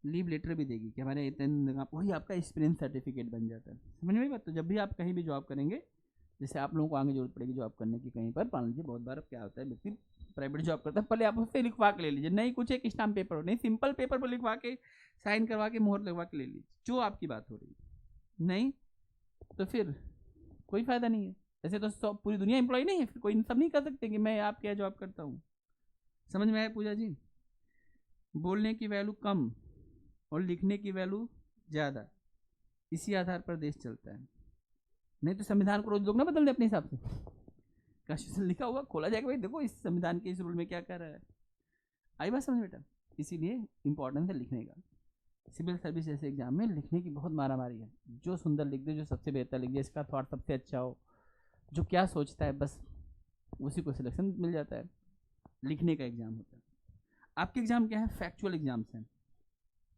लीव लेटर भी देगी कि हमारे इतने दिन का, वही आपका एक्सपीरियंस सर्टिफिकेट बन जाता है। समझ में बात? तो जब भी आप कहीं भी जॉब करेंगे, जैसे आप लोगों को आगे जरूरत पड़ेगी जॉब करने की कहीं पर, मान लीजिए बहुत बार क्या होता है, व्यक्ति प्राइवेट जॉब करता है, पहले आप उससे लिखवा के ले लीजिए, नहीं कुछ एक स्टाम्प पेपर हो, नहीं सिंपल पेपर पर लिखवा के साइन करवा के मोहर लगवा के ले लीजिए, जो आपकी बात हो रही है। नहीं तो फिर कोई फायदा नहीं है। ऐसे तो सब पूरी दुनिया एम्प्लॉय नहीं है, फिर कोई सब नहीं कर सकते कि मैं आप क्या जॉब करता हूँ। समझ में आया पूजा जी? बोलने की वैल्यू कम और लिखने की वैल्यू ज़्यादा, इसी आधार पर देश चलता है। नहीं तो संविधान को रोज लोग ना बदल दे अपने हिसाब से, कॉन्स्टिट्यूशन लिखा हुआ खोला जाएगा, भाई देखो इस संविधान के इस रूल में क्या कह रहा है। आई बात समझ बेटा? इसीलिए इंपॉर्टेंस है लिखने का। सिविल सर्विस जैसे एग्जाम में लिखने की बहुत मारामारी है। जो सुंदर लिख दे, जो सबसे बेहतर लिख दे, इसका थॉट सबसे अच्छा हो, जो क्या सोचता है बस उसी को सिलेक्शन मिल जाता है। लिखने का एग्जाम होता है। आपके एग्जाम क्या है? फैक्चुअल एग्जाम्स हैं,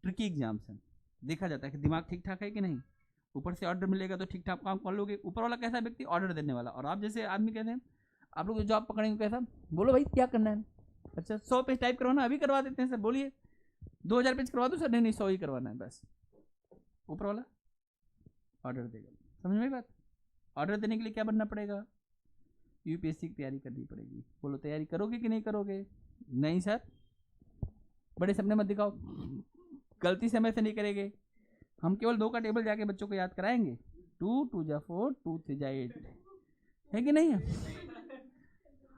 ट्रिकी एग्जाम्स हैं। देखा जाता है कि दिमाग ठीक ठाक है कि नहीं। ऊपर से ऑर्डर मिलेगा तो ठीक ठाक काम कर लोगे। ऊपर वाला कैसा व्यक्ति? ऑर्डर देने वाला। और आप जैसे आदमी कहते हैं, आप लोग जॉब पकड़ेंगे कैसा, बोलो भाई क्या करना है। अच्छा 100 पेज टाइप करवाना, अभी करवा देते हैं सर, बोलिए 2000 पेज करवा दो सर, नहीं 100 ही करवाना है बस। ऊपर वाला ऑर्डर देगा। समझ में बात? ऑर्डर देने के लिए क्या बनना पड़ेगा? यूपीएससी की तैयारी करनी पड़ेगी। बोलो तैयारी करोगे कि नहीं करोगे? नहीं सर, बड़े सपने मत दिखाओ, गलती समय से नहीं करेंगे। हम केवल 2 का टेबल जाके बच्चों को याद कराएंगे, 2 2 जा 4 2 3 जा 8, है कि नहीं है?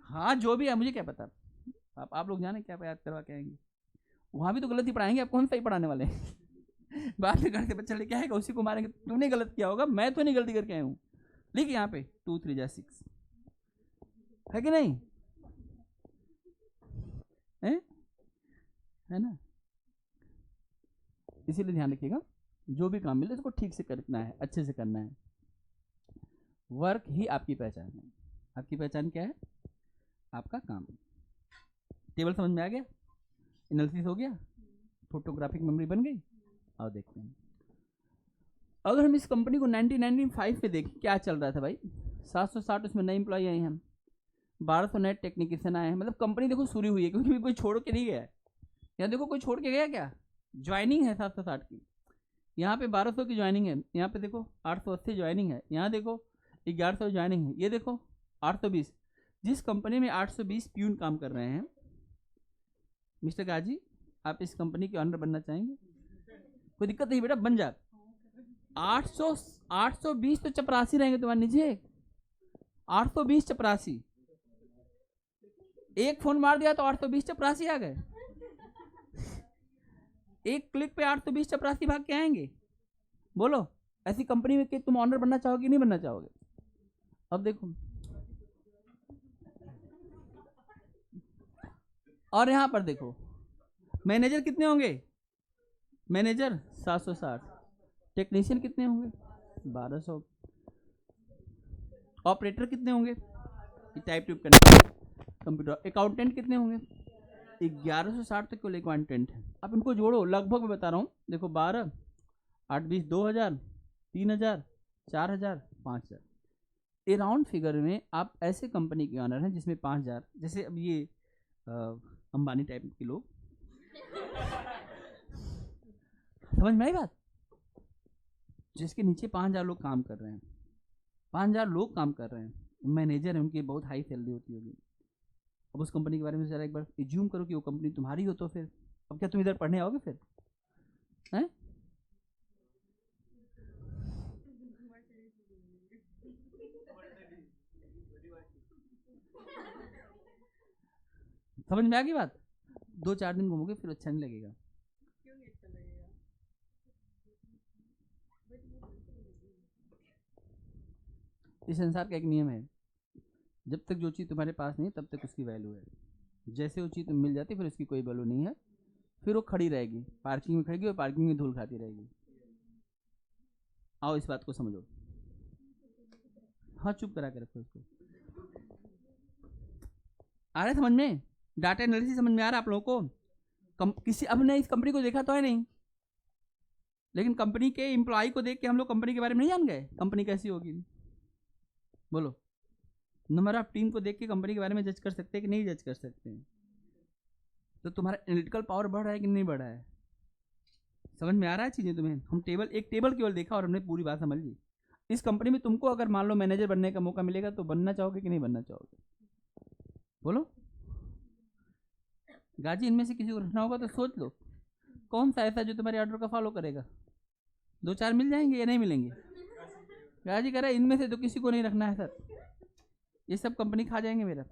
हाँ जो भी है, मुझे क्या पता, आप लोग जाने क्या याद करवा के आएंगे। वहाँ भी तो गलत ही पढ़ाएंगे, आप कौन सही पढ़ाने वाले हैं? बाद में घर से बच्चा लेके आएगा, उसी को मारेंगे, तूने गलत किया होगा, मैं तो नहीं गलती करके आया हूँ। लिख यहाँ पे 2 3 जा 6, है कि नहीं? है ना? इसीलिए ध्यान रखिएगा, जो भी काम मिले उसको ठीक से करना है, अच्छे से करना है। वर्क ही आपकी पहचान है। आपकी पहचान क्या है? आपका काम। टेबल समझ में आ गया? एनालिसिस हो गया? फोटोग्राफिक मेमोरी बन गई? आओ देखते हैं। अगर हम इस कंपनी को 1995 पे देखें, क्या चल रहा था भाई? 760 उसमें नए एम्प्लॉय आए हैं, 1200 नए टेक्नीशियन आए हैं। मतलब कंपनी देखो शुरू हुई है, क्योंकि कोई छोड़ के नहीं गया है। यहाँ देखो कोई छोड़ के गया क्या? ज्वाइनिंग है 760 की, यहाँ पे 1200 की ज्वाइनिंग है, यहाँ पे देखो 880 ज्वाइनिंग है, यहाँ देखो 1100 ज्वाइनिंग है, ये देखो 820। जिस कंपनी में 820 प्यून काम कर रहे हैं, मिस्टर गाजी आप इस कंपनी के ऑनर बनना चाहेंगे? कोई दिक्कत नहीं बेटा, बन जा। 820 तो चपरासी रहेंगे तुम्हारे नीचे, 820 चपरासी। एक फोन मार दिया तो 820 चपरासी आ गए। एक क्लिक पे 820 चपरासी भाग के आएंगे। बोलो ऐसी कंपनी में कि तुम ऑनर बनना चाहोगे कि नहीं बनना चाहोगे? अब देखो, और यहां पर देखो मैनेजर कितने होंगे? मैनेजर 760, टेक्नीशियन कितने होंगे? 1200, ऑपरेटर कितने होंगे? टाइप करने कंप्यूटर, अकाउंटेंट कितने होंगे? 1160 तक केवल अकाउंटेंट है। अब इनको जोड़ो, लगभग मैं बता रहा हूँ, देखो 12 8 20 2000 3000 4000 5000, ए राउंड फिगर में आप ऐसे कंपनी के ऑनर हैं जिसमें 5000, जैसे अब ये अंबानी टाइप के लोग समझ में आई बात? जिसके नीचे 5000 लोग काम कर रहे हैं, 5000 लोग काम कर रहे हैं, मैनेजर है, उनकी बहुत हाई सैलरी होती होगी। अब उस कंपनी के बारे में जरा एक बार एज्यूम करो कि वो कंपनी तुम्हारी हो, तो फिर अब क्या तुम इधर पढ़ने आओगे फिर? हैं? समझ में आ गई बात? 2-4 दिन घूमोगे फिर अच्छा नहीं लगेगा। इस संसार का एक नियम है, जब तक जो चीज़ तुम्हारे पास नहीं तब तक उसकी वैल्यू है। जैसे वो चीज़ तुम्हें मिल जाती फिर उसकी कोई वैल्यू नहीं है, फिर वो खड़ी रहेगी, पार्किंग में खड़ेगी और पार्किंग में धूल खाती रहेगी। आओ इस बात को समझो। हाँ चुप करा के रखो इसको। आ रहा है समझ में? डाटा एनालिसिस समझ में आ रहा है आप लोगों को? किसी अब ने इस कंपनी को देखा तो है नहीं, लेकिन कंपनी के एम्प्लॉय को देख के हम लोग कंपनी के बारे में नहीं जान गए कंपनी कैसी होगी। बोलो, नंबर ऑफ टीम को देख के कंपनी के बारे में जज कर सकते हैं कि नहीं जज कर सकते हैं? तो तुम्हारा एनालिटिकल पावर बढ़ रहा है कि नहीं बढ़ रहा है? समझ में आ रहा है चीज़ें तुम्हें? हम एक टेबल केवल देखा और हमने पूरी बात समझ ली। इस कंपनी में तुमको अगर मान लो मैनेजर बनने का मौका मिलेगा तो बनना चाहोगे कि नहीं बनना चाहोगे? बोलो गाजी, इनमें से किसी को रखना होगा तो सोच लो कौन सा ऐसा जो तुम्हारे ऑर्डर का फॉलो करेगा। 2-4 मिल जाएंगे या नहीं मिलेंगे? गाजी कह रहा है इनमें से तो किसी को नहीं रखना है सर, ये सब कंपनी खा जाएंगे मेरा।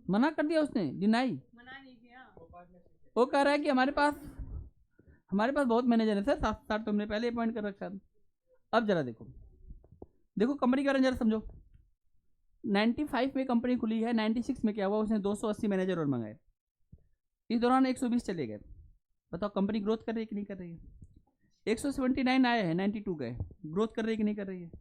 मना कर दिया उसने, डिनाई। वो कह रहा है कि हमारे पास बहुत मैनेजर है सर, 7-8 तुमने पहले अपॉइंट कर रखा था। अब जरा देखो कंपनी के बारे में जरा समझो। 95 में कंपनी खुली है, 96 में क्या हुआ, उसने 280 मैनेजर और मंगाए, इस दौरान 120 चले गए। बताओ कंपनी ग्रोथ कर रही है कि नहीं कर रही है? 179 आए हैं, 92 गए, ग्रोथ कर रही है कि नहीं कर रही है?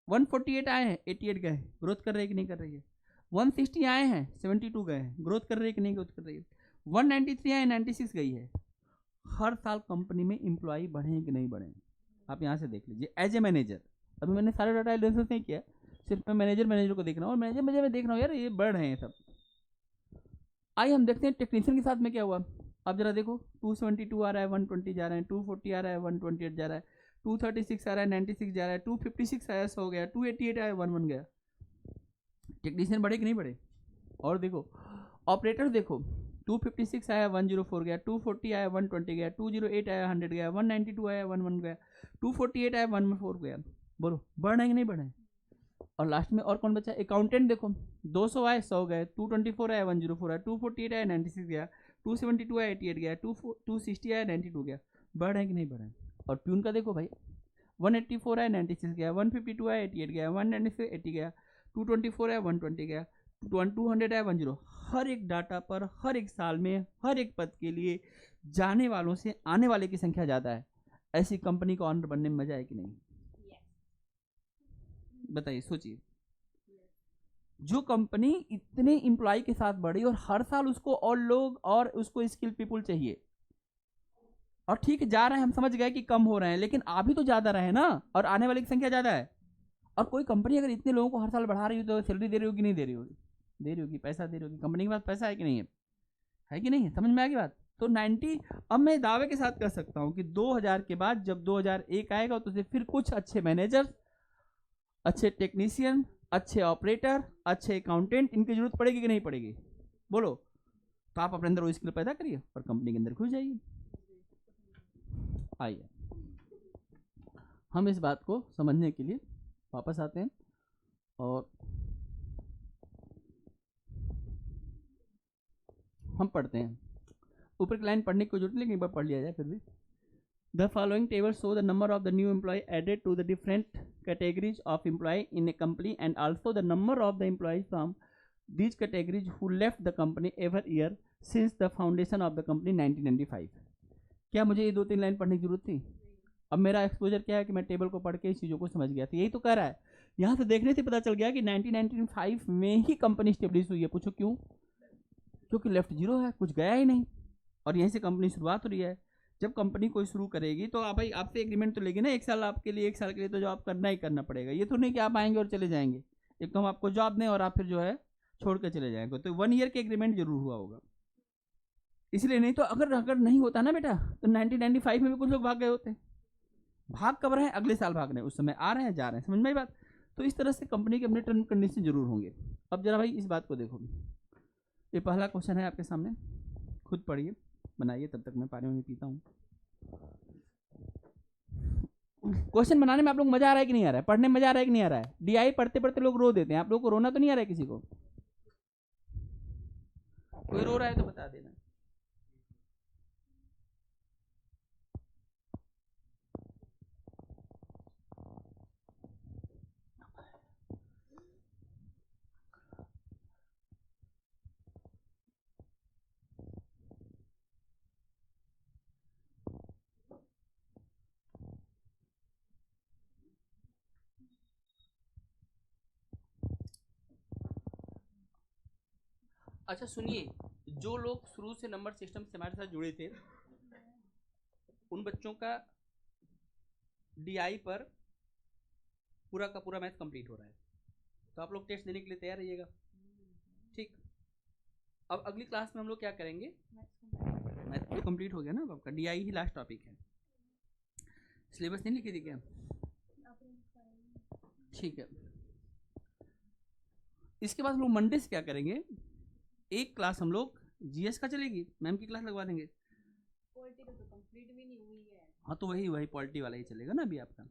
148 आए हैं, 88 गए, ग्रोथ कर रही है कि नहीं कर रही है? 160 आए हैं, 72 गए, ग्रोथ कर रही है कि नहीं ग्रोथ कर रही है? 193 आए, 96 गई है। हर साल कंपनी में एम्प्लॉय बढ़े कि नहीं बढ़े? आप यहाँ से देख लीजिए एज ए मैनेजर। अभी मैंने सारे डाटा एनालिसिस नहीं किया, सिर्फ मैं मैनेजर को देख रहा हूँ, और मैनेजर में देख रहा हूँ यार ये बढ़ रहे हैं सब। आइए हम देखते हैं टेक्नीशियन के साथ में क्या हुआ। अब जरा देखो 272 आ रहा है, 120 जा रहे हैं, 240 आ रहा है, 128 जा रहा है, 236 आ रहा है, 96 जा रहा है, 256 आया, 100 गया, 288 आया, 11 गया। टेक्नीशियन बढ़े कि नहीं बढ़े? और देखो ऑपरेटर देखो 256 आया, 104 गया, 240 आया, 120 गया, 208 आया, 100 गया, 192 आया, 11 गया, 248 आया, 114 गया। बोलो बढ़ रहे कि नहीं बढ़े? और लास्ट में और कौन बचा? अकाउंटेंट देखो 200 आए, 100 गए, 224 आया, 104 आया, 248 आया, 96 गया, 272 आया, 88 गया, 260 आया, 92 गया। बढ़ रहे कि नहीं बढ़ रहे? और प्यून का देखो भाई 184 आया, 96 गया, 152 आया, 88 गया, 196 80 गया, 224 आया, 120 गया, 200 आया, 10। हर एक डाटा पर हर एक साल में हर एक पद के लिए जाने वालों से आने वाले की संख्या ज़्यादा है। ऐसी कंपनी का ऑनर बनने में मजा है कि नहीं? बताइए सोचिए। जो कंपनी इतने एम्प्लॉय के साथ बढ़ी और हर साल उसको और लोग और उसको स्किल पीपुल चाहिए, और ठीक जा रहे हैं, हम समझ गए कि कम हो रहे हैं, लेकिन आ भी तो ज़्यादा रहे ना, और आने वाली की संख्या ज़्यादा है। और कोई कंपनी अगर इतने लोगों को हर साल बढ़ा रही हो तो सैलरी दे रही होगी नहीं दे रही होगी? दे रही होगी, पैसा दे रही होगी। कंपनी के पास पैसा है कि नहीं है? है कि नहीं है? समझ में आ गई बात? तो 90 अब मैं दावे के साथ कह सकता हूँ कि 2000 के बाद जब 2001 आएगा तो फिर कुछ अच्छे मैनेजर, अच्छे टेक्नीशियन, अच्छे ऑपरेटर, अच्छे अकाउंटेंट, इनकी जरूरत पड़ेगी कि नहीं पड़ेगी? बोलो। तो आप अपने अंदर वो स्किल पैदा करिए और कंपनी के अंदर घुस जाइए। आइए हम इस बात को समझने के लिए वापस आते हैं और हम पढ़ते हैं। ऊपर की लाइन पढ़ने की जरूरत नहीं, लेकिन एक बार पढ़ लिया जाए फिर भी। The following table show the number of the new employee added to the different categories of employee in a company and also the number of the employees from these categories who left the company every year since the foundation of the company 1995। क्या मुझे ये 2-3 लाइन पढ़ने की जरूरत थी? अब मेरा एक्सपोजर क्या है कि मैं टेबल को पढ़ के इस चीज़ों को समझ गया। तो यही तो कह रहा है, यहाँ से देखने से पता चल गया कि 1995 में ही कंपनी स्टेब्लिश हुई है। पूछो क्यों? क्योंकि लेफ्ट जीरो है, कुछ गया ही नहीं, और यहीं से कंपनी शुरुआत हो रही है। जब कंपनी कोई शुरू करेगी तो आप भाई आपसे एग्रीमेंट तो लेगी ना, 1 साल आपके लिए, 1 साल के लिए तो जॉब करना ही करना पड़ेगा। ये तो नहीं कि आप आएंगे और चले जाएंगे। एक तो हम आपको जॉब दें और आप फिर जो है छोड़ कर चले जाएंगे, तो 1 ईयर के एग्रीमेंट जरूर हुआ होगा। इसलिए नहीं तो अगर नहीं होता ना बेटा तो 1995 में भी कुछ लोग भाग गए होते। भाग कब रहे हैं? अगले साल भाग रहे हैं, उस समय आ रहे हैं जा रहे हैं। समझ में आई बात? तो इस तरह से कंपनी के अपने टर्म कंडीशन जरूर होंगे। अब जरा भाई इस बात को देखो, ये पहला क्वेश्चन है आपके सामने, खुद पढ़िए बनाइए, तब तक मैं पानी में पीता हूँ। क्वेश्चन बनाने में आप लोग मजा आ रहा है कि नहीं आ रहा है? पढ़ने में मजा आ रहा है कि नहीं आ रहा है? डीआई पढ़ते पढ़ते लोग रो देते हैं, आप लोग को रोना तो नहीं आ रहा है? किसी को कोई रो रहा है तो बता देना। अच्छा सुनिए, जो लोग शुरू से नंबर सिस्टम से हमारे साथ जुड़े थे उन बच्चों का डीआई पर पूरा का पूरा मैथ कंप्लीट हो रहा है, तो आप लोग टेस्ट देने के लिए तैयार रहिएगा। ठीक, अब अगली क्लास में हम लोग क्या करेंगे, मैथ तो कंप्लीट हो गया ना, अब आपका डीआई ही लास्ट टॉपिक है। सिलेबस नहीं लिखी थी क्या? ठीक है। इसके बाद हम लोग मंडे से क्या करेंगे, एक क्लास हम लोग जीएस का चलेगी, मैम की क्लास लगवा देंगे। पॉलिटी तो कंप्लीट भी नहीं हुई है। हाँ तो वही पॉलिटी वाला ही चलेगा ना अभी आपका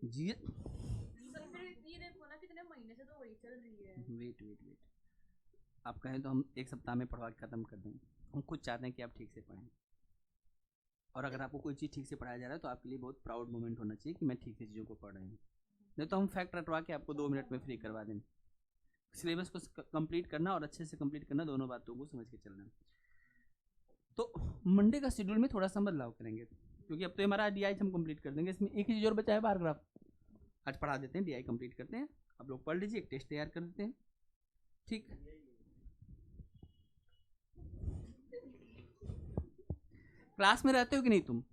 जीएस। ये देखो ना कितने महीने से तो वही चल रही है। वेट आप कहें तो हम एक सप्ताह में पढ़वा के ख़त्म कर देंगे। हम खुद चाहते हैं कि आप ठीक से पढ़ें, और अगर आपको कोई चीज़ ठीक से पढ़ाया जा रहा है तो आपके लिए बहुत प्राउड मोमेंट होना चाहिए कि मैं ठीक से चीज़ों को पढ़ रही हूँ। नहीं तो हम फैक्ट रटवा के आपको 2 मिनट में फ्री करवा देंगे। सिलेबस को कंप्लीट करना और अच्छे से कंप्लीट करना, दोनों बातों को समझ के चलना। तो मंडे का शेड्यूल में थोड़ा सा बदलाव करेंगे, क्योंकि अब तो हमारा डीआई हम कंप्लीट कर देंगे। इसमें एक ही चीज़ और बचा है, पैराग्राफ। आज पढ़ा देते हैं, डीआई कंप्लीट करते हैं, आप लोग पढ़ लीजिए, एक टेस्ट तैयार कर देते हैं। ठीक, क्लास में रहते हो कि नहीं तुम?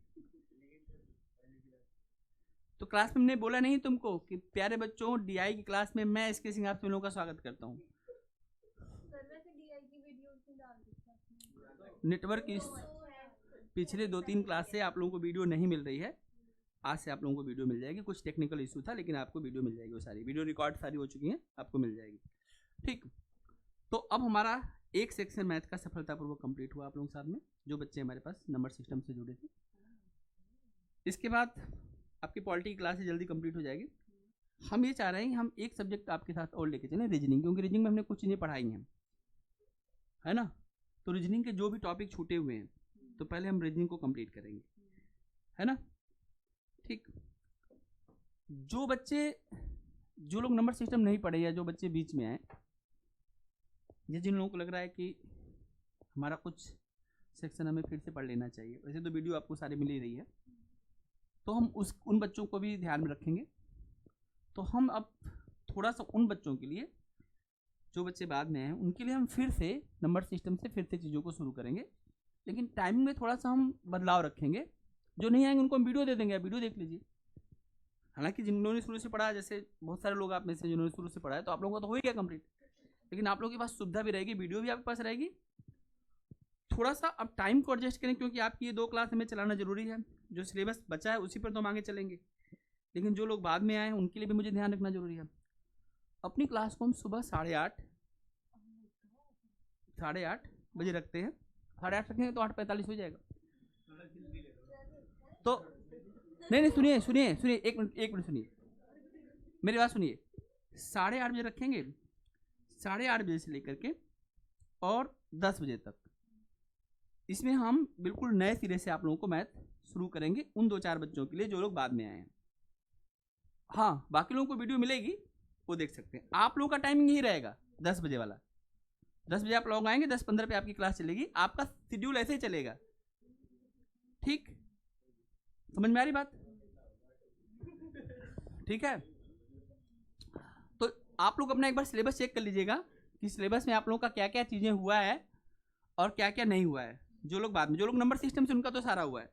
तो क्लास में हमने बोला नहीं तुमको कि प्यारे बच्चों, डीआई की क्लास में मैं इसके सिंह आप लोगों का स्वागत करता हूँ। नेटवर्क की पिछले 2-3 क्लास से आप लोगों को वीडियो नहीं मिल रही है, आज से आप लोगों को वीडियो मिल जाएगी। कुछ टेक्निकल इशू था, लेकिन आपको वीडियो मिल जाएगी, वो सारी वीडियो रिकॉर्ड सारी हो चुकी हैं, आपको मिल जाएगी। ठीक, तो अब हमारा एक सेक्शन मैथ का सफलतापूर्वक कंप्लीट हुआ आप लोगों के साथ में, जो बच्चे हमारे पास नंबर सिस्टम से जुड़े थे। इसके बाद आपकी पॉलिटी की क्लास जल्दी कंप्लीट हो जाएगी। हम ये चाह रहे हैं कि हम एक सब्जेक्ट आपके साथ और लेके चलें, रीजनिंग, क्योंकि रीजनिंग में हमने कुछ चीज़ें पढ़ाई हैं, है ना। तो रीजनिंग के जो भी टॉपिक छूटे हुए हैं, तो पहले हम रीजनिंग को कंप्लीट करेंगे, है ना। ठीक, जो लोग नंबर सिस्टम नहीं पढ़े या जो बच्चे बीच में आए, या जिन लोगों को लग रहा है कि हमारा कुछ सेक्शन हमें फिर से पढ़ लेना चाहिए, वैसे तो वीडियो आपको सारी मिल ही रही है, तो हम उन बच्चों को भी ध्यान में रखेंगे। तो हम अब थोड़ा सा उन बच्चों के लिए, जो बच्चे बाद में आए, उनके लिए हम फिर से नंबर सिस्टम से फिर से चीज़ों को शुरू करेंगे, लेकिन टाइमिंग में थोड़ा सा हम बदलाव रखेंगे। जो नहीं आएंगे उनको हम वीडियो दे देंगे, वीडियो देख लीजिए। हालांकि जिन्होंने शुरू से पढ़ा, जैसे बहुत सारे लोग आप में से जिन्होंने शुरू से पढ़ा है, तो आप लोगों का तो हो ही गया कंप्लीट, लेकिन आप लोगों के पास सुविधा भी रहेगी, वीडियो भी आपके पास रहेगी। थोड़ा सा अब टाइम को एडजस्ट करें, क्योंकि आपकी ये 2 क्लास हमें चलाना जरूरी है। जो सिलेबस बचा है उसी पर तो हम आगे चलेंगे, लेकिन जो लोग बाद में आए हैं उनके लिए भी मुझे ध्यान रखना जरूरी है। अपनी क्लास को हम सुबह 8:30 बजे रखते हैं। 8:30 रखेंगे तो 8:45 हो जाएगा। तो नहीं, सुनिए, एक मिनट सुनिए, मेरी बात सुनिए। 8:30 बजे रखेंगे, 8:30 बजे से लेकर के और 10 बजे तक इसमें हम बिल्कुल नए सिरे से आप लोगों को मैथ शुरू करेंगे, उन 2-4 बच्चों के लिए जो लोग बाद में आए हैं। हाँ, बाकी लोगों को वीडियो मिलेगी, वो देख सकते हैं। आप लोगों का टाइमिंग यही रहेगा 10 बजे वाला। 10 बजे आप लोग आएंगे, 10:15 पे आपकी क्लास चलेगी। आपका शेड्यूल ऐसे ही चलेगा, ठीक, समझ में आ रही बात? ठीक है, तो आप लोग अपना एक बार सिलेबस चेक कर लीजिएगा कि सिलेबस में आप लोगों का क्या क्या चीज़ें हुआ है और क्या क्या नहीं हुआ है। जो लोग बाद में, जो लोग नंबर सिस्टम से, उनका तो सारा हुआ है,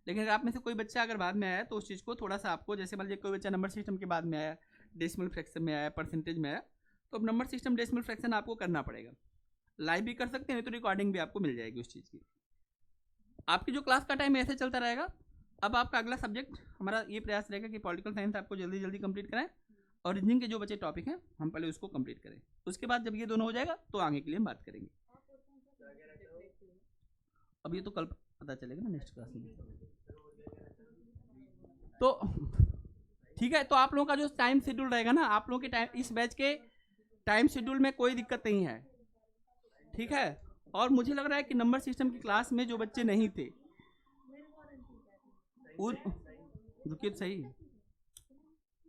लेकिन अगर आप में से कोई बच्चा अगर बाद में आया तो उस चीज़ को थोड़ा सा आपको, जैसे मान लीजिए कोई बच्चा नंबर सिस्टम के बाद में आया, डेसिमल फ्रैक्शन में आया, परसेंटेज में आया, तो अब नंबर सिस्टम डेसिमल फ्रैक्शन आपको करना पड़ेगा। लाइव भी कर सकते हैं, तो रिकॉर्डिंग भी आपको मिल जाएगी उस चीज़ की। आपकी जो क्लास का टाइम ऐसे चलता रहेगा। अब आपका अगला सब्जेक्ट, हमारा ये प्रयास रहेगा कि पॉलिटिकल साइंस आपको जल्दी जल्दी कंप्लीट कराएं, और रीजनिंग के जो बचे टॉपिक हैं हम पहले उसको कंप्लीट करें। उसके बाद जब ये दोनों हो जाएगा तो आगे के लिए हम बात करेंगे। अब ये तो कल पता चलेगा ना नेक्स्ट क्लास में। तो ठीक है, तो आप लोगों का जो टाइम शेड्यूल रहेगा ना, आप लोगों के टाइम, इस बैच के टाइम शेड्यूल में कोई दिक्कत नहीं है, ठीक है। और मुझे लग रहा है कि नंबर सिस्टम की क्लास में जो बच्चे नहीं थे, रुकिए सही,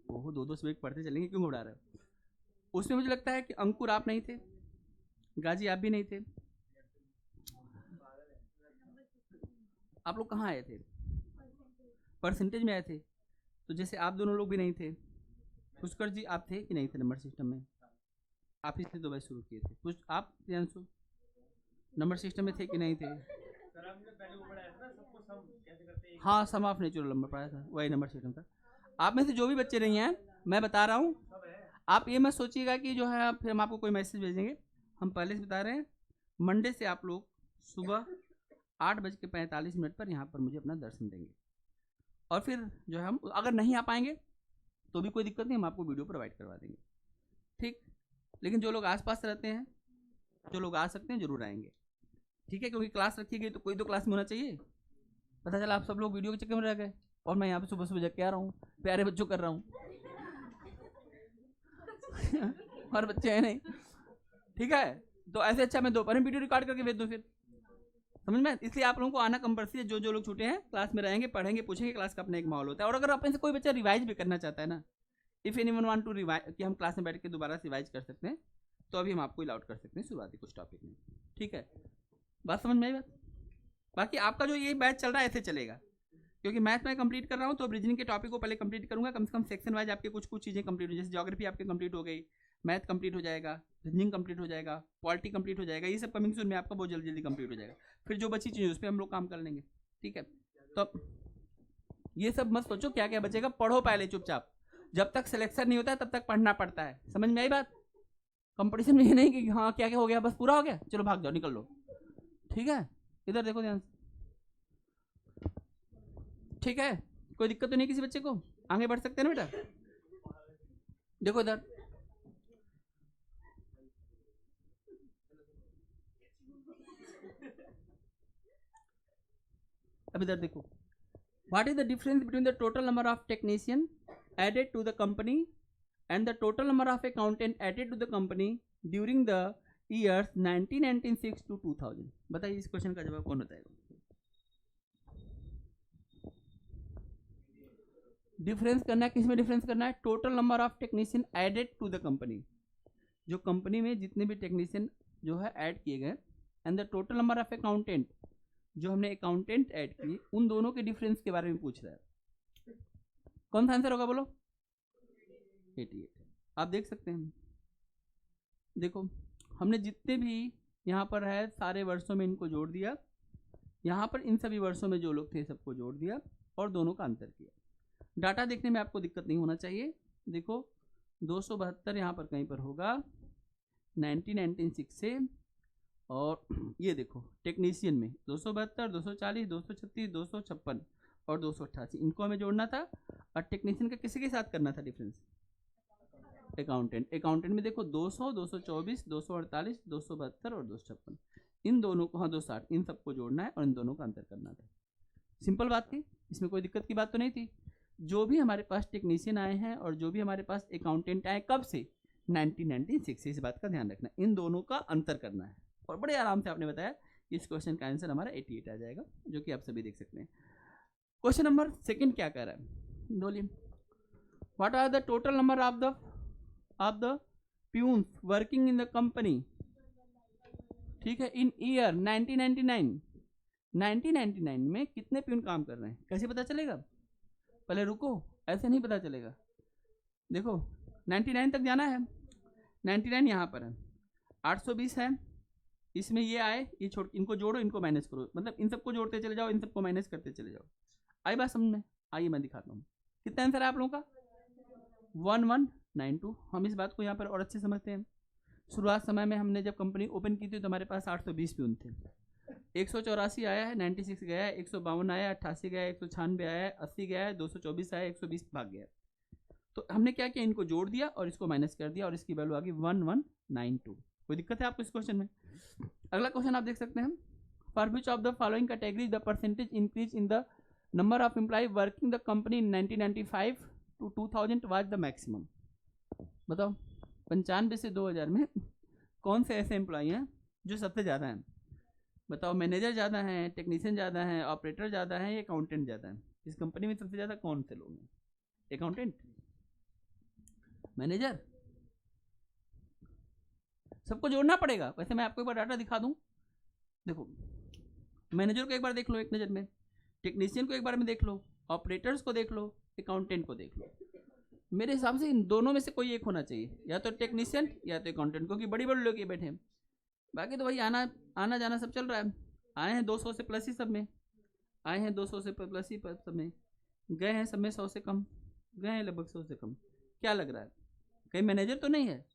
वो 2-2 सब्जेक्ट पढ़ते चलेंगे, क्यों उड़ा रहे हो? उसमें मुझे लगता है कि अंकुर आप नहीं थे, गाजी आप भी नहीं थे। आप लोग कहाँ आए थे? परसेंटेज में आए थे। तो जैसे आप दोनों लोग भी नहीं थे, पुष्कर जी आप थे कि नहीं थे नंबर सिस्टम में? आप ही से तो बैच शुरू किए थे। कुछ आप प्रियांशु नंबर सिस्टम में थे कि नहीं थे? हाँ, सम ऑफ नेचुरल नंबर पढ़ाया था, वही नंबर सिस्टम था। आप में से जो भी बच्चे नहीं हैं, मैं बता रहा हूँ, आप ये मत सोचिएगा कि जो है फिर हम आपको कोई मैसेज भेजेंगे। हम पहले से बता रहे हैं मंडे से आप लोग सुबह 8:45 पर यहाँ पर मुझे अपना दर्शन देंगे। और फिर जो है हम अगर नहीं आ पाएंगे तो भी कोई दिक्कत नहीं, हम आपको वीडियो प्रोवाइड करवा देंगे, ठीक। लेकिन जो लोग आसपास रहते हैं, जो लोग आ सकते हैं जरूर आएंगे, ठीक है, क्योंकि क्लास रखी गई तो कोई तो क्लास में होना चाहिए। पता चला आप सब लोग वीडियो के चक्कर में रह गए और मैं यहाँ पे सुबह सुबह जग के आ रहा हूँ, प्यारे बच्चों कर रहा हूँ और बच्चे हैं नहीं, ठीक है। तो ऐसे अच्छा मैं दोपहर में वीडियो रिकॉर्ड करके भेज दूँ फिर, समझ में। इसलिए आप लोगों को आना कंपल्सरी है। जो लोग छूटे हैं क्लास में रहेंगे, पढ़ेंगे, पूछेंगे, क्लास का अपना एक माहौल होता है। और अगर अपने से कोई बच्चा रिवाइज भी करना चाहता है ना, if anyone want to revise, कि हम क्लास में बैठ के दोबारा से रिवाइज कर सकते हैं, तो अभी हम आपको अलाउड कर सकते हैं शुरुआती कुछ टॉपिक में, ठीक है। बात समझ में आई बात। बाकी आपका जो ये बैच चल रहा है ऐसे चलेगा, क्योंकि मैथ में कंप्लीट कर रहा हूँ तो रीजनिंग के टॉपिक को पहले कंप्लीट करूँगा, कम से कम सेक्शन वाइज आपके कुछ चीज़ें कंप्लीट हो, जैसे ज्योग्राफी आपके कंप्लीट हो गई, मैथ कंप्लीट हो जाएगा, रीजनिंग कंप्लीट हो जाएगा, पॉलिटी कंप्लीट हो जाएगा, ये सब कमिंग सून में आपका बहुत जल्दी जल्दी कंप्लीट हो जाएगा। फिर जो बची चीज़ें उस पर हम लोग काम कर लेंगे, ठीक है। तो ये सब मत सोचो क्या क्या बचेगा, पढ़ो पहले चुपचाप। जब तक सिलेक्शन नहीं होता है तब तक पढ़ना पड़ता है, समझ में आई बात। कंपटीशन में ये नहीं कि हाँ क्या क्या हो गया बस पूरा हो गया चलो भाग जाओ निकल लो, ठीक है। इधर देखो ध्यान से, ठीक है। कोई दिक्कत तो नहीं किसी बच्चे को, आगे बढ़ सकते हैं ना बेटा। देखो इधर, अब इधर देखो, what is the difference between the total number of technician added to the company and the total number of accountant added to the company during the years 1996 to 2000। बताइए इस क्वेश्चन का जवाब कौन बताएगा। डिफरेंस करना है, किस में डिफरेंस करना है, total number of technician added to the company, जो कंपनी में जितने भी टेक्नीशियन जो है ऐड किए गए, and the total number of accountant, जो हमने अकाउंटेंट ऐड किए, उन दोनों के डिफरेंस के बारे में पूछ रहा है। कौन सा आंसर होगा बोलो। 88। आप देख सकते हैं, देखो हमने जितने भी यहाँ पर है सारे वर्षों में इनको जोड़ दिया, यहाँ पर इन सभी वर्षों में जो लोग थे सबको जोड़ दिया और दोनों का अंतर किया। डाटा देखने में आपको दिक्कत नहीं होना चाहिए। देखो 272 यहाँ पर कहीं पर होगा 1996 से, और ये देखो टेक्नीशियन में 272, 240, 236, 256 और 288, इनको हमें जोड़ना था। और टेक्नीशियन का किसी के साथ करना था डिफरेंस, अकाउंटेंट। अकाउंटेंट में देखो 200, 224, 248, 272 और 256, इन दोनों को, हाँ 260, इन सबको जोड़ना है और इन दोनों का अंतर करना था। सिंपल बात थी, इसमें कोई दिक्कत की बात तो नहीं थी। जो भी हमारे पास टेक्नीशियन आए हैं और जो भी हमारे पास अकाउंटेंट आए, कब से, 1996 से, इस बात का ध्यान रखना, इन दोनों का अंतर करना है। और बड़े आराम से आपने बताया कि इस क्वेश्चन का आंसर हमारा 88 आ जाएगा, जो कि आप सभी देख सकते हैं। क्वेश्चन नंबर सेकंड क्या कह रहा है, बोलिए। What are the total number of the peons working in the company, ठीक है, इन ईयर 1999 में कितने प्यून काम कर रहे हैं, कैसे पता चलेगा। पहले रुको, ऐसे नहीं पता चलेगा। देखो 99 तक जाना है, 99 यहाँ पर है, 820 है, इसमें ये आए, ये छोड़, इनको जोड़ो, इनको माइनस करो, मतलब इन सबको जोड़ते चले जाओ, इन सबको माइनस करते चले जाओ। आई बात समझ में। आइए मैं दिखाता हूँ कितना आंसर है आप लोगों का, 1192। हम इस बात को यहाँ पर और अच्छे समझते हैं। शुरुआत समय में हमने जब कंपनी ओपन की थी तो हमारे पास 820 प्यून थे, 184 आया है, 96 गया है, 152 आया, 88 गया है, 196 आया है, 80 गया है, 224 आया, 120 भाग गया। तो हमने क्या किया, इनको जोड़ दिया और इसको माइनस कर दिया और इसकी वैल्यू आ गई 1192। कोई दिक्कत है आपको इस क्वेश्चन में। अगला क्वेश्चन आप देख सकते हैं, for which of the following category the percentage increase in the number of employ working the company in 1995 to 2000 was the maximum. बताओ 95 से 2000 में कौन से ऐसे एम्प्लॉय हैं जो सबसे ज़्यादा हैं। बताओ, मैनेजर ज़्यादा हैं, टेक्नीशियन ज़्यादा हैं, ऑपरेटर ज़्यादा हैं, या अकाउंटेंट ज़्यादा हैं। इस कंपनी में सबसे ज़्यादा कौन से लोग हैं, अकाउंटेंट, मैनेजर, सबको जोड़ना पड़ेगा। वैसे मैं आपको एक बार डाटा दिखा दूं, देखो मैनेजर को एक बार देख लो एक नज़र में, टेक्नीशियन को एक बार में देख लो, ऑपरेटर्स को देख लो, अकाउंटेंट को देख लो। मेरे हिसाब से इन दोनों में से कोई एक होना चाहिए, या तो टेक्नीशियन या तो अकाउंटेंट, क्योंकि बड़ी बड़ी लोग ये बैठे हैं। बाकी तो भाई आना जाना सब चल रहा है। आए हैं 200 से प्लस ही सब में, आए हैं 200 से प्लस ही सब में, गए हैं सब में 100 से कम, गए हैं लगभग 100 से कम। क्या लग रहा है, कहीं मैनेजर तो नहीं है।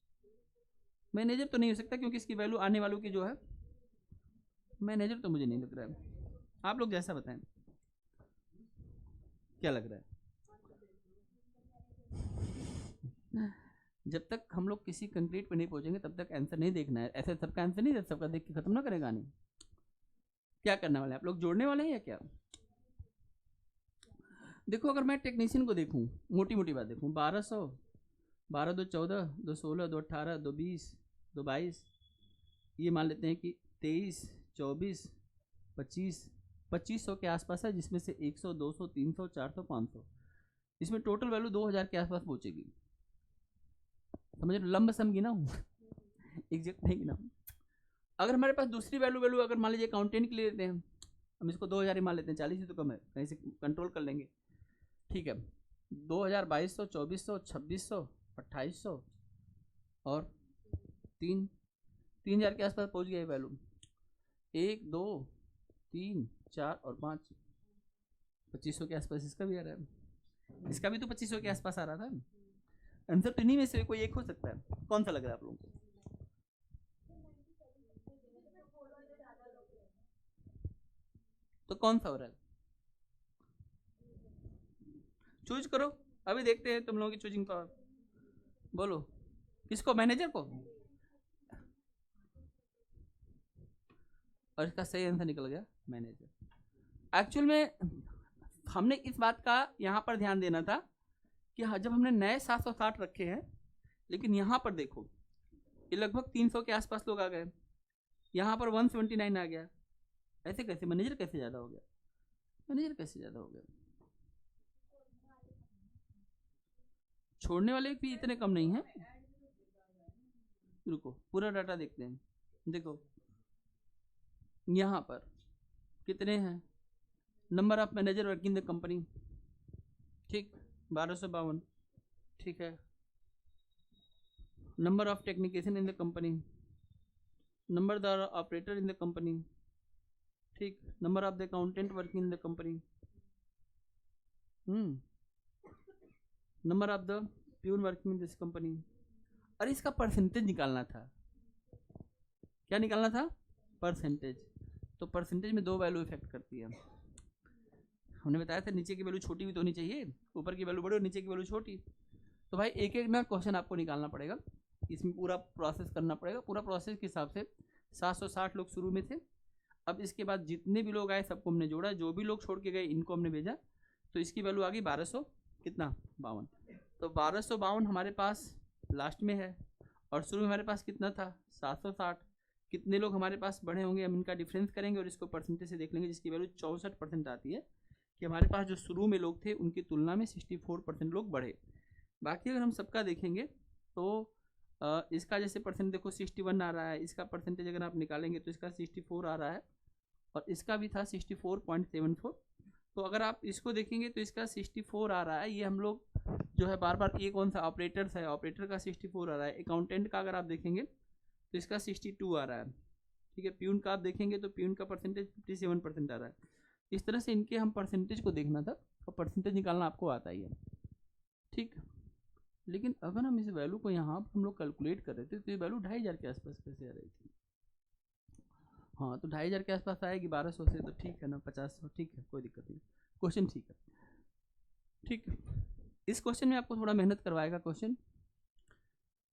मैनेजर तो नहीं हो सकता, क्योंकि इसकी वैल्यू आने वालों की जो है मैनेजर तो मुझे नहीं लग रहा है, आप लोग जैसा बताएं, क्या लग रहा है? जब तक हम लोग किसी कंक्रीट पे नहीं पहुंचेंगे तब तक आंसर नहीं देखना है, ऐसे सबका आंसर नहीं, सबका देख के खत्म ना करेगा नहीं। क्या करने वाले हैं आप लोग, जोड़ने वाले हैं या क्या? देखो अगर मैं टेक्नीशियन को देखूं, मोटी मोटी बात देखूं, 1200, 12 2 14, 2 16, 2 18, 2 20, 2 22, ये मान लेते हैं कि 23 24 25, 2500 के आसपास है, जिसमें से 100 200 300 400 500, इसमें टोटल वैल्यू 2000 के आसपास पहुंचेगी। समझ रहे, लंब सम गिना हूँ एग्जैक्ट नहीं गिना। अगर हमारे पास दूसरी वैल्यू वैल्यू अगर मान लीजिए अकाउंटेंट के लिए लेते हैं, हम इसको 2000 ही मान लेते हैं, 40 ही तो कम है, कहीं से कंट्रोल कर लेंगे। ठीक है, 2000, 2200, 2400, 2600, 2800 और 3000 के आसपास पहुंच गया वैल्यू। 1 2 3 4 और 5, 2500 के आसपास इसका भी आ रहा है, इसका भी तो 2500 के आसपास आ रहा था। आंसर तो इन्हीं में से कोई एक हो सकता है, कौन सा लग रहा है आप लोगों को? तो कौन सा हो रहा है, चूज करो, अभी देखते हैं तुम लोगों की चूजिंग पावर। बोलो किसको, मैनेजर को? और इसका सही आंसर निकल गया मैनेजर। एक्चुअल में हमने इस बात का यहाँ पर ध्यान देना था कि जब हमने नए 760 रखे हैं, लेकिन यहाँ पर देखो ये लगभग 300 के आसपास लोग आ गए, यहाँ पर 179 आ गया, ऐसे कैसे? मैनेजर कैसे ज़्यादा हो गया, मैनेजर कैसे ज़्यादा हो गया? छोड़ने वाले भी इतने कम नहीं हैं, रुको पूरा डाटा देखते हैं। देखो यहाँ पर कितने हैं, number of manager working the company, ठीक 1252, ठीक है। Number of technician in the company, number the operator in the company, ठीक, number of the accountant working in the company, number of the peon working in this company. अरे इसका परसेंटेज निकालना था, क्या निकालना था? परसेंटेज। तो परसेंटेज में दो वैल्यू इफेक्ट करती है, हमने बताया था नीचे की वैल्यू छोटी भी तो होनी चाहिए, ऊपर की वैल्यू बड़ी और नीचे की वैल्यू छोटी। तो भाई एक एक ना क्वेश्चन आपको निकालना पड़ेगा, इसमें पूरा प्रोसेस करना पड़ेगा। पूरा प्रोसेस के हिसाब से 760 लोग शुरू में थे, अब इसके बाद जितने भी लोग आए सबको हमने जोड़ा, जो भी लोग छोड़ के गए इनको हमने भेजा, तो इसकी वैल्यू आ गई 1200 कितना 52। तो 1252 हमारे पास लास्ट में है, और शुरू में हमारे पास कितना था 760। कितने लोग हमारे पास बढ़े होंगे, हम इनका डिफरेंस करेंगे और इसको परसेंटेज से देख लेंगे, जिसकी वैल्यू 64% आती है, कि हमारे पास जो शुरू में लोग थे उनकी तुलना में 64% लोग बढ़े। बाकी अगर हम सबका देखेंगे तो इसका जैसे परसेंट देखो 61 आ रहा है, इसका परसेंटेज अगर आप निकालेंगे तो इसका 64 आ रहा है, और इसका भी था 64.74। तो अगर आप इसको देखेंगे तो इसका 64 आ रहा है, ये हम लोग जो है बार बार, ये कौन सा ऑपरेटर्स है, ऑपरेटर का 64 आ रहा है। अकाउंटेंट का अगर आप देखेंगे तो इसका 62 आ रहा है, ठीक है। प्यून का आप देखेंगे तो प्यून का परसेंटेज 57% आ रहा है। इस तरह से इनके हम परसेंटेज को देखना था, और परसेंटेज निकालना आपको आता ही है, ठीक। लेकिन अगर हम इस वैल्यू को यहाँ पर हम लोग कैलकुलेट कर रहे थे तो ये वैल्यू 2500 के आसपास कैसे आ रही थी? हाँ तो 2500 के आसपास आएगी 1200 से, तो ठीक है ना, 50, ठीक है, कोई दिक्कत नहीं, क्वेश्चन ठीक है, ठीक। इस क्वेश्चन में आपको थोड़ा मेहनत करवाएगा क्वेश्चन,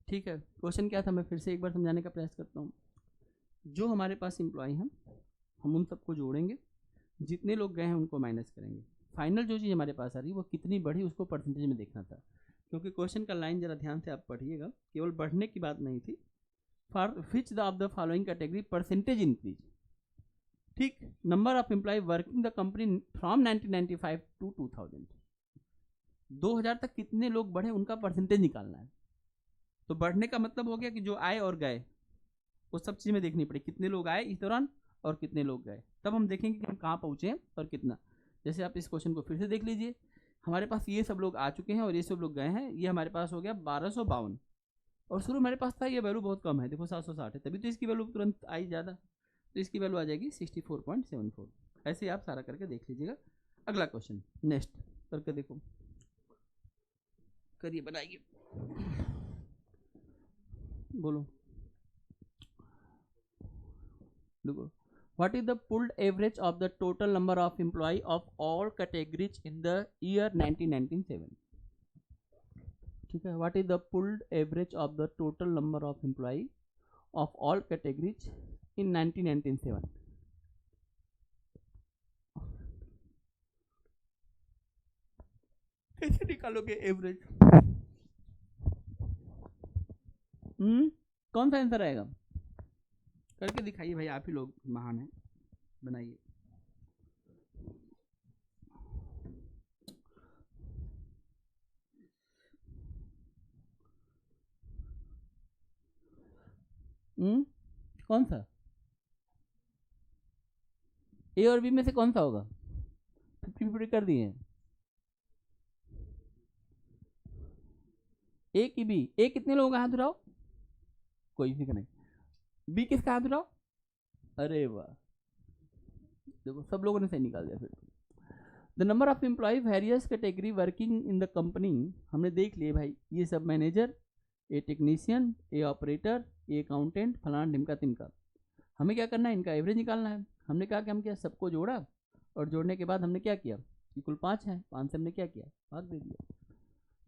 ठीक है। क्वेश्चन क्या था, मैं फिर से एक बार समझाने का प्रयास करता हूँ। जो हमारे पास एम्प्लॉय हैं हम उन सबको जोड़ेंगे, जितने लोग गए हैं उनको माइनस करेंगे, फाइनल जो चीज़ हमारे पास आ रही है वो कितनी बढ़ी उसको परसेंटेज में देखना था। क्योंकि क्वेश्चन का लाइन जरा ध्यान से आप पढ़िएगा, केवल बढ़ने की बात नहीं थी। For which the of the following category percentage increase, ठीक, number of employ working the company from 1995 to 2000, 2000 तक कितने लोग बढ़े उनका परसेंटेज निकालना है। तो बढ़ने का मतलब हो गया कि जो आए और गए वो सब चीज़ में देखनी पड़ी, कितने लोग आए इस दौरान और कितने लोग गए, तब हम देखेंगे कि हम कहाँ पहुँचे हैं और कितना। जैसे आप इस क्वेश्चन को फिर से देख लीजिए, हमारे पास ये सब लोग आ चुके हैं और ये सब लोग गए हैं, ये हमारे पास हो गया 1252, और शुरू हमारे पास था ये वैल्यू बहुत कम है, देखो 760 है, तभी तो इसकी वैल्यू तुरंत आई ज़्यादा, तो इसकी वैल्यू आ जाएगी 64.74। ऐसे आप सारा करके देख लीजिएगा। अगला क्वेश्चन नेक्स्ट करके देखो, करिए बनाइए, बोलो देखो। What is the pooled average of the total number of employ of all categories in the year 1997? ठीक है, what is the pooled average of the total number of employ of all categories in 1997? कैसे निकालोगे एवरेज? कौन सा आंसर आएगा? करके दिखाइए भाई, आप ही लोग महान हैं, बनाइए। कौन सा? ए और बी में से कौन सा होगा? 50-50 कर दिए। ए की बी, ए कितने लोगों का हाथ उठाओ? कोई फिक्र नहीं। बी किसका हाथ उठाओ? अरे वाह, देखो सब लोगों ने सही निकाल दिया। फिर the number of employ various category working in the company, हमने देख लिए भाई, ये सब manager, a technician, a operator, a accountant, फलाना ढिमका तिमका। हमें क्या करना है? इनका एवरेज निकालना है। हमने कहा कि हम क्या सबको जोड़ा, और जोड़ने के बाद हमने क्या किया कि कुल 5 है, 5 से हमने क्या किया, भाग दे दिया।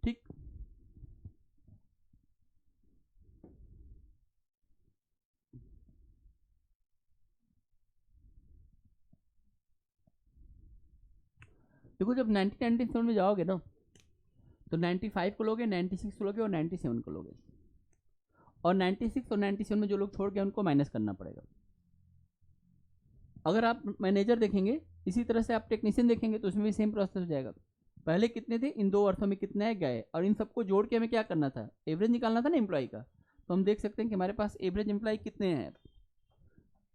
ठीक, देखो जब 1997 में जाओगे ना, तो 95 को लोगे, 96 को लोगे और 97 को लोगे, और 96 और 97 में जो लोग छोड़ गए उनको माइनस करना पड़ेगा। अगर आप मैनेजर देखेंगे, इसी तरह से आप टेक्नीशियन देखेंगे, तो उसमें भी सेम प्रोसेस हो जाएगा। पहले कितने थे, इन दो अर्थों में कितने गए, और इन सबको जोड़ के हमें क्या करना था, एवरेज निकालना था ना एम्प्लॉय का। तो हम देख सकते हैं कि हमारे पास एवरेज एम्प्लॉय कितने हैं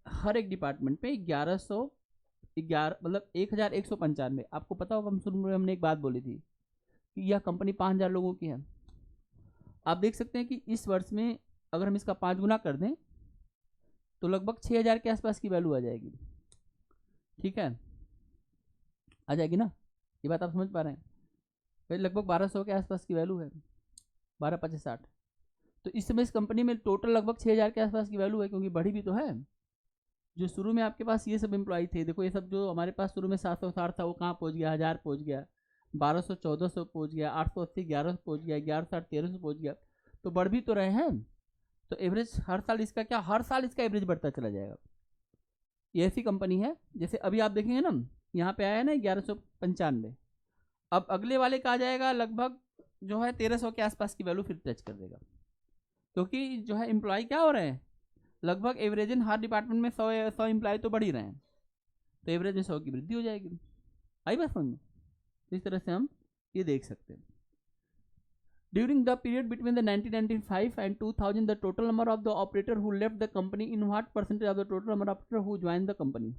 हर एक डिपार्टमेंट पे, 1111, मतलब 1195। आपको पता होगा, हम शुरू में हमने एक बात बोली थी कि यह कंपनी 5000 लोगों की है। आप देख सकते हैं कि इस वर्ष में अगर हम इसका 5 गुना कर दें तो लगभग 6000 के आसपास की वैल्यू आ जाएगी। ठीक है, आ जाएगी ना, ये बात आप समझ पा रहे हैं? फिर लगभग 1200 के आसपास की वैल्यू है, 12-25-60। तो इस समय इस कंपनी में टोटल लगभग 6000 के आसपास की वैल्यू है, क्योंकि बढ़ी भी तो है। जो शुरू में आपके पास ये सब एम्प्लॉय थे, देखो ये सब जो हमारे पास शुरू में 760 था, वो कहाँ पहुँच गया, 1000 पहुँच गया, 1200-1400 पहुँच गया, 880 1100 पहुँच गया, 1160 1300 पहुँच गया। तो बढ़ भी तो रहे हैं। तो एवरेज हर साल इसका क्या, हर साल इसका एवरेज बढ़ता चला जाएगा। ये ऐसी कंपनी है, जैसे अभी आप देखेंगे ना, यहाँ पे आया है ना 1195, अब अगले वाले का आ जाएगा लगभग जो है 1300 के आसपास की वैल्यू फिर टच कर देगा, क्योंकि जो है एम्प्लॉय क्या हो रहे हैं, लगभग एवरेज हर डिपार्टमेंट में 100 एम्प्लॉय तो बढ़ ही रहे हैं, तो एवरेज में 100 की वृद्धि हो जाएगी। आई बात समझ में? इस तरह से हम ये देख सकते हैं। During the period between the 1995 and 2000, the total number of the operator who left the company, in what percentage of the total number of operator who joined the company?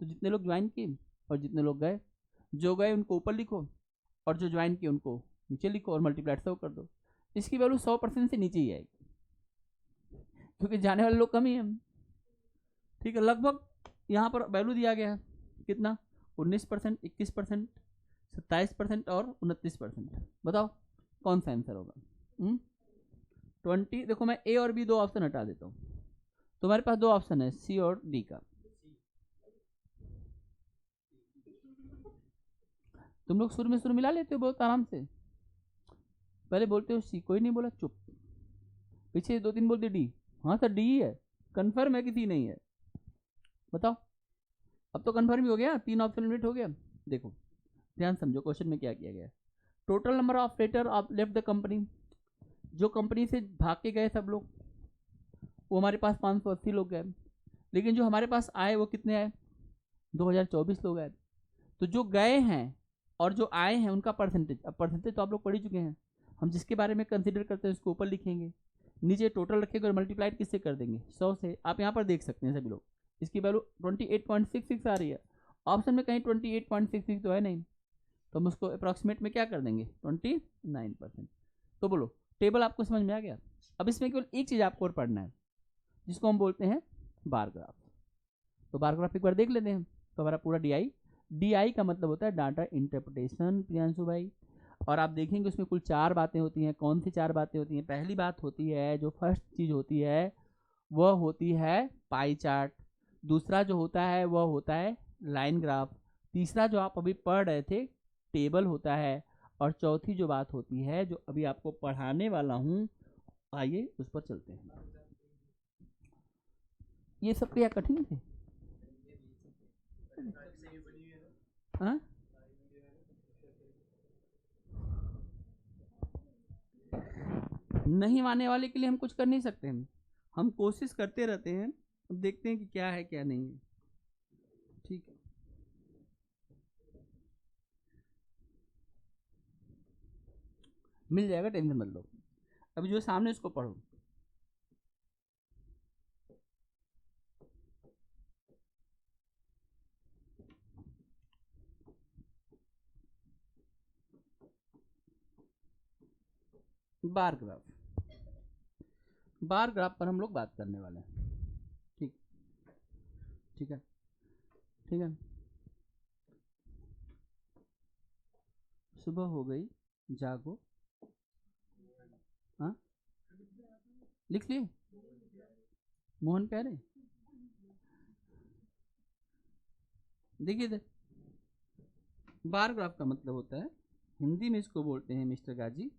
तो जितने लोग ज्वाइन किए और जितने लोग गए, जो गए उनको ऊपर लिखो और जो ज्वाइन किए उनको नीचे लिखो और मल्टीप्लाई 100 कर दो। इसकी वैल्यू 100% से नीचे ही आएगी, क्योंकि जाने वाले लोग कम ही हैं। ठीक है, लगभग यहाँ पर वैल्यू दिया गया है कितना, 19%, 21%, 27% और 29%। बताओ कौन सा आंसर होगा? 20। देखो मैं ए और बी दो ऑप्शन हटा देता हूँ, तुम्हारे पास दो ऑप्शन है, सी और डी का। तुम लोग सुर में सुर मिला लेते हो बहुत आराम से, पहले बोलते हो सी, कोई नहीं बोला, चुप। पीछे 2-3 बोलते डी, हाँ सर डी ही है, कन्फर्म है कि सी नहीं है? बताओ, अब तो कन्फर्म ही हो गया, 3 ऑप्शन एलिमिनेट हो गया। देखो ध्यान समझो क्वेश्चन में क्या किया गया है। Total number of operator of left the company, जो कंपनी से भाग के गए सब लोग, वो हमारे पास 580 लोग गए, लेकिन जो हमारे पास आए वो कितने आए, 2024 लोग आए। तो जो गए हैं और जो आए हैं उनका परसेंटेज, अब परसेंटेज तो आप लोग पढ़ ही चुके हैं, हम जिसके बारे में कंसिडर करते हैं उसको ऊपर लिखेंगे, नीचे टोटल रखेंगे और मल्टीप्लाइड किससे कर देंगे, 100 से। आप यहाँ पर देख सकते हैं सभी लोग, इसकी वैल्यू 28.66 आ रही है। ऑप्शन में कहीं 28.66 तो है नहीं, तो हम उसको अप्रॉक्सीमेट में क्या कर देंगे, 29%। तो बोलो टेबल आपको समझ में आ गया? अब इसमें केवल एक चीज़ आपको और पढ़ना है, जिसको हम बोलते हैं बार ग्राफ। तो बार ग्राफ एक बार देख लेते हैं। तो हमारा पूरा डी का मतलब होता है डाटा इंटरप्रिटेशन, प्रियांशु भाई। और आप देखेंगे उसमें कुल 4 बातें होती हैं। कौन सी 4 बातें होती हैं? पहली बात होती है, जो फर्स्ट चीज़ होती है वह होती है पाई चार्ट। दूसरा जो होता है वह होता है लाइन ग्राफ, तीसरा जो आप अभी पढ़ रहे थे टेबल होता है, और चौथी जो बात होती है जो अभी आपको पढ़ाने वाला हूँ, आइए उस पर चलते हैं। ये सब क्या कठिन थे? हाँ? नहीं मानने वाले के लिए हम कुछ कर नहीं सकते हैं, हम कोशिश करते रहते हैं, अब देखते हैं कि क्या है क्या नहीं है। ठीक है, मिल जाएगा, टेंशन मत लो। अभी जो सामने इसको पढ़ो। बार ग्राफ, बार ग्राफ पर हम लोग बात करने वाले हैं। ठीक, ठीक है, ठीक है। सुबह हो गई, जागो। हाँ, लिख लिए? मोहन कह रहे, देखिए इधर, बार ग्राफ का मतलब होता है, हिंदी में इसको बोलते हैं मिस्टर गाजी,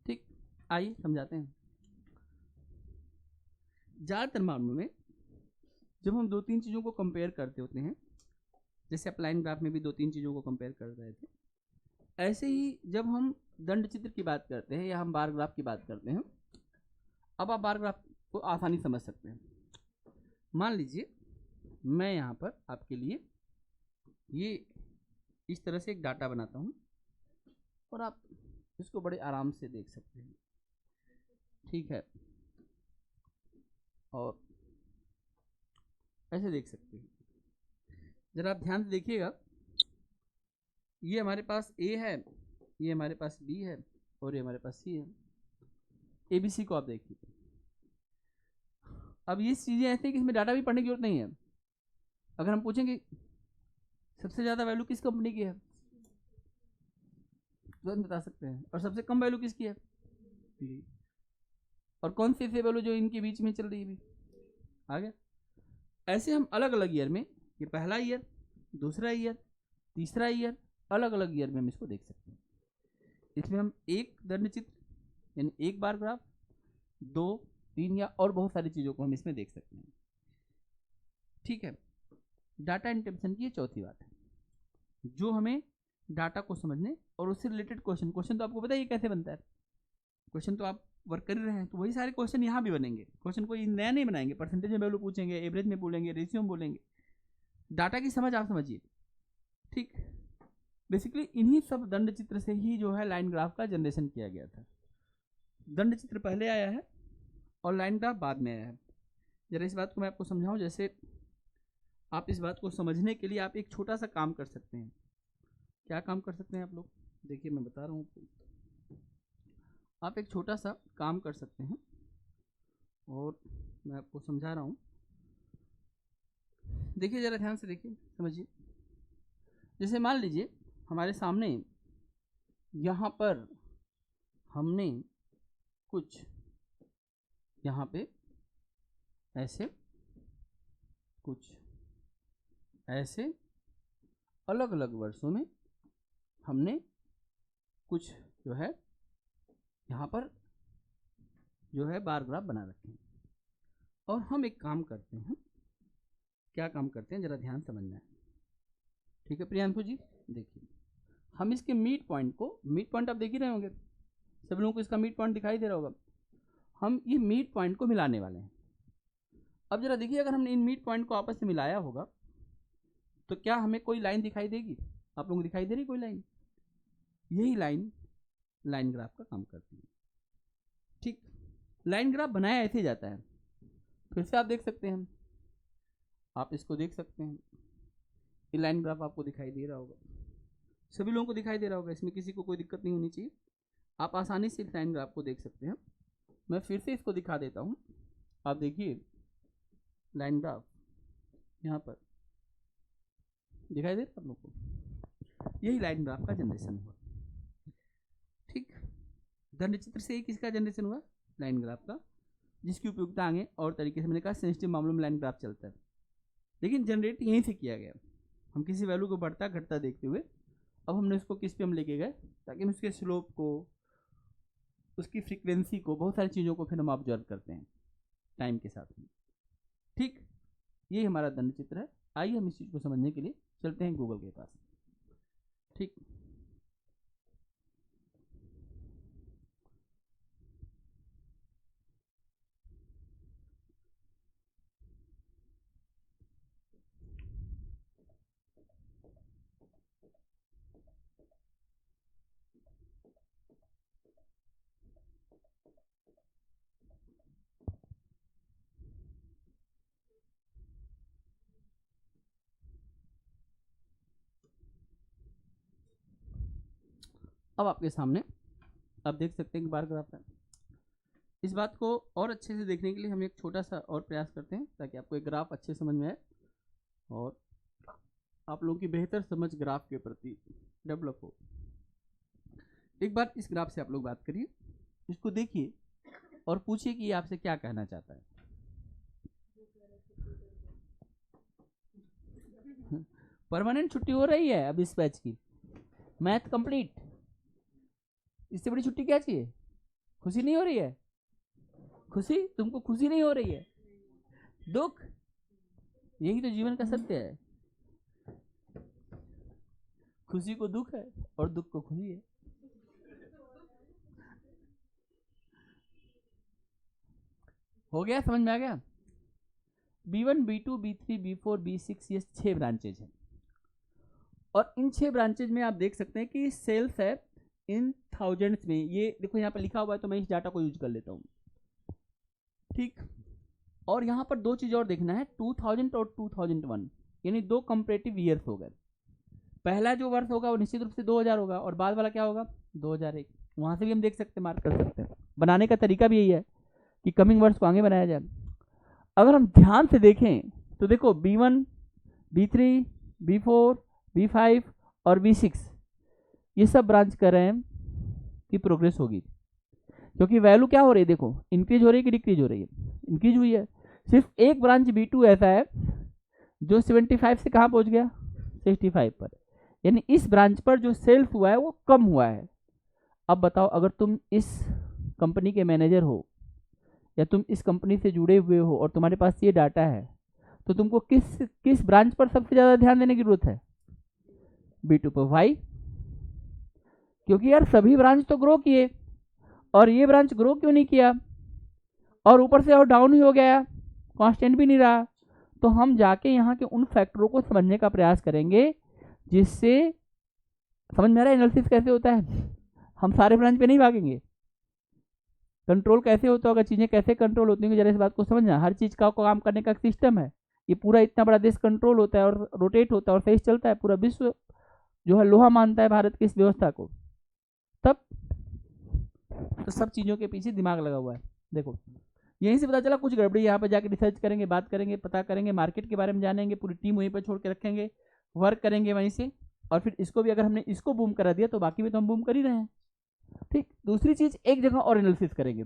ठीक। आइए समझाते हैं। ज़्यादातर मामलों में जब हम दो तीन चीज़ों को कंपेयर करते होते हैं, जैसे अपलाइन ग्राफ में भी दो तीन चीज़ों को कंपेयर कर रहे थे, ऐसे ही जब हम दंड चित्र की बात करते हैं या हम बार ग्राफ की बात करते हैं, अब आप बार ग्राफ को आसानी समझ सकते हैं। मान लीजिए मैं यहाँ पर आपके लिए ये इस तरह से एक डाटा बनाता हूँ और आप इसको बड़े आराम से देख सकते हैं, ठीक है, और ऐसे देख सकते हैं। जरा आप ध्यान से देखिएगा, ये हमारे पास ए है, ये हमारे पास बी है, और ये हमारे पास सी है। ए बी सी को आप देखिए। अब ये चीज़ें ऐसी हैं कि इसमें डाटा भी पढ़ने की जरूरत नहीं है। अगर हम पूछेंगे सबसे ज़्यादा वैल्यू किस कंपनी की है, तुरंत बता सकते हैं, और सबसे कम वैल्यू किसकी है, जी, और कौन सी वैल्यू जो इनके बीच में चल रही है भी, आ गया। ऐसे हम अलग अलग ईयर में, ये पहला ईयर, दूसरा ईयर, तीसरा ईयर, अलग अलग ईयर में हम इसको देख सकते हैं। इसमें हम एक दंड चित्र यानी एक बार ग्राफ, दो, तीन या और बहुत सारी चीज़ों को हम इसमें देख सकते हैं। ठीक है, डाटा इंटरप्रेशन की ये चौथी बात है, जो हमें डाटा को समझने और उससे रिलेटेड क्वेश्चन तो आपको पता है ये कैसे बनता है, क्वेश्चन तो आप वर्क कर रहे हैं, तो वही सारे क्वेश्चन यहाँ भी बनेंगे। क्वेश्चन कोई नया नहीं बनाएंगे, परसेंटेज में वैल्यू पूछेंगे, एवरेज में बोलेंगे, रेशियो में बोलेंगे, डाटा की समझ आप समझिए। ठीक, बेसिकली इन्हीं सब दंड चित्र से ही जो है लाइन ग्राफ का जनरेशन किया गया था। दंड चित्र पहले आया है और लाइन ग्राफ बाद में आया है। जरा इस बात को मैं आपको समझाऊं, जैसे आप इस बात को समझने के लिए आप एक छोटा सा काम कर सकते हैं। क्या काम कर सकते हैं आप लोग, देखिए मैं बता रहा हूँ आपको। आप एक छोटा सा काम कर सकते हैं और मैं आपको समझा रहा हूँ, देखिए ज़रा ध्यान से देखिए, समझिए। जैसे मान लीजिए हमारे सामने यहाँ पर हमने कुछ यहाँ पे ऐसे, कुछ ऐसे अलग अलग वर्षों में हमने कुछ जो है यहाँ पर जो है बार ग्राफ बना रखे हैं, और हम एक काम करते हैं। क्या काम करते हैं, जरा ध्यान समझना है, ठीक है प्रियांशु जी। देखिए हम इसके मिड पॉइंट को, मिड पॉइंट आप देख ही रहे होंगे, सब लोगों को इसका मिड पॉइंट दिखाई दे रहा होगा। हम ये मिड पॉइंट को मिलाने वाले हैं। अब जरा देखिए, अगर हमने इन मिड पॉइंट को आपस में मिलाया होगा तो क्या हमें कोई लाइन दिखाई देगी, आप लोगों को दिखाई दे रही कोई लाइन, यही लाइन लाइन ग्राफ का काम करती है। ठीक, लाइन ग्राफ बनाया ऐसे जाता है, फिर से आप देख सकते हैं, आप इसको देख सकते हैं, ये लाइन ग्राफ आपको दिखाई दे रहा होगा, सभी लोगों को दिखाई दे रहा होगा, इसमें किसी को कोई दिक्कत नहीं होनी चाहिए, आप आसानी से इस लाइन ग्राफ को देख सकते हैं। मैं फिर से इसको दिखा देता हूँ, आप देखिए लाइन ग्राफ यहाँ पर दिखाई दे रहा है आप लोग को, यही लाइन ग्राफ का जनरेशन हुआ। ठीक, धन चित्र से ही किसका जनरेशन हुआ? लाइन ग्राफ का, जिसकी उपयोगिता आगे और तरीके से मैंने कहा सेंसिटिव मामलों में लाइन ग्राफ चलता है, लेकिन जनरेट यहीं से किया गया। हम किसी वैल्यू को बढ़ता घटता देखते हुए अब हमने उसको किस पे हम लेके गए, ताकि हम उसके स्लोप को, उसकी फ्रीक्वेंसी को, बहुत सारी चीज़ों को फिर हम ऑब्जर्व करते हैं टाइम के साथ में। ठीक, ये हमारा दंड चित्र है। आइए हम इस चीज़ को समझने के लिए चलते हैं गूगल के पास। ठीक, अब आपके सामने आप देख सकते हैं कि बार ग्राफ है। इस बात को और अच्छे से देखने के लिए हम एक छोटा सा और प्रयास करते हैं, ताकि आपको एक ग्राफ अच्छे समझ में आए और आप लोगों की बेहतर समझ ग्राफ के प्रति डेवलप हो। एक बार इस ग्राफ से आप लोग बात करिए, इसको देखिए और पूछिए कि ये आपसे क्या कहना चाहता है। परमानेंट छुट्टी हो रही है अब इस बैच की, मैथ कंप्लीट, इससे बड़ी छुट्टी क्या चाहिए? खुशी नहीं हो रही है? खुशी, तुमको खुशी नहीं हो रही है? दुख, यही तो जीवन का सत्य है। खुशी को दुख है और दुख को खुशी है। हो गया, समझ में आ गया? B1, B2, B3, B4, B6 ये 6 ब्रांचेज हैं, और इन 6 ब्रांचेज में आप देख सकते हैं कि सेल्स है इन थाउजेंड्स में। ये देखो यहाँ पर लिखा हुआ है, तो मैं इस डाटा को यूज कर लेता हूँ। ठीक, और यहाँ पर दो चीज़ और देखना है, 2000 और 2001, यानी दो कंपैरेटिव ईयर्स हो गए। पहला जो वर्ष होगा वो निश्चित रूप से 2000 होगा, और बाद वाला क्या होगा? 2001। वहाँ से भी हम देख सकते हैं, मार्क कर सकते हैं। बनाने का तरीका भी यही है कि कमिंग वर्ष को आगे बनाया जाए। अगर हम ध्यान से देखें तो देखो B1, B3, B4, B5 और B6 ये सब ब्रांच कर रहे हैं कि प्रोग्रेस होगी, क्योंकि वैल्यू क्या हो रही है, देखो इंक्रीज हो रही है कि डिक्रीज हो रही है? इंक्रीज हुई है। सिर्फ एक ब्रांच B2 ऐसा है जो 75 से कहाँ पहुँच गया? 65 पर, यानी इस ब्रांच पर जो सेल्स हुआ है वो कम हुआ है। अब बताओ, अगर तुम इस कंपनी के मैनेजर हो या तुम इस कंपनी से जुड़े हुए हो और तुम्हारे पास ये डाटा है, तो तुमको किस ब्रांच पर सबसे ज़्यादा ध्यान देने की जरूरत है? B2 पर। वाई? क्योंकि यार सभी ब्रांच तो ग्रो किए और ये ब्रांच ग्रो क्यों नहीं किया, और ऊपर से और डाउन ही हो गया, कांस्टेंट भी नहीं रहा। तो हम जाके यहाँ के उन फैक्टरों को समझने का प्रयास करेंगे, जिससे समझ में आ रहा है एनालिसिस कैसे होता है। हम सारे ब्रांच पे नहीं भागेंगे, कंट्रोल कैसे होता होगा, चीज़ें कैसे कंट्रोल होती हैं, जरा इस बात को समझना। हर चीज़ का काम करने का सिस्टम है। ये पूरा इतना बड़ा देश कंट्रोल होता है और रोटेट होता है और सही चलता है। पूरा विश्व जो है लोहा मानता है भारत की इस व्यवस्था को। तब तो सब चीज़ों के पीछे दिमाग लगा हुआ है। देखो यहीं से पता चला कुछ गड़बड़ी, यहाँ पर जाके रिसर्च करेंगे, बात करेंगे, पता करेंगे, मार्केट के बारे में जानेंगे, पूरी टीम वहीं पर छोड़ के रखेंगे, वर्क करेंगे वहीं से, और फिर इसको भी अगर हमने इसको बूम करा दिया तो बाकी भी तो हम बूम कर ही रहे हैं। ठीक, दूसरी चीज़ एक जगह और एनालिसिस करेंगे।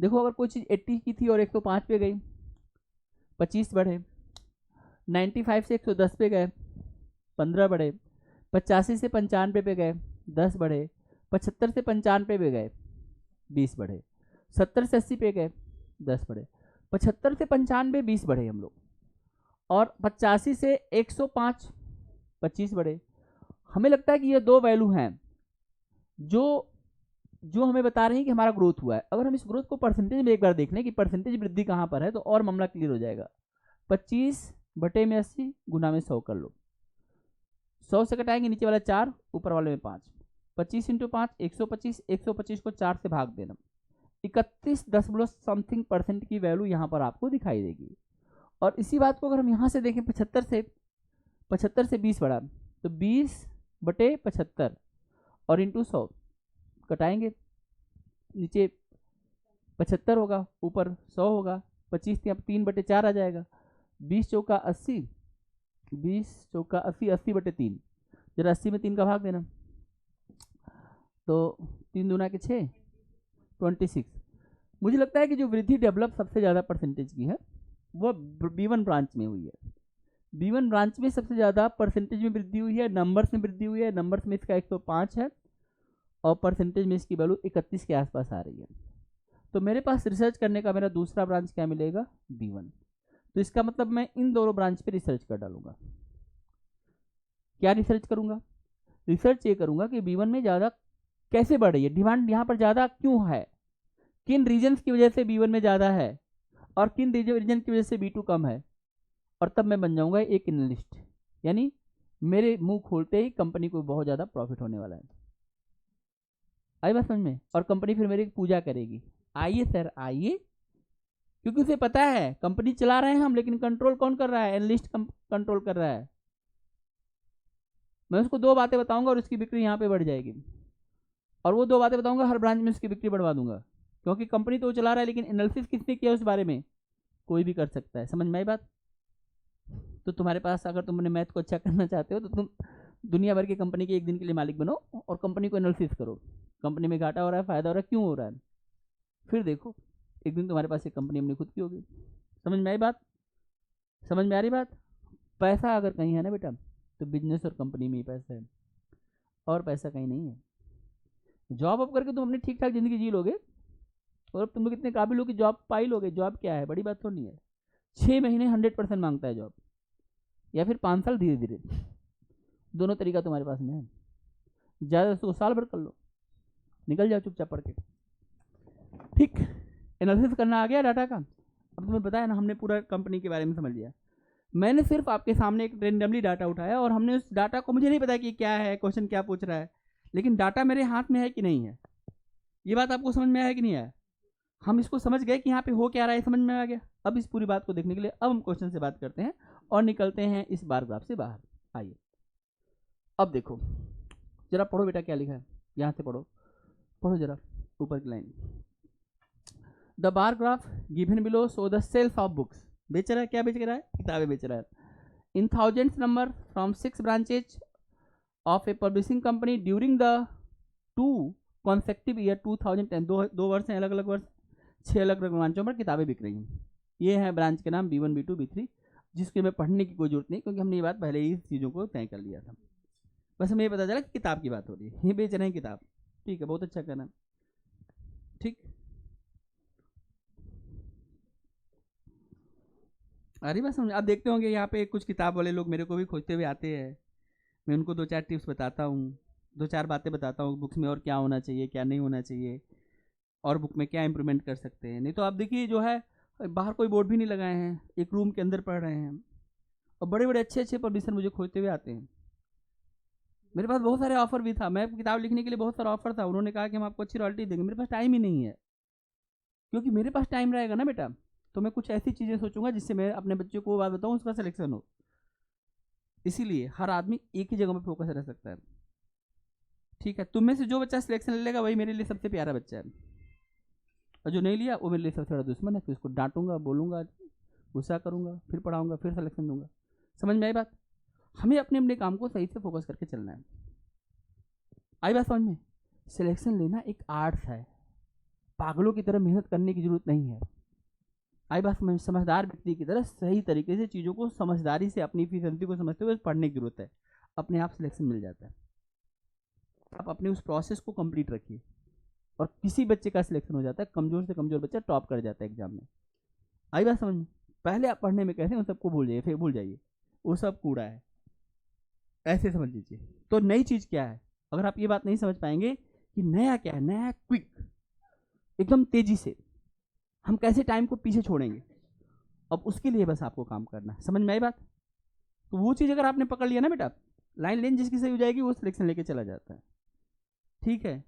देखो अगर कोई चीज़ 80 की थी और 105 पे गई, 25 बढ़े, 95 से 110 पे गए, 15 बढ़े, 85 से 95 पे गए, 10 बढ़े, 75 से 95 पे गए, 20 बढ़े, 70 से 80 पे गए, 10 बढ़े, 75 से 95 20 बढ़े हम लोग, और 85 से 105 25 बढ़े। हमें लगता है कि ये दो वैल्यू हैं जो हमें बता रहे हैं कि हमारा ग्रोथ हुआ है। अगर हम इस ग्रोथ को परसेंटेज में एक बार देख लें कि परसेंटेज वृद्धि कहाँ पर है, तो और मामला क्लियर हो जाएगा। 25 बटे में 80 गुना में 100 कर लो, 100 से कटाएंगे नीचे वाला 4, ऊपर वाले में 5, 25 इंटू 5 125, 125 को 4 से भाग देना, 31.समथिंग% की वैल्यू यहाँ पर आपको दिखाई देगी। और इसी बात को अगर हम यहाँ से देखें 75 से 20 बढ़ा, तो 20 बटे 75 और इंटू 100 कटाएंगे, नीचे 75 होगा, ऊपर 100 होगा, 25 यहाँ 3/4 आ जाएगा। 20 चौका 80, 20 चौका 80, 80/3। जरा 80 में 3 का भाग देना, तो 3 दूना के 6, 26। मुझे लगता है कि जो वृद्धि डेवलप सबसे ज़्यादा परसेंटेज की है वो B1 ब्रांच में हुई है। B1 ब्रांच में सबसे ज़्यादा परसेंटेज में वृद्धि हुई है, नंबर्स में वृद्धि हुई है। नंबर्स में इसका 105 है और परसेंटेज में इसकी वैल्यू 31 के आसपास आ रही है। तो मेरे पास रिसर्च करने का मेरा दूसरा ब्रांच क्या मिलेगा? B1। तो इसका मतलब मैं इन दोनों ब्रांच पे रिसर्च कर डालूंगा। क्या रिसर्च करूंगा? रिसर्च ये करूंगा कि B1 में ज़्यादा कैसे बढ़ रही है, डिमांड यहाँ पर ज़्यादा क्यों है, किन रीजन्स की वजह से B1 में ज़्यादा है और किन रीजन की वजह से B2 कम है। और तब मैं बन जाऊंगा एक एनालिस्ट, यानी मेरे मुंह खोलते ही कंपनी को बहुत ज़्यादा प्रॉफिट होने वाला है। आई बात समझ में? और कंपनी फिर मेरी पूजा करेगी, आइए सर आइए, क्योंकि उसे पता है कंपनी चला रहे हैं हम, लेकिन कंट्रोल कौन कर रहा है? एनालिस्ट कंट्रोल कर रहा है। मैं उसको 2 बातें बताऊंगा और उसकी बिक्री यहाँ पे बढ़ जाएगी, और वो 2 बातें बताऊंगा, हर ब्रांच में उसकी बिक्री बढ़वा दूंगा, क्योंकि कंपनी तो चला रहा है, लेकिन एनालिसिस किसने किया उस बारे में? कोई भी कर सकता है। समझ में आई बात? तो तुम्हारे पास, अगर तुमने मैथ को अच्छा करना चाहते हो तो तुम दुनिया भर की कंपनी के एक दिन के लिए मालिक बनो और कंपनी को एनालिसिस करो, कंपनी में घाटा हो रहा है, फायदा हो रहा है, क्यों हो रहा है, फिर देखो एक दिन तुम्हारे पास एक कंपनी अपनी खुद की होगी। समझ में आई बात? समझ में आ रही बात? पैसा अगर कहीं है ना बेटा, तो बिजनेस और कंपनी में ही पैसा है, और पैसा कहीं नहीं है। जॉब अप करके तुम अपनी ठीक ठाक जिंदगी जी लोगे, और अब तुम लोग इतने काबिल हो कि जॉब पा ही लोगे। जॉब क्या है, बड़ी बात तो नहीं है। 6 महीने 100% मांगता है जॉब, या फिर 5 साल धीरे धीरे, दोनों तरीका तुम्हारे पास में है। ज़्यादा से साल भर कर लो, निकल जाओ चुपचाप पढ़ के। ठीक, एनालिसिस करना आ गया डाटा का। अब तुम्हें बताया ना, हमने पूरा कंपनी के बारे में समझ लिया। मैंने सिर्फ आपके सामने एक रेंडमली डाटा उठाया, और हमने उस डाटा को, मुझे नहीं पता कि क्या है, क्वेश्चन क्या पूछ रहा है, लेकिन डाटा मेरे हाथ में है कि नहीं है, ये बात आपको समझ में आया कि नहीं आया? हम इसको समझ गए कि यहाँ पे हो क्या रहा है, समझ में आ गया। अब इस पूरी बात को देखने के लिए अब हम क्वेश्चन से बात करते हैं और निकलते हैं इस बार ग्राफ से बाहर। आइए अब देखो, जरा पढ़ो बेटा क्या लिखा है, यहाँ से पढ़ो, पढ़ो जरा ऊपर की line. The bar graph given below show the sales of books. बेच रहा है, क्या बेच रहा है? किताबें बेच रहा है। In thousands number from 6 branches of a publishing company during the 2 consecutive year 2010। दो वर्ष हैं, अलग अलग वर्ष, 6 अलग अलग ब्रांचों पर किताबें बिक रही हैं। ये है ब्रांच के नाम B1, B2, B3, जिसके में पढ़ने की कोई जरूरत नहीं, क्योंकि हमने ये बात पहले ही चीज़ों को तय कर लिया था। बस हमें ये पता चला कि किताब की बात हो रही है, ये बेच रहे हैं किताब। ठीक है, बहुत अच्छा करना। ठीक, अरे बस समझ, आप देखते होंगे यहाँ पे कुछ किताब वाले लोग मेरे को भी खोजते हुए आते हैं, मैं उनको 2-4 टिप्स बताता हूँ, 2-4 बातें बताता हूँ बुक्स में और क्या होना चाहिए क्या नहीं होना चाहिए, और बुक में क्या इंप्रूवमेंट कर सकते हैं। नहीं तो आप देखिए जो है, बाहर कोई बोर्ड भी नहीं लगाए हैं, एक रूम के अंदर पढ़ रहे हैं, और बड़े बड़े अच्छे अच्छे पब्लिशर मुझे खोजते हुए आते हैं। मेरे पास बहुत सारे ऑफर भी था, मैं किताब लिखने के लिए बहुत सारा ऑफर था, उन्होंने कहा कि हम आपको अच्छी रॉयल्टी देंगे, मेरे पास टाइम ही नहीं है। क्योंकि मेरे पास टाइम रहेगा ना बेटा, तो मैं कुछ ऐसी चीज़ें सोचूंगा जिससे मैं अपने बच्चों को बात बताऊँ, उसका सिलेक्शन हो। इसीलिए हर आदमी एक ही जगह पर फोकस रह सकता है। ठीक है, तुम में से जो बच्चा सिलेक्शन ले लेगा वही मेरे लिए सबसे प्यारा बच्चा है, और जो नहीं लिया वो मेरे लिए सबसे बड़ा दुश्मन है। फिर उसको डांटूंगा, बोलूँगा, गुस्सा करूँगा, फिर पढ़ाऊँगा, फिर सिलेक्शन दूंगा। समझ में आई बात? हमें अपने अपने काम को सही से फोकस करके चलना है। आई बात समझ में? सिलेक्शन लेना एक आर्ट्स है, पागलों की तरह मेहनत करने की जरूरत नहीं है। आई बात समझ? समझदार व्यक्ति की तरह सही तरीके से चीज़ों को समझदारी से, अपनी इफिशिएंसी को समझते हुए पढ़ने की जरूरत है, अपने आप सिलेक्शन मिल जाता है। आप अपने उस प्रोसेस को कंप्लीट रखिए, और किसी बच्चे का सिलेक्शन हो जाता है, कमजोर से कमजोर बच्चा टॉप कर जाता है एग्जाम में। आई बात समझ में? पहले आप पढ़ने में कैसे, उन सबको भूल जाइए, फिर भूल जाइए, वो सब कूड़ा है, ऐसे समझ लीजिए। तो नई चीज़ क्या है, अगर आप ये बात नहीं समझ पाएंगे कि नया क्या है, नया क्विक, एकदम तेजी से हम कैसे टाइम को पीछे छोड़ेंगे, अब उसके लिए बस आपको काम करना है। समझ में आई बात? तो वो चीज़ अगर आपने पकड़ लिया ना बेटा, लाइन लेन जिसकी सही हो जाएगी वो सिलेक्शन लेके चला जाता है। ठीक है,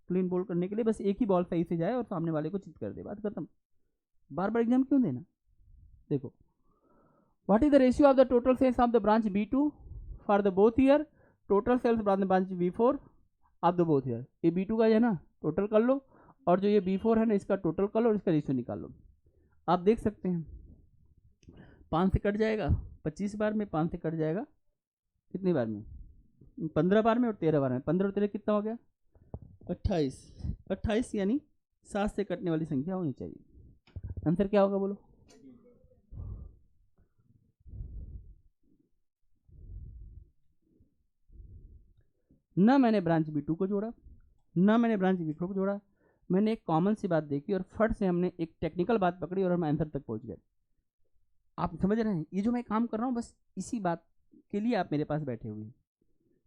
क्लीन बॉल करने के लिए बस एक ही बॉल सही से जाए और सामने वाले को चित कर दे, बात खत्म। बार बार एग्जाम क्यों देना? देखो, what is the ratio of the total sales of the branch B2 for the both year, total sales branch B4 of the both year. ये B2 का है ना, टोटल कर लो, और जो ये B4 है ना, इसका टोटल कर लो और इसका रेशियो निकाल लो। आप देख सकते हैं 5 से कट जाएगा 25 बार में, 5 से कट जाएगा कितनी बार में, 15 बार में और 13 बार में। 15 और 13 कितना हो गया 28। 28 यानी 7 से कटने वाली संख्या होनी चाहिए। आंसर क्या होगा बोलो। ना मैंने ब्रांच B2 को जोड़ा, ना मैंने ब्रांच B4 को जोड़ा, मैंने एक कॉमन सी बात देखी और फट से हमने एक टेक्निकल बात पकड़ी और हम आंसर तक पहुंच गए। आप समझ रहे हैं, ये जो मैं काम कर रहा हूँ बस इसी बात के लिए आप मेरे पास बैठे हुए हैं।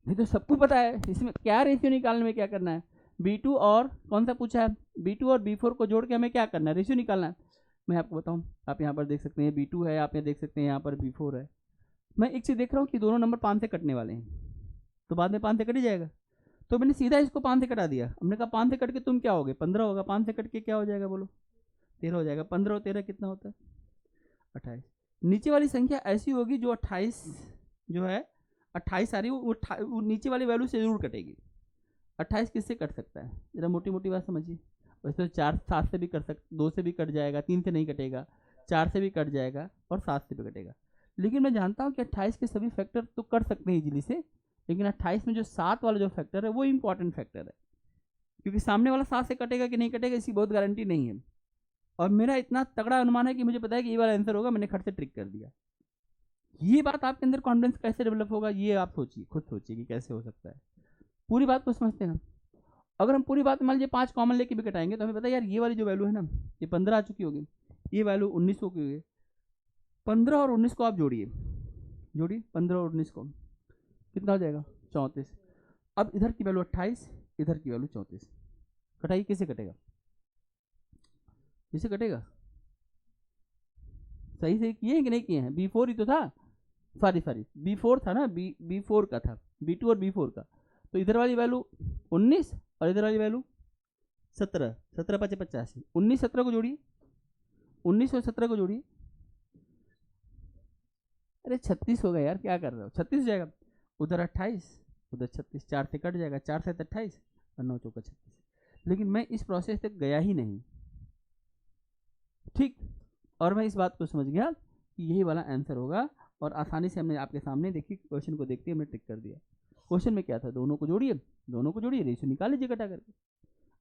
नहीं तो सबको पता है इसमें क्या रेशियो निकालने में क्या करना है। B2 और कौन सा पूछा है, B2 और B4 को जोड़ के हमें क्या करना है, रेशियो निकालना है। मैं आपको बताऊँ, आप यहाँ पर देख सकते हैं B2 है, आप यहाँ देख सकते हैं यहाँ पर B4 है। मैं एक चीज़ देख रहा हूँ कि दोनों नंबर 5 से कटने वाले हैं, तो बाद में 5 से कट ही जाएगा। तो मैंने सीधा इसको 5 से कटा दिया। हमने कहा 5 से कट के तुम क्या होगे 15 होगा, 5 से कट के क्या हो जाएगा बोलो 13 हो जाएगा। 15 और 13 कितना होता है 28। नीचे वाली संख्या ऐसी होगी जो 28 जो है 28 आ रही है वो नीचे वाली वैल्यू से जरूर कटेगी। 28 किससे कट सकता है, जरा मोटी मोटी बात समझिए। वैसे तो 4 7 से भी कट 2 से भी कट जाएगा, 3 से नहीं कटेगा, 4 से भी कट जाएगा और 7 से भी कटेगा। लेकिन मैं जानता हूँ कि 28 के सभी फैक्टर तो कर सकते हैं इजीली से, लेकिन 28 में जो 7 वाला जो फैक्टर है वो इंपॉर्टेंट फैक्टर है, क्योंकि सामने वाला 7 से कटेगा कि नहीं कटेगा इसकी बहुत गारंटी नहीं है। और मेरा इतना तगड़ा अनुमान है कि मुझे पता है कि ये वाला आंसर होगा, मैंने खट से ट्रिक कर दिया। ये बात आपके अंदर कॉन्फिडेंस कैसे डेवलप होगा ये आप सोचिए, खुद सोचिए कि कैसे हो सकता है। पूरी बात को समझते हैं। अगर हम पूरी बात मान लीजिए 5 कॉमन लेके भी कटाएंगे तो हमें पता है यार ये वाली जो वैल्यू है ना ये 15 आ चुकी होगी, ये वैल्यू 19 की होगी। 15 और 19 को आप जोड़िए, 15 और 19 को कितना हो जाएगा 34। अब इधर की वैल्यू 28, इधर की वैल्यू 34। कटाई किसे कटेगा, किसे कटेगा, सही से किए हैं कि नहीं किए हैं। B4 ही तो था, सॉरी B4 था ना, B4 का था, B2 और B4 का। तो इधर वाली वैल्यू 19 और इधर वाली वैल्यू 17, 17 5 85। 19 17 को जोड़िए, 19 और 17 को जोड़िए, अरे 36 हो गया यार, क्या कर रहे हो, 36 हो जाएगा। उधर 28 उधर 36, 4 से कट जाएगा, 4 से 28 और 9 चौका 36। लेकिन मैं इस प्रोसेस तक गया ही नहीं, ठीक। और मैं इस बात को समझ गया कि यही वाला आंसर होगा और आसानी से हमने आपके सामने देखी क्वेश्चन को देखते हमने टिक कर दिया। क्वेश्चन में क्या था, दोनों को जोड़िए, दोनों को जोड़िए, रेशियो निकाल लीजिए कटा करके।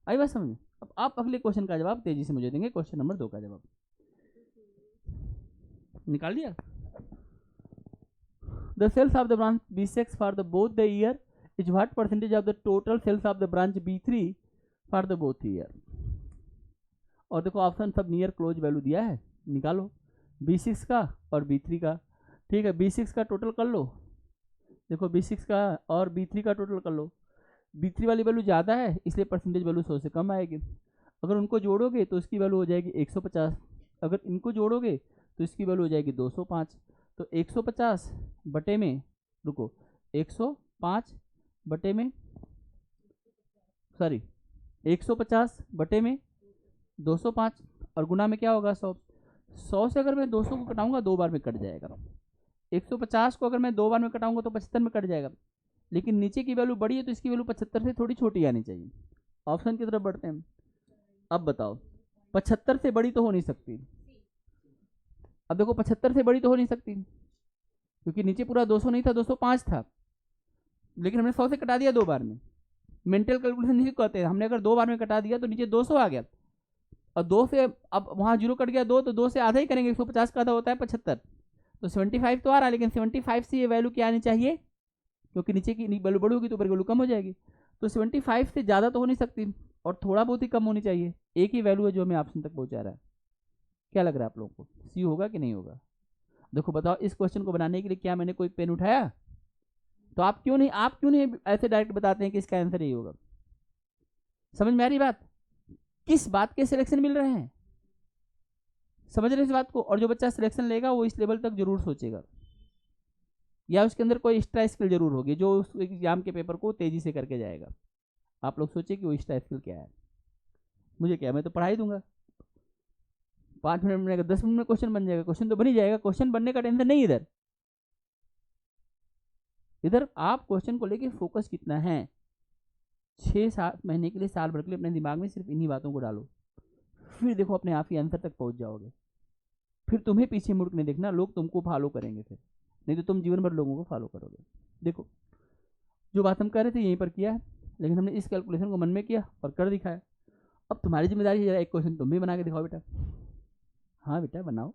आई बात समझ। अब आप अगले क्वेश्चन का जवाब तेजी से मुझे देंगे। क्वेश्चन नंबर 2 का जवाब निकाल लिया। The cells of the branch B6 for the both the year is what percentage of the total cells of the branch B3 for the both year। और देखो ऑप्शन सब नियर क्लोज वैल्यू दिया है, निकालो B6 का और B3 का। ठीक है, B6 का टोटल कर लो, देखो B6 का और B3 का टोटल कर लो। B3 वाली वैल्यू ज़्यादा है इसलिए परसेंटेज वैल्यू 100 से कम आएगी। अगर उनको जोड़ोगे तो इसकी वैल्यू हो जाएगी 150, अगर इनको जोड़ोगे तो इसकी वैल्यू हो जाएगी 205। तो 150 बटे में, रुको, 105 बटे में, सॉरी 150 बटे में 205 और गुना में क्या होगा 100। 100 से अगर मैं 200 को कटाऊंगा 2 बार में कट जाएगा। 150 को अगर मैं 2 बार में कटाऊंगा तो 75 में कट जाएगा। लेकिन नीचे की वैल्यू बड़ी है तो इसकी वैल्यू 75 से थोड़ी छोटी आनी चाहिए। ऑप्शन की तरफ बढ़ते हैं। अब बताओ 75 से बड़ी तो हो नहीं सकती। अब देखो 75 से बड़ी तो हो नहीं सकती क्योंकि नीचे पूरा 200 नहीं था, 205 था, लेकिन हमने 100 से कटा दिया 2 बार में। मेंटल कैलकुलेशन नहीं कहते हैं, हमने अगर 2 बार में कटा दिया तो नीचे 200 आ गया और 2 से अब वहाँ 0 कट गया 2, तो 2 से आधा ही करेंगे, 150 का आधा होता है 75, तो 75 तो आ रहा है। लेकिन 75 से ये वैल्यू क्या आनी चाहिए, क्योंकि नीचे की वैल्यू बड़ी होगी तो ऊपर की वैल्यू कम हो जाएगी। तो 75 से ज़्यादा तो हो नहीं सकती और थोड़ा बहुत ही कम होनी चाहिए। एक ही वैल्यू है जो हमें ऑप्शन तक पहुँचा रहा है। क्या लग रहा है आप लोगों को, सी होगा कि नहीं होगा? देखो बताओ, इस क्वेश्चन को बनाने के लिए क्या मैंने कोई पेन उठाया? तो आप क्यों नहीं ऐसे डायरेक्ट बताते हैं कि इसका आंसर यही होगा? समझ में आ रही बात? किस बात के सिलेक्शन मिल रहे हैं, समझ रहे हैं इस बात को? और जो बच्चा सिलेक्शन लेगा वो इस लेवल तक जरूर सोचेगा, या उसके अंदर कोई एक्स्ट्रा स्किल जरूर होगी जो उस एग्जाम के पेपर को तेजी से करके जाएगा। आप लोग सोचिए कि वो एक्स्ट्रा स्किल क्या है। मुझे क्या, मैं तो पढ़ा ही दूंगा, 5 मिनट में 10 मिनट में क्वेश्चन बन जाएगा। क्वेश्चन तो बन ही जाएगा, क्वेश्चन बनने का टेंशन नहीं। इधर आप क्वेश्चन को लेके फोकस कितना है, 6-7 महीने के लिए, साल भर के लिए अपने दिमाग में सिर्फ इन्हीं बातों को डालो, फिर देखो अपने आप ही आंसर तक पहुंच जाओगे। फिर तुम्हें पीछे मुड़ के नहीं देखना, लोग तुमको फॉलो करेंगे फिर, नहीं तो तुम जीवन भर लोगों को फॉलो करोगे। देखो जो बात हम कर रहे थे यहीं पर किया है, लेकिन हमने इस कैलकुलेशन को मन में किया और कर दिखाया। अब तुम्हारी जिम्मेदारी है, जरा एक क्वेश्चन तुम भी बना के दिखाओ बेटा। हाँ बेटा बनाओ।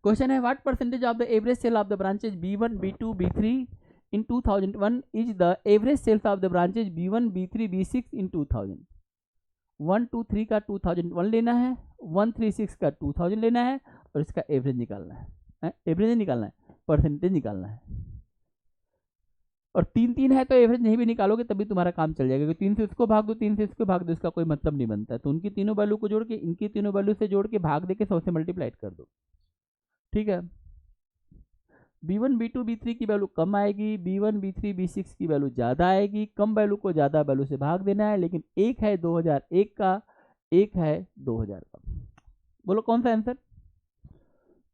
क्वेश्चन है what percentage of the average sale of the branches B1 B2 B3 in 2001 is the average sales of the branches B1 B3 B6 in 2000। 1 2 3 का 2001 लेना है, 1 3 6 का 2000 लेना है और इसका एवरेज निकालना है। एवरेज नहीं निकालना है, परसेंटेज निकालना है। और 3 3 है तो एवरेज नहीं भी निकालोगे तभी तुम्हारा काम चल जाएगा, क्योंकि 3 से उसको भाग दो, 3 से इसको भाग दो, इसका कोई मतलब नहीं बनता है। तो उनकी तीनों वैल्यू को जोड़ के इनकी तीनों वैल्यू से जोड़ के भाग दे के 100 से मल्टीप्लाइड कर दो, ठीक है। B1 B2 B3 की वैल्यू कम आएगी, B1 B3 B6 की वैल्यू ज़्यादा आएगी। कम वैल्यू को ज़्यादा वैल्यू से भाग देना है, लेकिन एक है 2001 का, एक है 2000 का। बोलो कौन सा आंसर?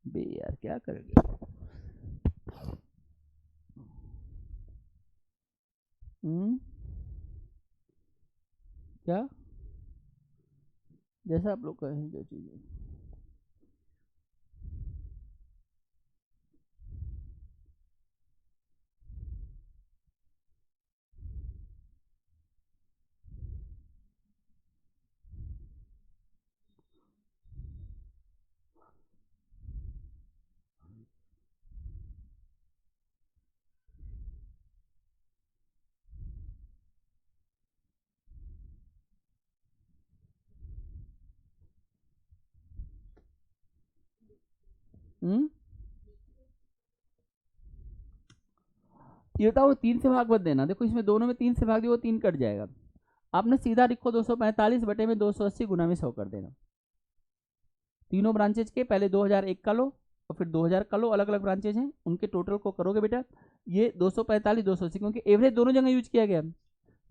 बे यार क्या करेंगे। क्या जैसा आप लोग कहें जो चीज़ें। ये बताओ 3 से भाग मत देना। देखो इसमें दोनों में 3 से भाग दिया वो 3 कट जाएगा। आपने सीधा लिखो 245 बटे में 280 गुना में 100 कर देना। तीनों ब्रांचेज के पहले 2001 का लो और फिर 2000 का लो, अलग अलग ब्रांचेज हैं उनके टोटल को करोगे बेटा। ये 245 280 क्योंकि एवरेज दोनों जगह यूज किया गया,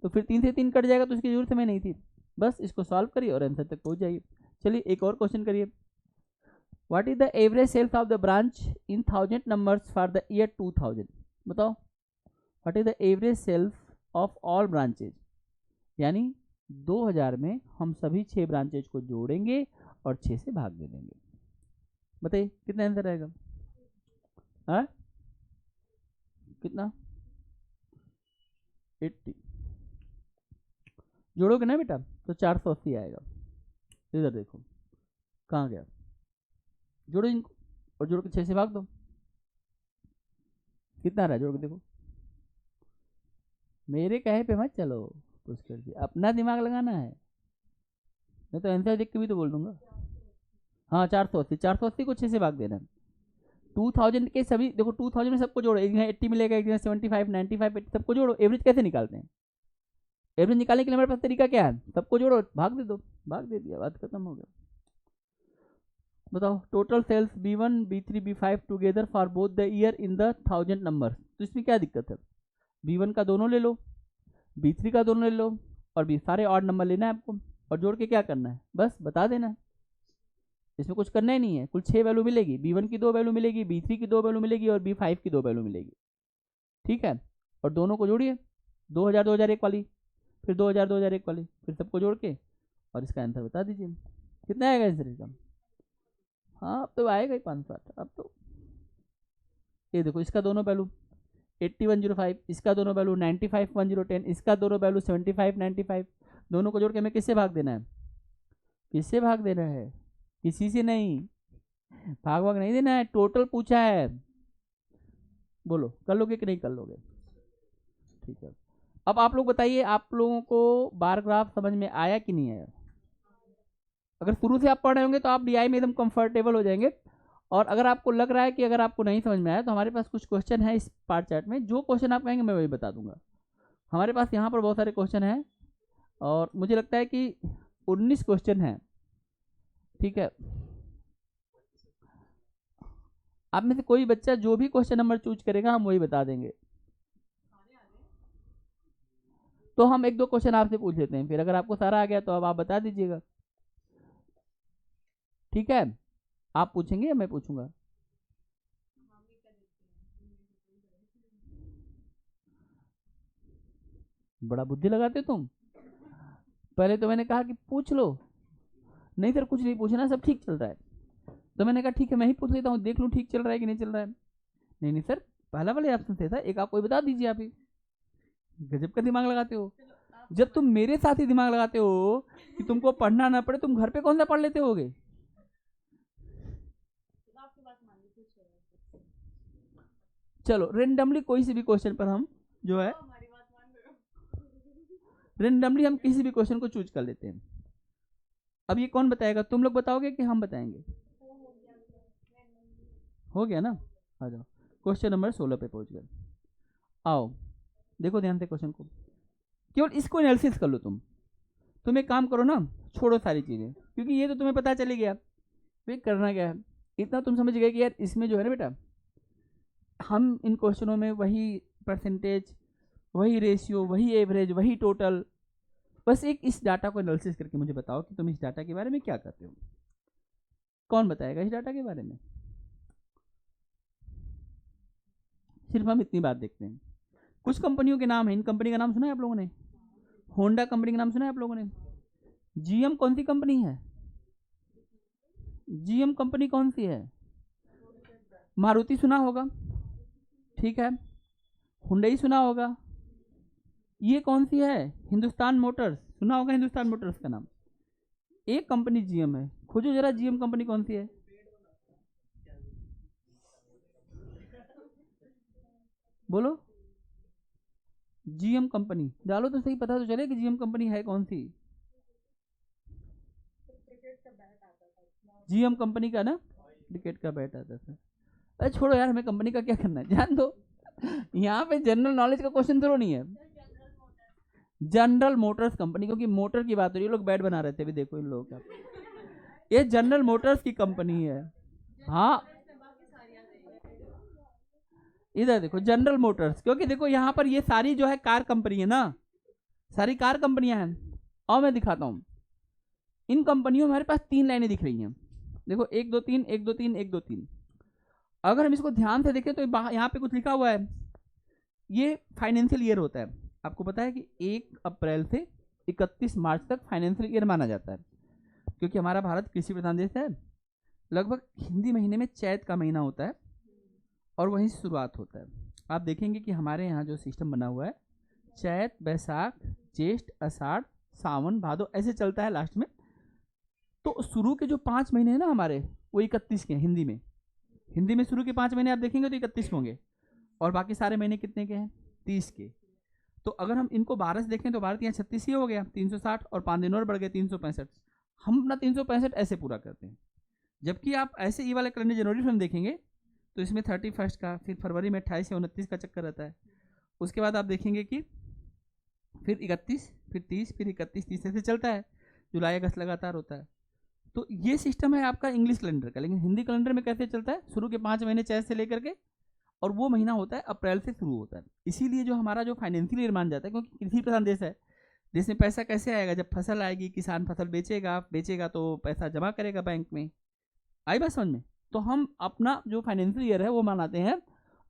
तो फिर 3 से 3 कट जाएगा, तो इसकी जरूरत हमें नहीं थी। बस इसको सॉल्व करिए और आंसर तक पहुंच जाइए। चलिए एक और क्वेश्चन करिए। What is the average sales of the branch in 1000 numbers for the year 2000? बताओ what is the average sales of all branches, यानी 2000 में हम सभी 6 ब्रांचेज को जोड़ेंगे और 6 से भाग दे देंगे। बताइए कितना आंसर आएगा? हाँ कितना? 80 जोड़ोगे ना बेटा तो 480 आएगा। इधर देखो कहाँ गया, जोड़ो इनको और जोड़ के 6 से भाग दो, कितना आ रहा है जोड़ के देखो। मेरे कहे पे मत चलो पुष्कर जी, अपना दिमाग लगाना है, मैं तो आंसर देख के भी तो बोल दूंगा। हाँ 480, 480 को 6 से भाग देना। 2000 के सभी देखो 2000 में सबको जोड़ो, एक जगह 80 मिलेगा, एक जगह 75 95 80 सबको जोड़ो। एवरेज कैसे निकालते हैं? एवरेज निकालने के लिए हमारे पास तरीका क्या है? सबको जोड़ो भाग दे दो, भाग दे दिया, बात खत्म हो गया। बताओ total sales B1 B3 B5 together for both the year in the 1000 number. तो इसमें क्या दिक्कत है? B1 का दोनों ले लो, B3 का दोनों ले लो और भी सारे ऑड नंबर लेना है आपको और जोड़ के क्या करना है, बस बता देना है। इसमें कुछ करना ही नहीं है। कुल 6 वैल्यू मिलेगी, B1 की 2 वैल्यू मिलेगी, B3 की 2 वैल्यू मिलेगी और B5 की 2 वैल्यू मिलेगी, ठीक है। और दोनों को जोड़िए, 2000 2001 वाली, फिर 2000 2001 वाली, फिर सबको जोड़ के और इसका आंसर बता दीजिए कितना आएगा आंसर इसका। हाँ अब तो आएगा ही 560। अब तो ये देखो इसका दोनों वैल्यू 8105, इसका दोनों वैल्यू 95 1010, इसका दोनों वैल्यू 75 95, दोनों को जोड़ के हमें किससे भाग देना है? किससे भाग देना है? किसी से नहीं, भाग भाग नहीं देना है, टोटल पूछा है। बोलो कर लोगे कि नहीं कर लोगे? ठीक है। अब आप लोग बताइए, आप लोगों को बार ग्राफ समझ में आया कि नहीं आया? अगर शुरू से आप पढ़ रहे होंगे तो आप DI में एकदम कंफर्टेबल हो जाएंगे। और अगर आपको लग रहा है कि अगर आपको नहीं समझ में आया तो हमारे पास कुछ क्वेश्चन है इस पार्ट चार्ट में, जो क्वेश्चन आप कहेंगे मैं वही बता दूंगा। हमारे पास यहाँ पर बहुत सारे क्वेश्चन हैं और मुझे लगता है कि 19 क्वेश्चन हैं, ठीक है। आप में से कोई बच्चा जो भी क्वेश्चन नंबर चूज करेगा हम वही बता देंगे। तो हम 1 2 क्वेश्चन आपसे पूछ लेते हैं, फिर अगर आपको सारा आ गया तो अब आप बता दीजिएगा, ठीक है। आप पूछेंगे या मैं पूछूंगा? बड़ा बुद्धि लगाते तुम। पहले तो मैंने कहा कि पूछ लो, नहीं सर कुछ नहीं पूछना, सब ठीक चल रहा है। तो मैंने कहा ठीक है मैं ही पूछ लेता हूँ, देख लूँ ठीक चल रहा है कि नहीं चल रहा है। नहीं नहीं सर पहला वाले ऑप्शन से था, एक आप कोई बता दीजिए आप ही। गजब का दिमाग लगाते हो। जब तुम मेरे साथ ही दिमाग लगाते हो कि तुमको पढ़ना ना पड़े, तुम घर पे कौन सा पढ़ लेते होगे। चलो रेंडमली कोई सी भी क्वेश्चन पर हम जो है रेंडमली हम किसी भी क्वेश्चन को चूज कर लेते हैं। अब ये कौन बताएगा, तुम लोग बताओगे कि हम बताएंगे। हो गया ना, आ जाओ क्वेश्चन नंबर 16 पे पहुंच गए। आओ देखो ध्यान से क्वेश्चन को, केवल इसको एनालिसिस कर लो। तुम एक काम करो ना, छोड़ो सारी चीज़ें, क्योंकि ये तो तुम्हें पता चली गया फिर करना क्या है। इतना तुम समझ गए कि यार इसमें जो है ना बेटा, हम इन क्वेश्चनों में वही परसेंटेज, वही रेशियो, वही एवरेज, वही टोटल, बस एक इस डाटा को एनालिसिस करके मुझे बताओ कि तुम इस डाटा के बारे में क्या करते हो। कौन बताएगा इस डाटा के बारे में। सिर्फ हम इतनी बात देखते हैं। कुछ कंपनियों के नाम है, इन कंपनी का नाम सुना है आप लोगों ने। होंडा कंपनी का नाम सुना है आप लोगों ने। जीएम कौन सी कंपनी है, जीएम कंपनी कौन सी है। मारुति सुना होगा, ठीक है। हुंडई सुना होगा। ये कौन सी है, हिंदुस्तान मोटर्स सुना होगा, हिंदुस्तान मोटर्स का नाम। एक कंपनी जीएम है, खोजो जरा जीएम कंपनी कौन सी है। बोलो जीएम कंपनी, डालो तो सही, पता तो चले कि जीएम कंपनी है कौन सी। जीएम कंपनी का ना क्रिकेट का बैट आता था। अरे छोड़ो यार, हमें कंपनी का क्या करना है, जान दो। यहाँ पे जनरल नॉलेज का क्वेश्चन तो नहीं है। जनरल मोटर्स कंपनी, क्योंकि मोटर की बात हो रही है, लोग बैट बना रहे थे अभी, देखो इन लोगों का। ये जनरल मोटर्स की कंपनी है। हाँ इधर देखो जनरल मोटर्स, क्योंकि देखो यहाँ पर ये सारी जो है कार कंपनी है ना, सारी कार कंपनियां हैं। और मैं दिखाता हूँ, इन कंपनियों में हमारे पास 3 लाइनें दिख रही हैं। देखो 1 2 3 1 2 3 1 2 3। अगर हम इसको ध्यान से देखें तो यहाँ पे कुछ लिखा हुआ है, ये फाइनेंशियल ईयर होता है। आपको पता है कि 1 अप्रैल से 31 मार्च तक फाइनेंशियल ईयर माना जाता है, क्योंकि हमारा भारत कृषि प्रधान देश है। लगभग हिंदी महीने में चैत का महीना होता है और वहीं से शुरुआत होता है। आप देखेंगे कि हमारे यहाँ जो सिस्टम बना हुआ है, चैत बैसाख ज्येष्ठ आषाढ़ सावन भादो ऐसे चलता है लास्ट में। तो शुरू के जो 5 महीने हैं ना हमारे, वो 31 के हैं हिंदी में। हिंदी में शुरू के 5 महीने आप देखेंगे तो 31 होंगे, और बाकी सारे महीने कितने के हैं, 30 के। तो अगर हम इनको 12 से देखें तो भारत यहाँ 36 ही हो गया, 360, और 5 दिन और बढ़ गए 365। हम अपना 365 ऐसे पूरा करते हैं। जबकि आप ऐसे ये वाले कैलेंडर जनवरी में देखेंगे तो इसमें 31 का, फिर फरवरी में 28 से 29 का चक्कर रहता है। उसके बाद आप देखेंगे कि फिर 31, फिर 30, फिर 31, 30 ऐसे चलता है, जुलाई अगस्त लगातार होता है। तो ये सिस्टम है आपका इंग्लिश कैलेंडर का। लेकिन हिंदी कैलेंडर में कैसे चलता है, शुरू के 5 महीने चैत से लेकर के, और वो महीना होता है अप्रैल से शुरू होता है। इसीलिए जो हमारा जो फाइनेंशियल ईयर मान जाता है, क्योंकि कृषि प्रधान देश है, देश में पैसा कैसे आएगा, जब फसल आएगी, किसान फसल बेचेगा तो पैसा जमा करेगा बैंक में। आई बात समझ में। तो हम अपना जो फाइनेंशियल ईयर है वो मनाते हैं।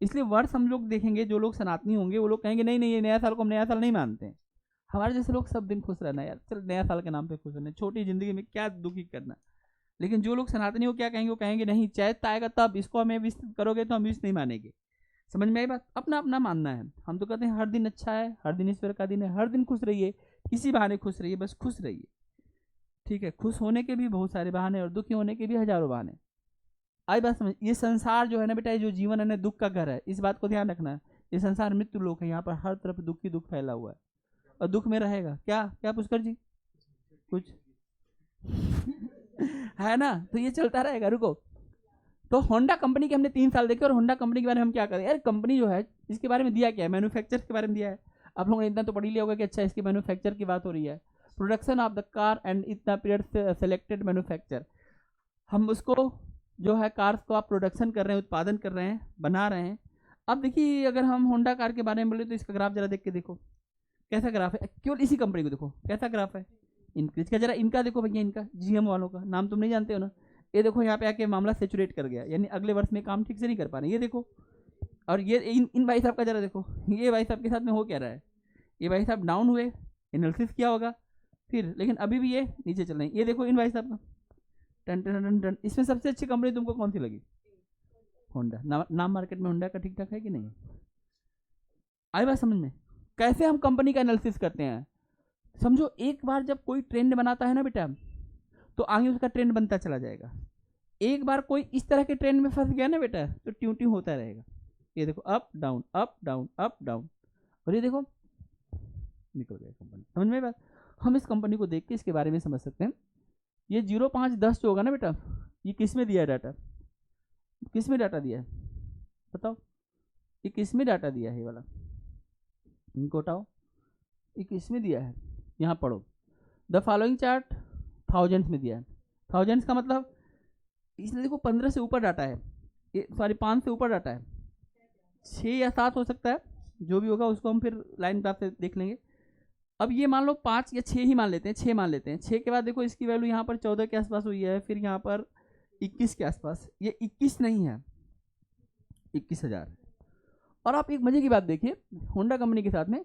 इसलिए वर्ष हम लोग देखेंगे, जो लोग सनातनी होंगे वो लोग कहेंगे नहीं नहीं ये नया साल को हम नया साल नहीं मानते हैं। हमारे जैसे लोग सब दिन खुश रहना यार, चल नया साल के नाम पे खुश रहना, छोटी जिंदगी में क्या दुखी करना। लेकिन जो लोग सनातनी हो क्या कहेंगे, वो कहेंगे नहीं चैत आएगा तब, इसको हमें विश करोगे तो हम विश नहीं मानेंगे। समझ में आई बात। अपना अपना मानना है। हम तो कहते हैं हर दिन अच्छा है, हर दिन ईश्वर का दिन है, हर दिन खुश रहिए, किसी बहाने खुश रहिए, बस खुश रहिए, ठीक है। खुश होने के भी बहुत सारे बहाने और दुखी होने के भी हजारों बहाने। आई बात समझ। ये संसार जो है ना बेटा, ये जो जीवन है ना, दुख का घर है, इस बात को ध्यान रखना है। ये संसार मृत्यु लोक है, यहाँ पर हर तरफ दुख ही दुख फैला हुआ है, और दुख में रहेगा। क्या क्या पुष्कर जी कुछ है ना, तो ये चलता रहेगा। रुको, तो होंडा कंपनी के हमने 3 साल देखे, और होंडा कंपनी के बारे में हम क्या करें यार, कंपनी जो है इसके बारे में दिया क्या है, मैन्युफैक्चर के बारे में दिया है। आप लोगों ने इतना तो पढ़ ही लिया होगा कि अच्छा इसके मैन्युफैक्चर की बात हो रही है, production of the car and इतना पीरियड सेलेक्टेड मैन्युफैक्चर। हम उसको जो है कार्स को आप प्रोडक्शन कर रहे हैं, उत्पादन कर रहे हैं, बना रहे हैं। अब देखिए अगर हम होंडा कार के बारे में बोले तो इसका ग्राफ जरा देख के देखो, कैसा ग्राफ है। केवल इसी कंपनी को देखो कैसा ग्राफ है, इंक्रीज का। जरा इनका देखो भैया, इनका जीएम वालों का नाम तुम नहीं जानते हो ना। ये देखो यहाँ पे आके मामला सेचुरेट कर गया, यानी अगले वर्ष में काम ठीक से नहीं कर पा रहे, ये देखो। और ये इन भाई साहब का जरा देखो, ये भाई साहब के साथ में हो क्या रहा है। ये भाई साहब डाउन हुए, एनालिसिस किया होगा फिर, लेकिन अभी भी ये नीचे चल रहे हैं। ये देखो इन भाई साहब का, टन टन टन टन। इसमें सबसे अच्छी कंपनी तुमको कौन सी लगी? होंडा। नाम मार्केट में होंडा का ठीक ठाक है कि नहीं? आई बात समझ में? कैसे हम कंपनी का एनालिसिस करते हैं? समझो एक बार जब कोई ट्रेंड बनाता है ना बेटा, तो आगे उसका ट्रेंड बनता चला जाएगा। एक बार कोई इस तरह के ट्रेंड में फंस गया ना बेटा, तो ट्यूं ट्यूं होता रहेगा। ये देखो up down up down up down, और ये देखो निकल गया कंपनी। समझ में बात? हम इस कंपनी को देख के इसके बारे में समझ सकते हैं। ये 0 5 10 जो होगा ना बेटा, ये किस में दिया है डाटा? किस में डाटा दिया है बताओ? ये किस में डाटा दिया है? ये वाला इनको हटाओ, ये किस में दिया है? यहाँ पढ़ो, द फॉलोइंग चार्ट थाउजेंड्स में दिया है। थाउजेंड्स का मतलब इसने देखो 15 से ऊपर डाटा है, ये सॉरी 5 से ऊपर डाटा है, 6 या 7 हो सकता है, जो भी होगा उसको हम फिर लाइन ग्राफ से देख लेंगे। अब ये मान लो 5 या 6 ही मान लेते हैं, 6 मान लेते हैं। 6 के बाद देखो इसकी वैल्यू यहाँ पर 14 के आसपास हुई है, फिर यहाँ पर 21 के आसपास। ये 21 नहीं है, 21,000। और आप एक मजे की बात देखिए, होंडा कंपनी के साथ में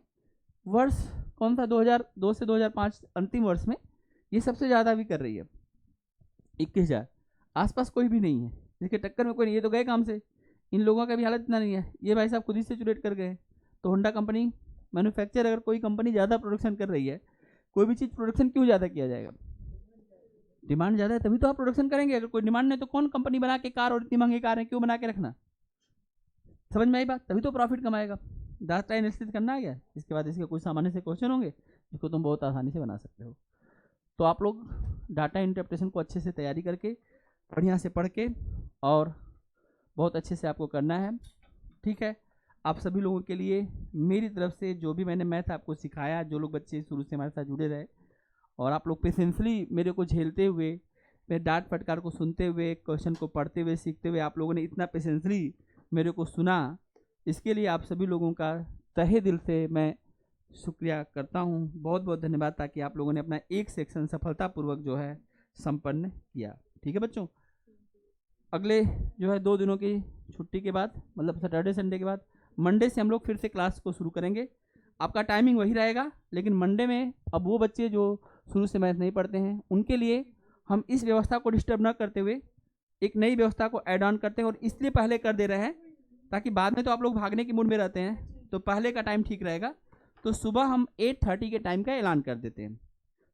वर्ष कौन सा? 2002 से 2005 अंतिम वर्ष में ये सबसे ज़्यादा भी कर रही है, 21,000। आसपास कोई भी नहीं है, इसके टक्कर में कोई नहीं। ये तो गए काम से, इन लोगों का भी हालत इतना नहीं है, ये भाई साहब खुद ही से चुरेट कर गए। तो होंडा कंपनी मैन्युफैक्चर, अगर कोई कंपनी ज़्यादा प्रोडक्शन कर रही है, कोई भी चीज़ प्रोडक्शन क्यों ज़्यादा किया जाएगा? डिमांड ज़्यादा है तभी तो आप प्रोडक्शन करेंगे। अगर कोई डिमांड नहीं तो कौन कंपनी बना के कार, और इतनी महंगी कार है क्यों बना के रखना? समझ में आई बात? तभी तो प्रॉफिट कमाएगा। डाटा एनालिसिस करना आ गया, इसके बाद इसके कुछ सामान्य से क्वेश्चन होंगे जिसको तुम बहुत आसानी से बना सकते हो। तो आप लोग डाटा इंटरप्रिटेशन को अच्छे से तैयारी करके, बढ़िया से पढ़ के, और बहुत अच्छे से आपको करना है, ठीक है? आप सभी लोगों के लिए मेरी तरफ से जो भी मैंने मैथ आपको सिखाया, जो लोग बच्चे शुरू से हमारे साथ जुड़े रहे, और आप लोग पेशेंसली मेरे को झेलते हुए, मेरे डांट फटकार को सुनते हुए, क्वेश्चन को पढ़ते हुए, सीखते हुए, आप लोगों ने इतना पेशेंसली मेरे को सुना, इसके लिए आप सभी लोगों का तहे दिल से मैं शुक्रिया करता हूँ। बहुत बहुत धन्यवाद, ताकि आप लोगों ने अपना एक सेक्शन सफलतापूर्वक जो है संपन्न किया। ठीक है बच्चों? अगले जो है 2 दिनों की छुट्टी के बाद, मतलब सैटरडे संडे के बाद, मंडे से हम लोग फिर से क्लास को शुरू करेंगे। आपका टाइमिंग वही रहेगा, लेकिन मंडे में अब वो बच्चे जो शुरू से मैथ नहीं पढ़ते हैं, उनके लिए हम इस व्यवस्था को डिस्टर्ब न करते हुए एक नई व्यवस्था को ऐड ऑन करते हैं, और इसलिए पहले कर दे रहे हैं ताकि बाद में तो आप लोग भागने की मूड में रहते हैं, तो पहले का टाइम ठीक रहेगा। तो सुबह हम 8:30 के टाइम का ऐलान कर देते हैं।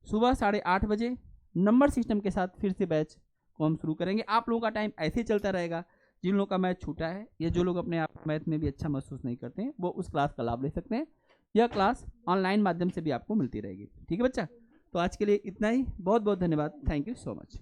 सुबह 8:30 बजे नंबर सिस्टम के साथ फिर से बैच को हम शुरू करेंगे। आप लोगों का टाइम ऐसे ही चलता रहेगा। जिन लोगों का मैथ छूटा है, या जो लोग अपने आप मैथ में भी अच्छा महसूस नहीं करते हैं, वो उस क्लास का लाभ ले सकते हैं। यह क्लास ऑनलाइन माध्यम से भी आपको मिलती रहेगी। ठीक है बच्चा? तो आज के लिए इतना ही। बहुत बहुत धन्यवाद। Thank you so much.